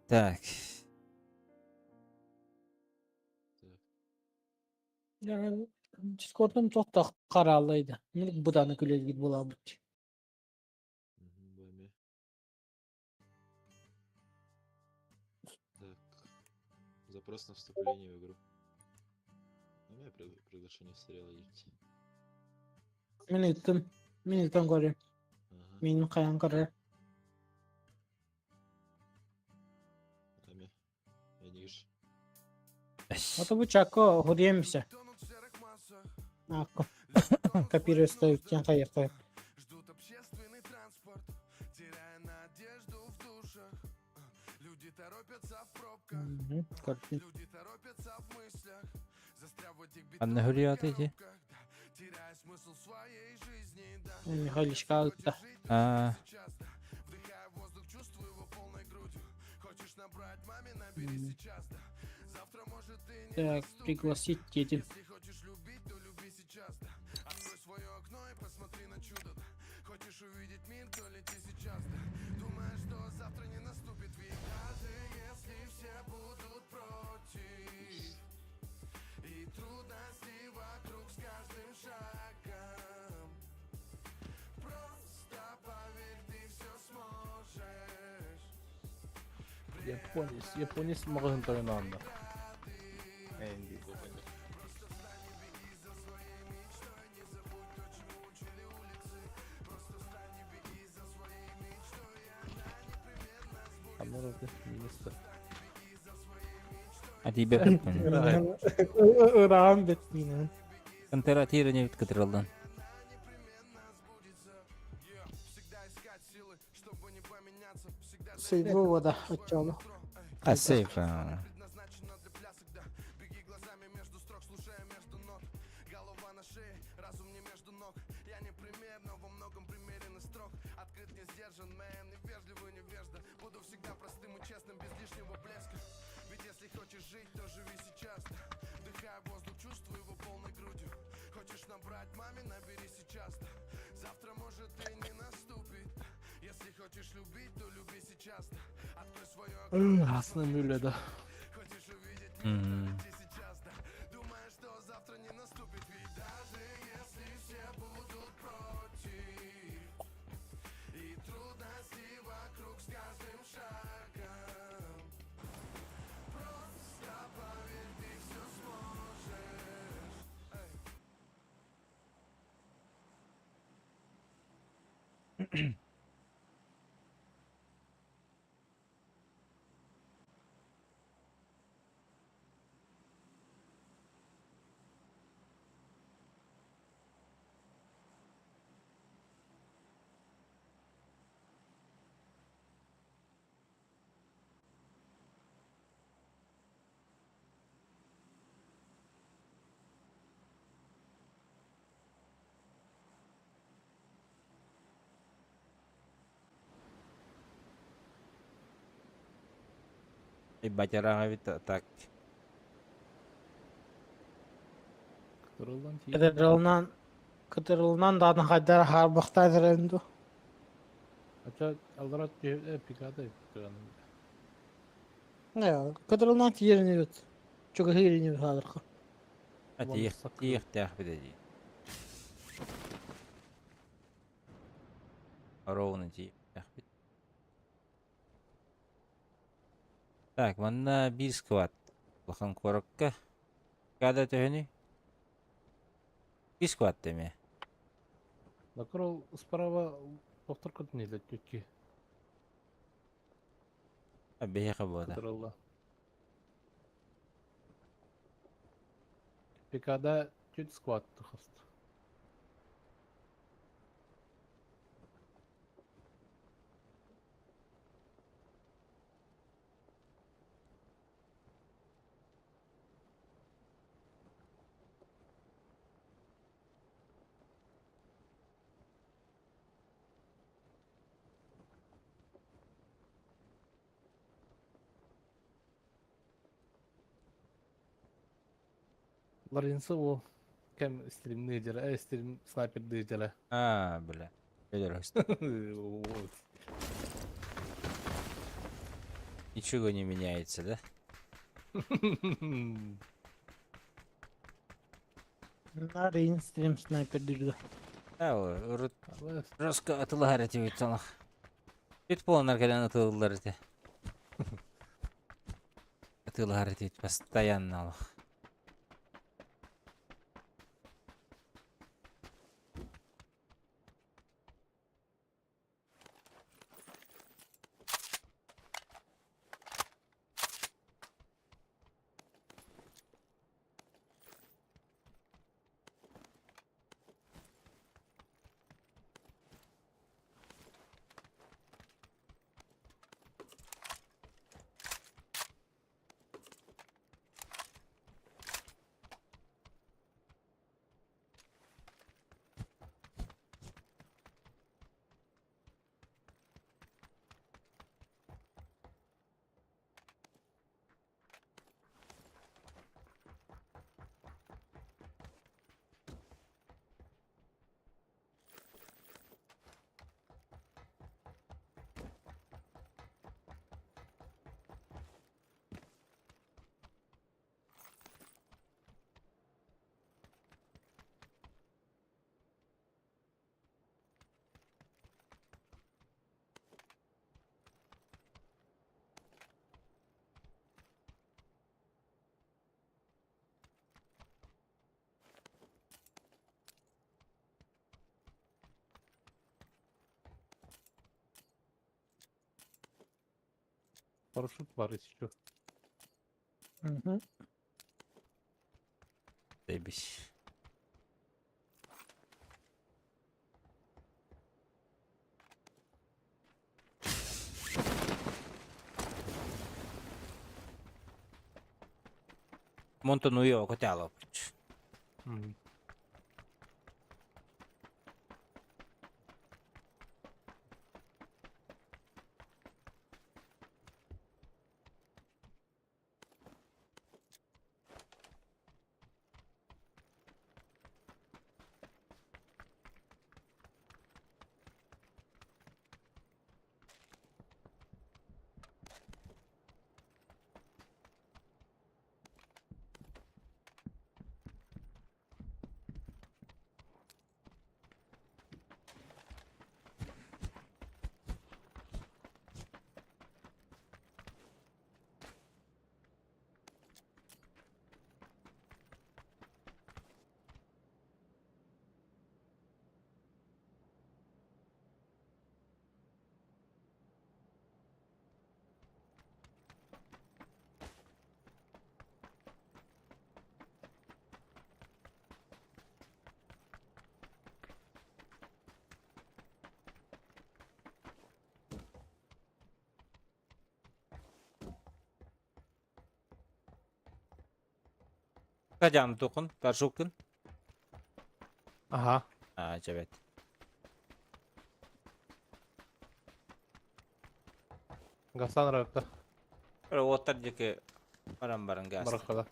Так. Дискордым тоқтақ қаралайды. Мен бұданы күлелгід бола бұд. Бәме. Так. Запрос на вступление в игру. У меня приглашение устарело ебди. Мен үттім көрем. Мен қаян көрем. Бәме. Я не вижу. Ото бұл чакко худемся. Акко. Копирую стоит, тем поехали. Ждут общественный транспорт, теряя надежду в душах. Люди торопятся в пробках, люди торопятся в мыслях. Застряв в этих Анна Гуриат эти. теряя смысл своей жизни. Михайличка алtta. Вдыхая воздух, чувствую его полной грудью. Хочешь набрать маме, набери сейчас. Завтра может и не Так, пригласить дети. Если хочешь любить, то люби сейчас. Открой свое окно и посмотри на чудо. Хочешь увидеть мир, то лети сейчас. Думаешь, что завтра не наступит ведь даже если все будут против. И трудности вокруг с каждым шагом. Просто поверь, ты все сможешь. Японец мағын тойын анда. Энди. Амурады, министр. А тебе бітмін. Ұрағым бітмейін. Контратира не відкатрылдан. Сейву вода, отчалу. А сейф. Беги глазами между строк, слушая между нот. Голова на шее, разум не между ног. Я не пример, но во многом примеренный строк. Открыт, не сдержан, мэн, невежливый, невежда. Буду всегда простым и честным, без лишнего блеска. Ведь если хочешь жить, то живи сейчас. Вдыхая воздух, чувствуй его полной грудью. Хочешь набрать маме, набери сейчас. Завтра может и не наступит. Если хочешь любить, то люби сейчас. Открой свое окно. Аслы мүледі. Хочешь увидеть мир, то лети сейчас. Думаешь, что завтра не наступит ведь да? И батяраға бит так. Kırıldan çiğ. Kıtırılından da kadar harbakta direndu. Aça aldarat pikada yapıyor. Ya, kıtırılından yerini yut. Çok yerini yut halırka. Ulan Тиих, сакрыл. тиих, тях бит. Ровно тиих, тях бит. Так, манна бир сквад. Лахан коракка. Када төһүнү? Бир сквад деме. Накрыл справа доктор кытнелет чөтки. Бехе бода. Kırıldı. Pikada чуть squat tıkıst. Ларинсы о кем стрим нейджера, стрим снайпер нейджера. Бля. Белорус. Ничего не меняется, да? Narin stream sniper dirdi. Жестко атылар эти бит. Бит полон аркадан атылар эти. Атылар эти постоянно. Парашют var еще. Заебись. Монтануйо котяло. Kacan dokun. Karşılıkın. Aha. Ha evet. Gasan rakta. Böyle otar jeki barang-barang gas. Barakada.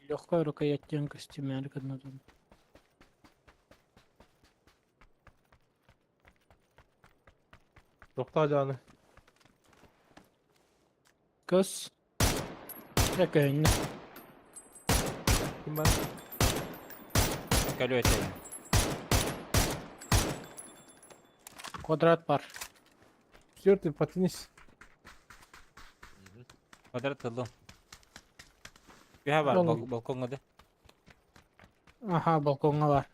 Легкая рукоятка стимярка надо. Yokta canı. Kız. Yakın. Kim ben? Geliyor öteye. Kvadrat var. Четвертый потянись. Kvadrat kıldım. Bir var Oğlum. balkonda da. Aha balkonga var.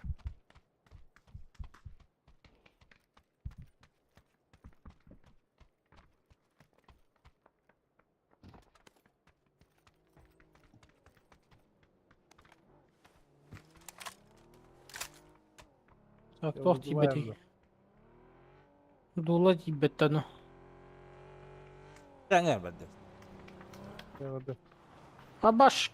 Так, Я тох уже тебе думаю, Дула тебе ну. Sen gelmedi. Я вот Абаш.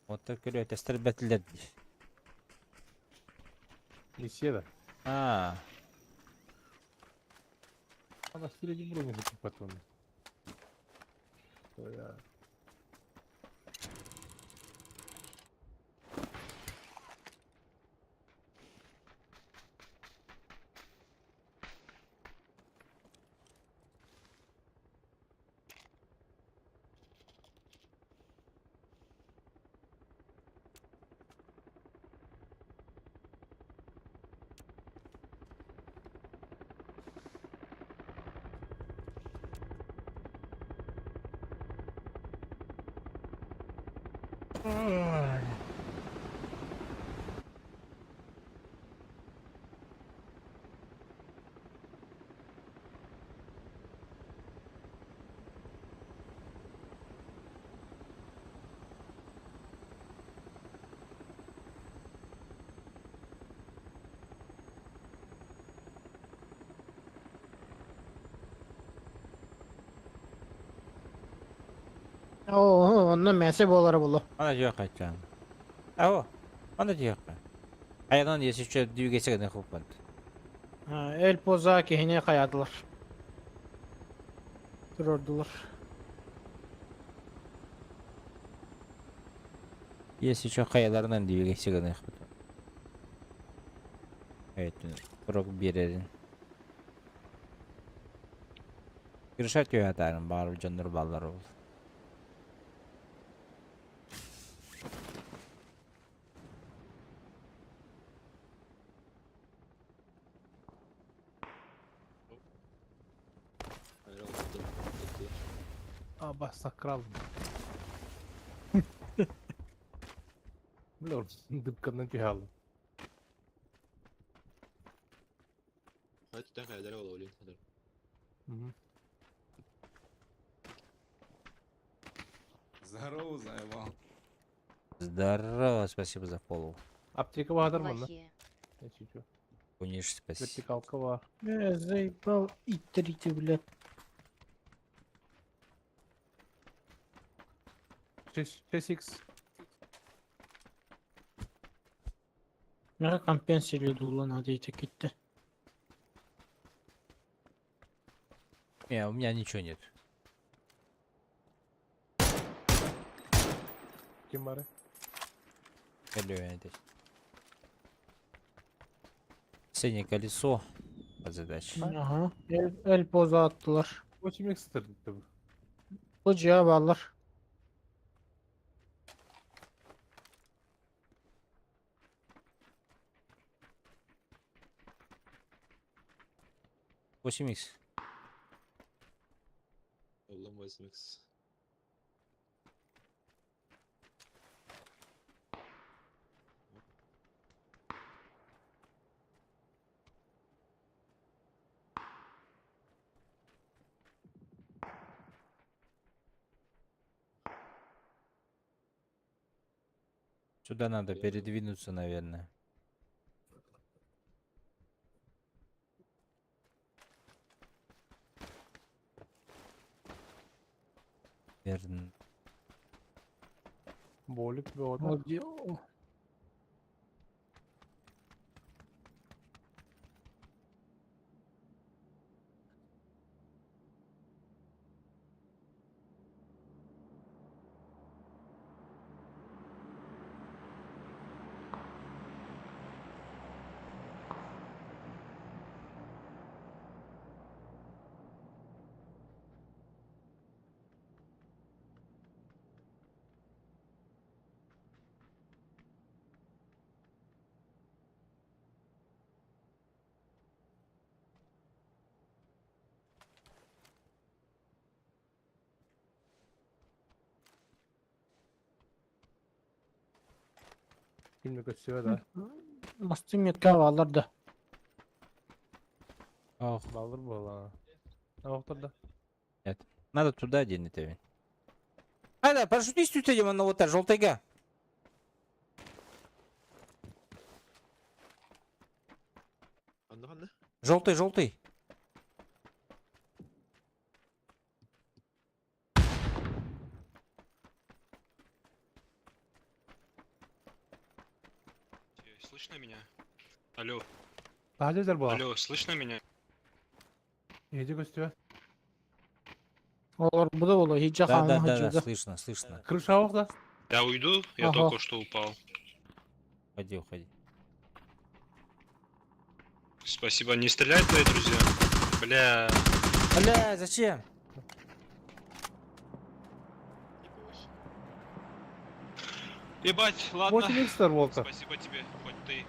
Otar geliyor testler betledi. не седа. Ha. Она впереди брони за патроны. Что я... Oo, ondan mese boları bulu. Ana yok açan. Avo. Ana yok. Ayağından yesi şu düğü geçe kadar kopmadı. Ha, el poza ki hine kayadılar. Dururdular. Yesi şu kayalarından düğü geçe kadar kopmadı. Evet. Bırak bir yerin. Kırışat yok atarım. Bağır canları ballar oldu. Hayır olmadı. Абба сакрал. Бля, дыпканdan тягал. Hadi tüten kayalara ola olayım. Hadi. Здорово, заебал. Здорово, спасибо за фоллоу. Аптека vardır mı lan? Плохие. Ne çekiyor? Униш, спасибо. Vertikalka var. Заебал иттерите, блядь. 6x. Ne компенсирует уlan hadi gitti. Не, у меня ничего нет. Kim var? Geliyor yani. Синее колесо по задаче. Aha. El poza attılar. O çimlik sıtır gitti bu. Bu cevap alır. 8x. Yollama SMX. Сюда надо передвинуться, наверное. Верно. Болик böyle. Вот где- о, Kimle gösteriyor da. Mastı metke alır da. Ох, Baldır bu lan. Ne vakti da? надо туда один это. Айда, парашютист üteceğim onu вот желтыйга. Anla. Желтый, желтый. Слышно меня? Алло, Daha neler bu? алло, слышно меня? İyice gösteriyor. Olur bu da olur. Hiç Да, yakamı да, да, да, hacıda. слышно, слышно. Kırık şavuk da. Я уйду, я Ага. только что упал. Уходи, уходи. Спасибо, не стреляют твои друзья? Бля, Бля, зачем? ебать, ладно. 8x'ler volta. Спасибо тебе, хоть ты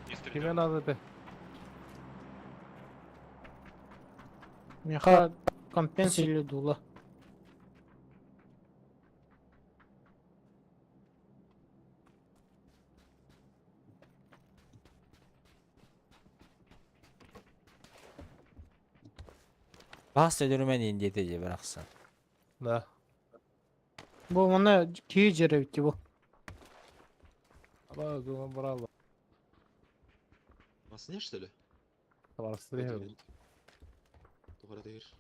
не стрелял. Kime nazar de? Meha kompensili dolu. Bahsediyorum ben indiyete bıraksın. Da. Bu bana ki jere bitti bu. Ama zaman bravo. Masın что ли? Tamam sıraya. Тухара тегер.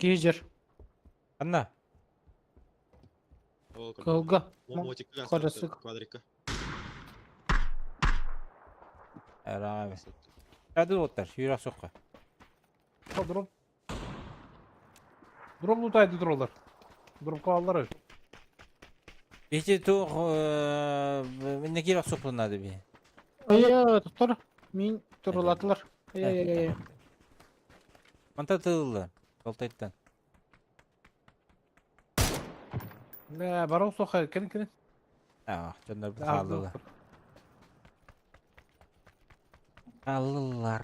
Ki jer. Anna. О, Kavga. Мотик Karısı. квадрика. Abi. Hadi otur, yürü sokağa. Ha drop. Drop lootaydı dururlar. Drop kavalları. Bitti tu ne kira sokun hadi bir. Aya tutar. Min turuladılar. Aya. Manta tığlı. Koltayttan. Ne baro soka kelin. Ah, canlar bu kaldılar. Kaldılar.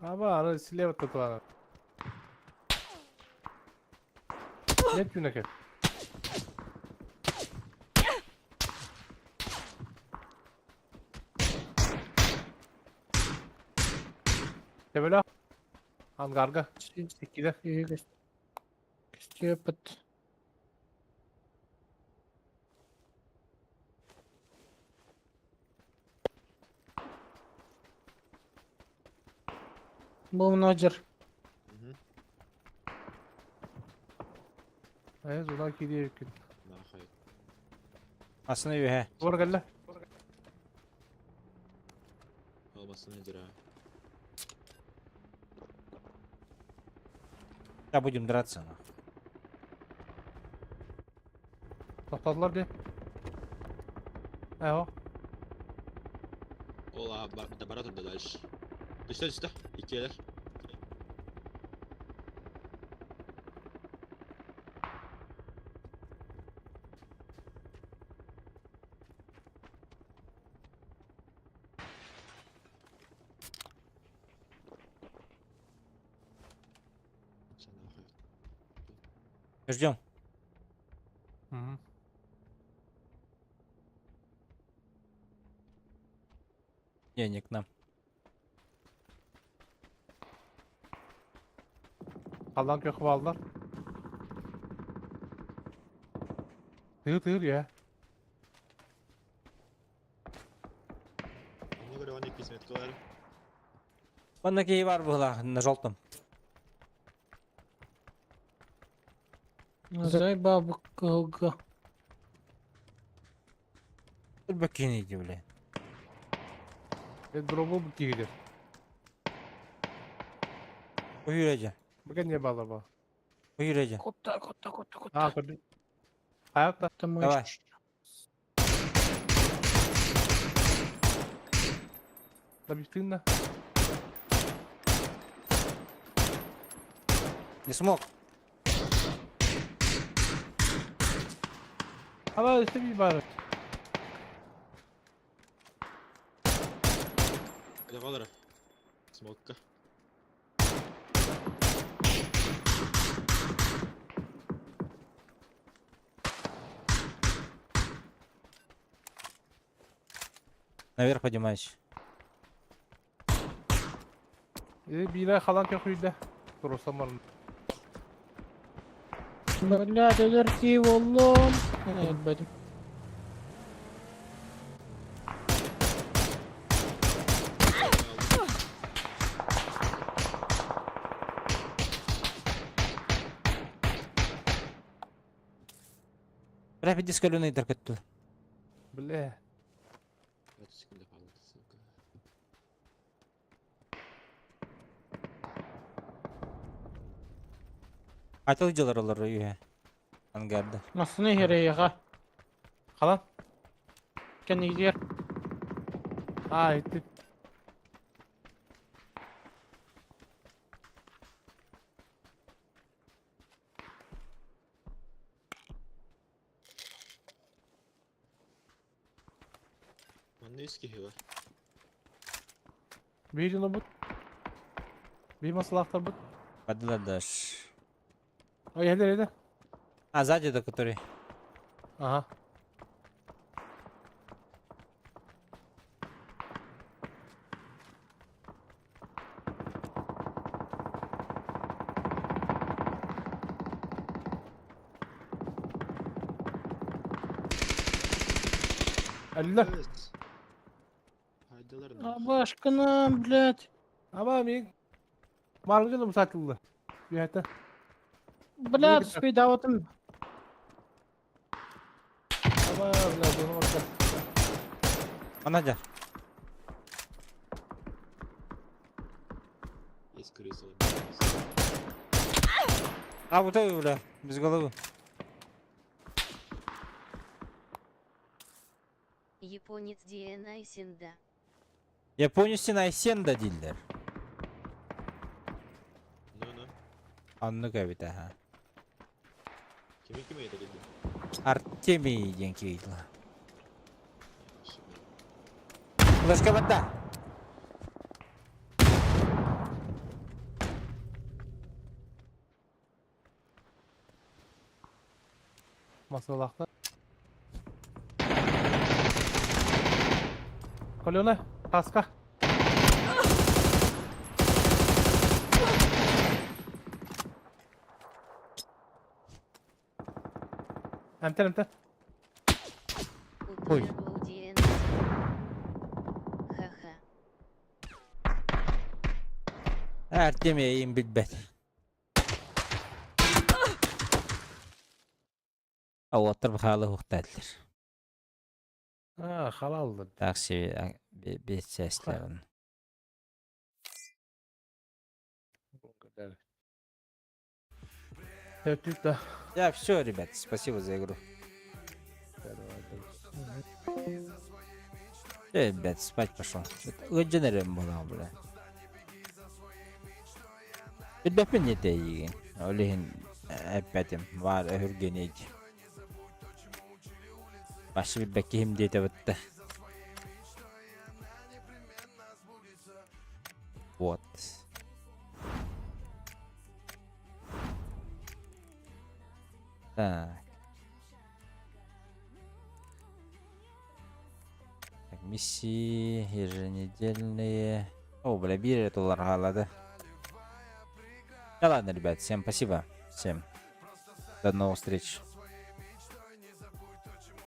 Ama ara слева tuttular. Ne tüneke? Tebela. Hangarga. Sikide. Stupid. Bu manager. Evet, ulan gidiyor yükün. Нахуй. Aslında iyi he. Doğru gel lan. Olmasın nedir ha? Ya будем драться. Topladılar diye. Eho. Ola da bara turda dальше. Düştü. İkiler. Ждем. Мгм. Не к нам. Kalan kökü aldılar. Tığır ya. Мне говорю, он и письмет кылар. Бана кей бар была на желтом. Зай бабу кого. Тут бакин иди, бля. Drop'u bu giyilir. Uyuraca. Bugün ne bağlı bu? Uyuraca. Кота. Ha gördüm. Ayakta. Это мой Давай. Da bir tığın da. Не смог. Ama işte bir bari. Это Валера. Смокка. Наверх поднимайся. Bir yine kalan köküyle. Durursam var. Блядь, алерти والله. Ебать. Бля, иди с колюной торкату. Bile. 30 секунд kaldı. Сука. Айтыл жылар олар үйе. Ангарда. Nasıl hereye Kalan. Kendi gidiyor. Ha gitti. Он не скихива. Bir yılı bu. Bir masalahtar bu. Подала дашь. Ay hele. А, сзади, до который. Aha. Allah. Evet. Haydalar ne? Başkana, блядь. Ama ben marlıcı bu satıldı. Bir hatta. Блядь, спидаватым. Ama biraz onu bakar. Анадя. Есть крыса. А, вот это, бля, без головы. Японец DNA Синда. Япония стена сенда дилдер. Ну. Анны кабита, ха. Kime yeter dedi. Артемий деньги видела. Флешка вода. Masalahta. Kolona. Kaska. Emter. Ой. Утребовал DNA. Ха-ха. Артемий им битбет. Аватар бхалы хуктадлер. Ha halaldı. Такси bir seslerin. Evet da. Я все, ребят, спасибо за игру. Ребят, спать пошел. Öncelerim bana bile. Bir defa ne deyin? Ölehin heppetim var öhürgeniydi. Başı bir bekihim diye de bitti. Вот. Так. Так, миссии еженедельные. О, бля, $1 галада. Да ладно, ребят, всем спасибо. Всем. До новых встреч.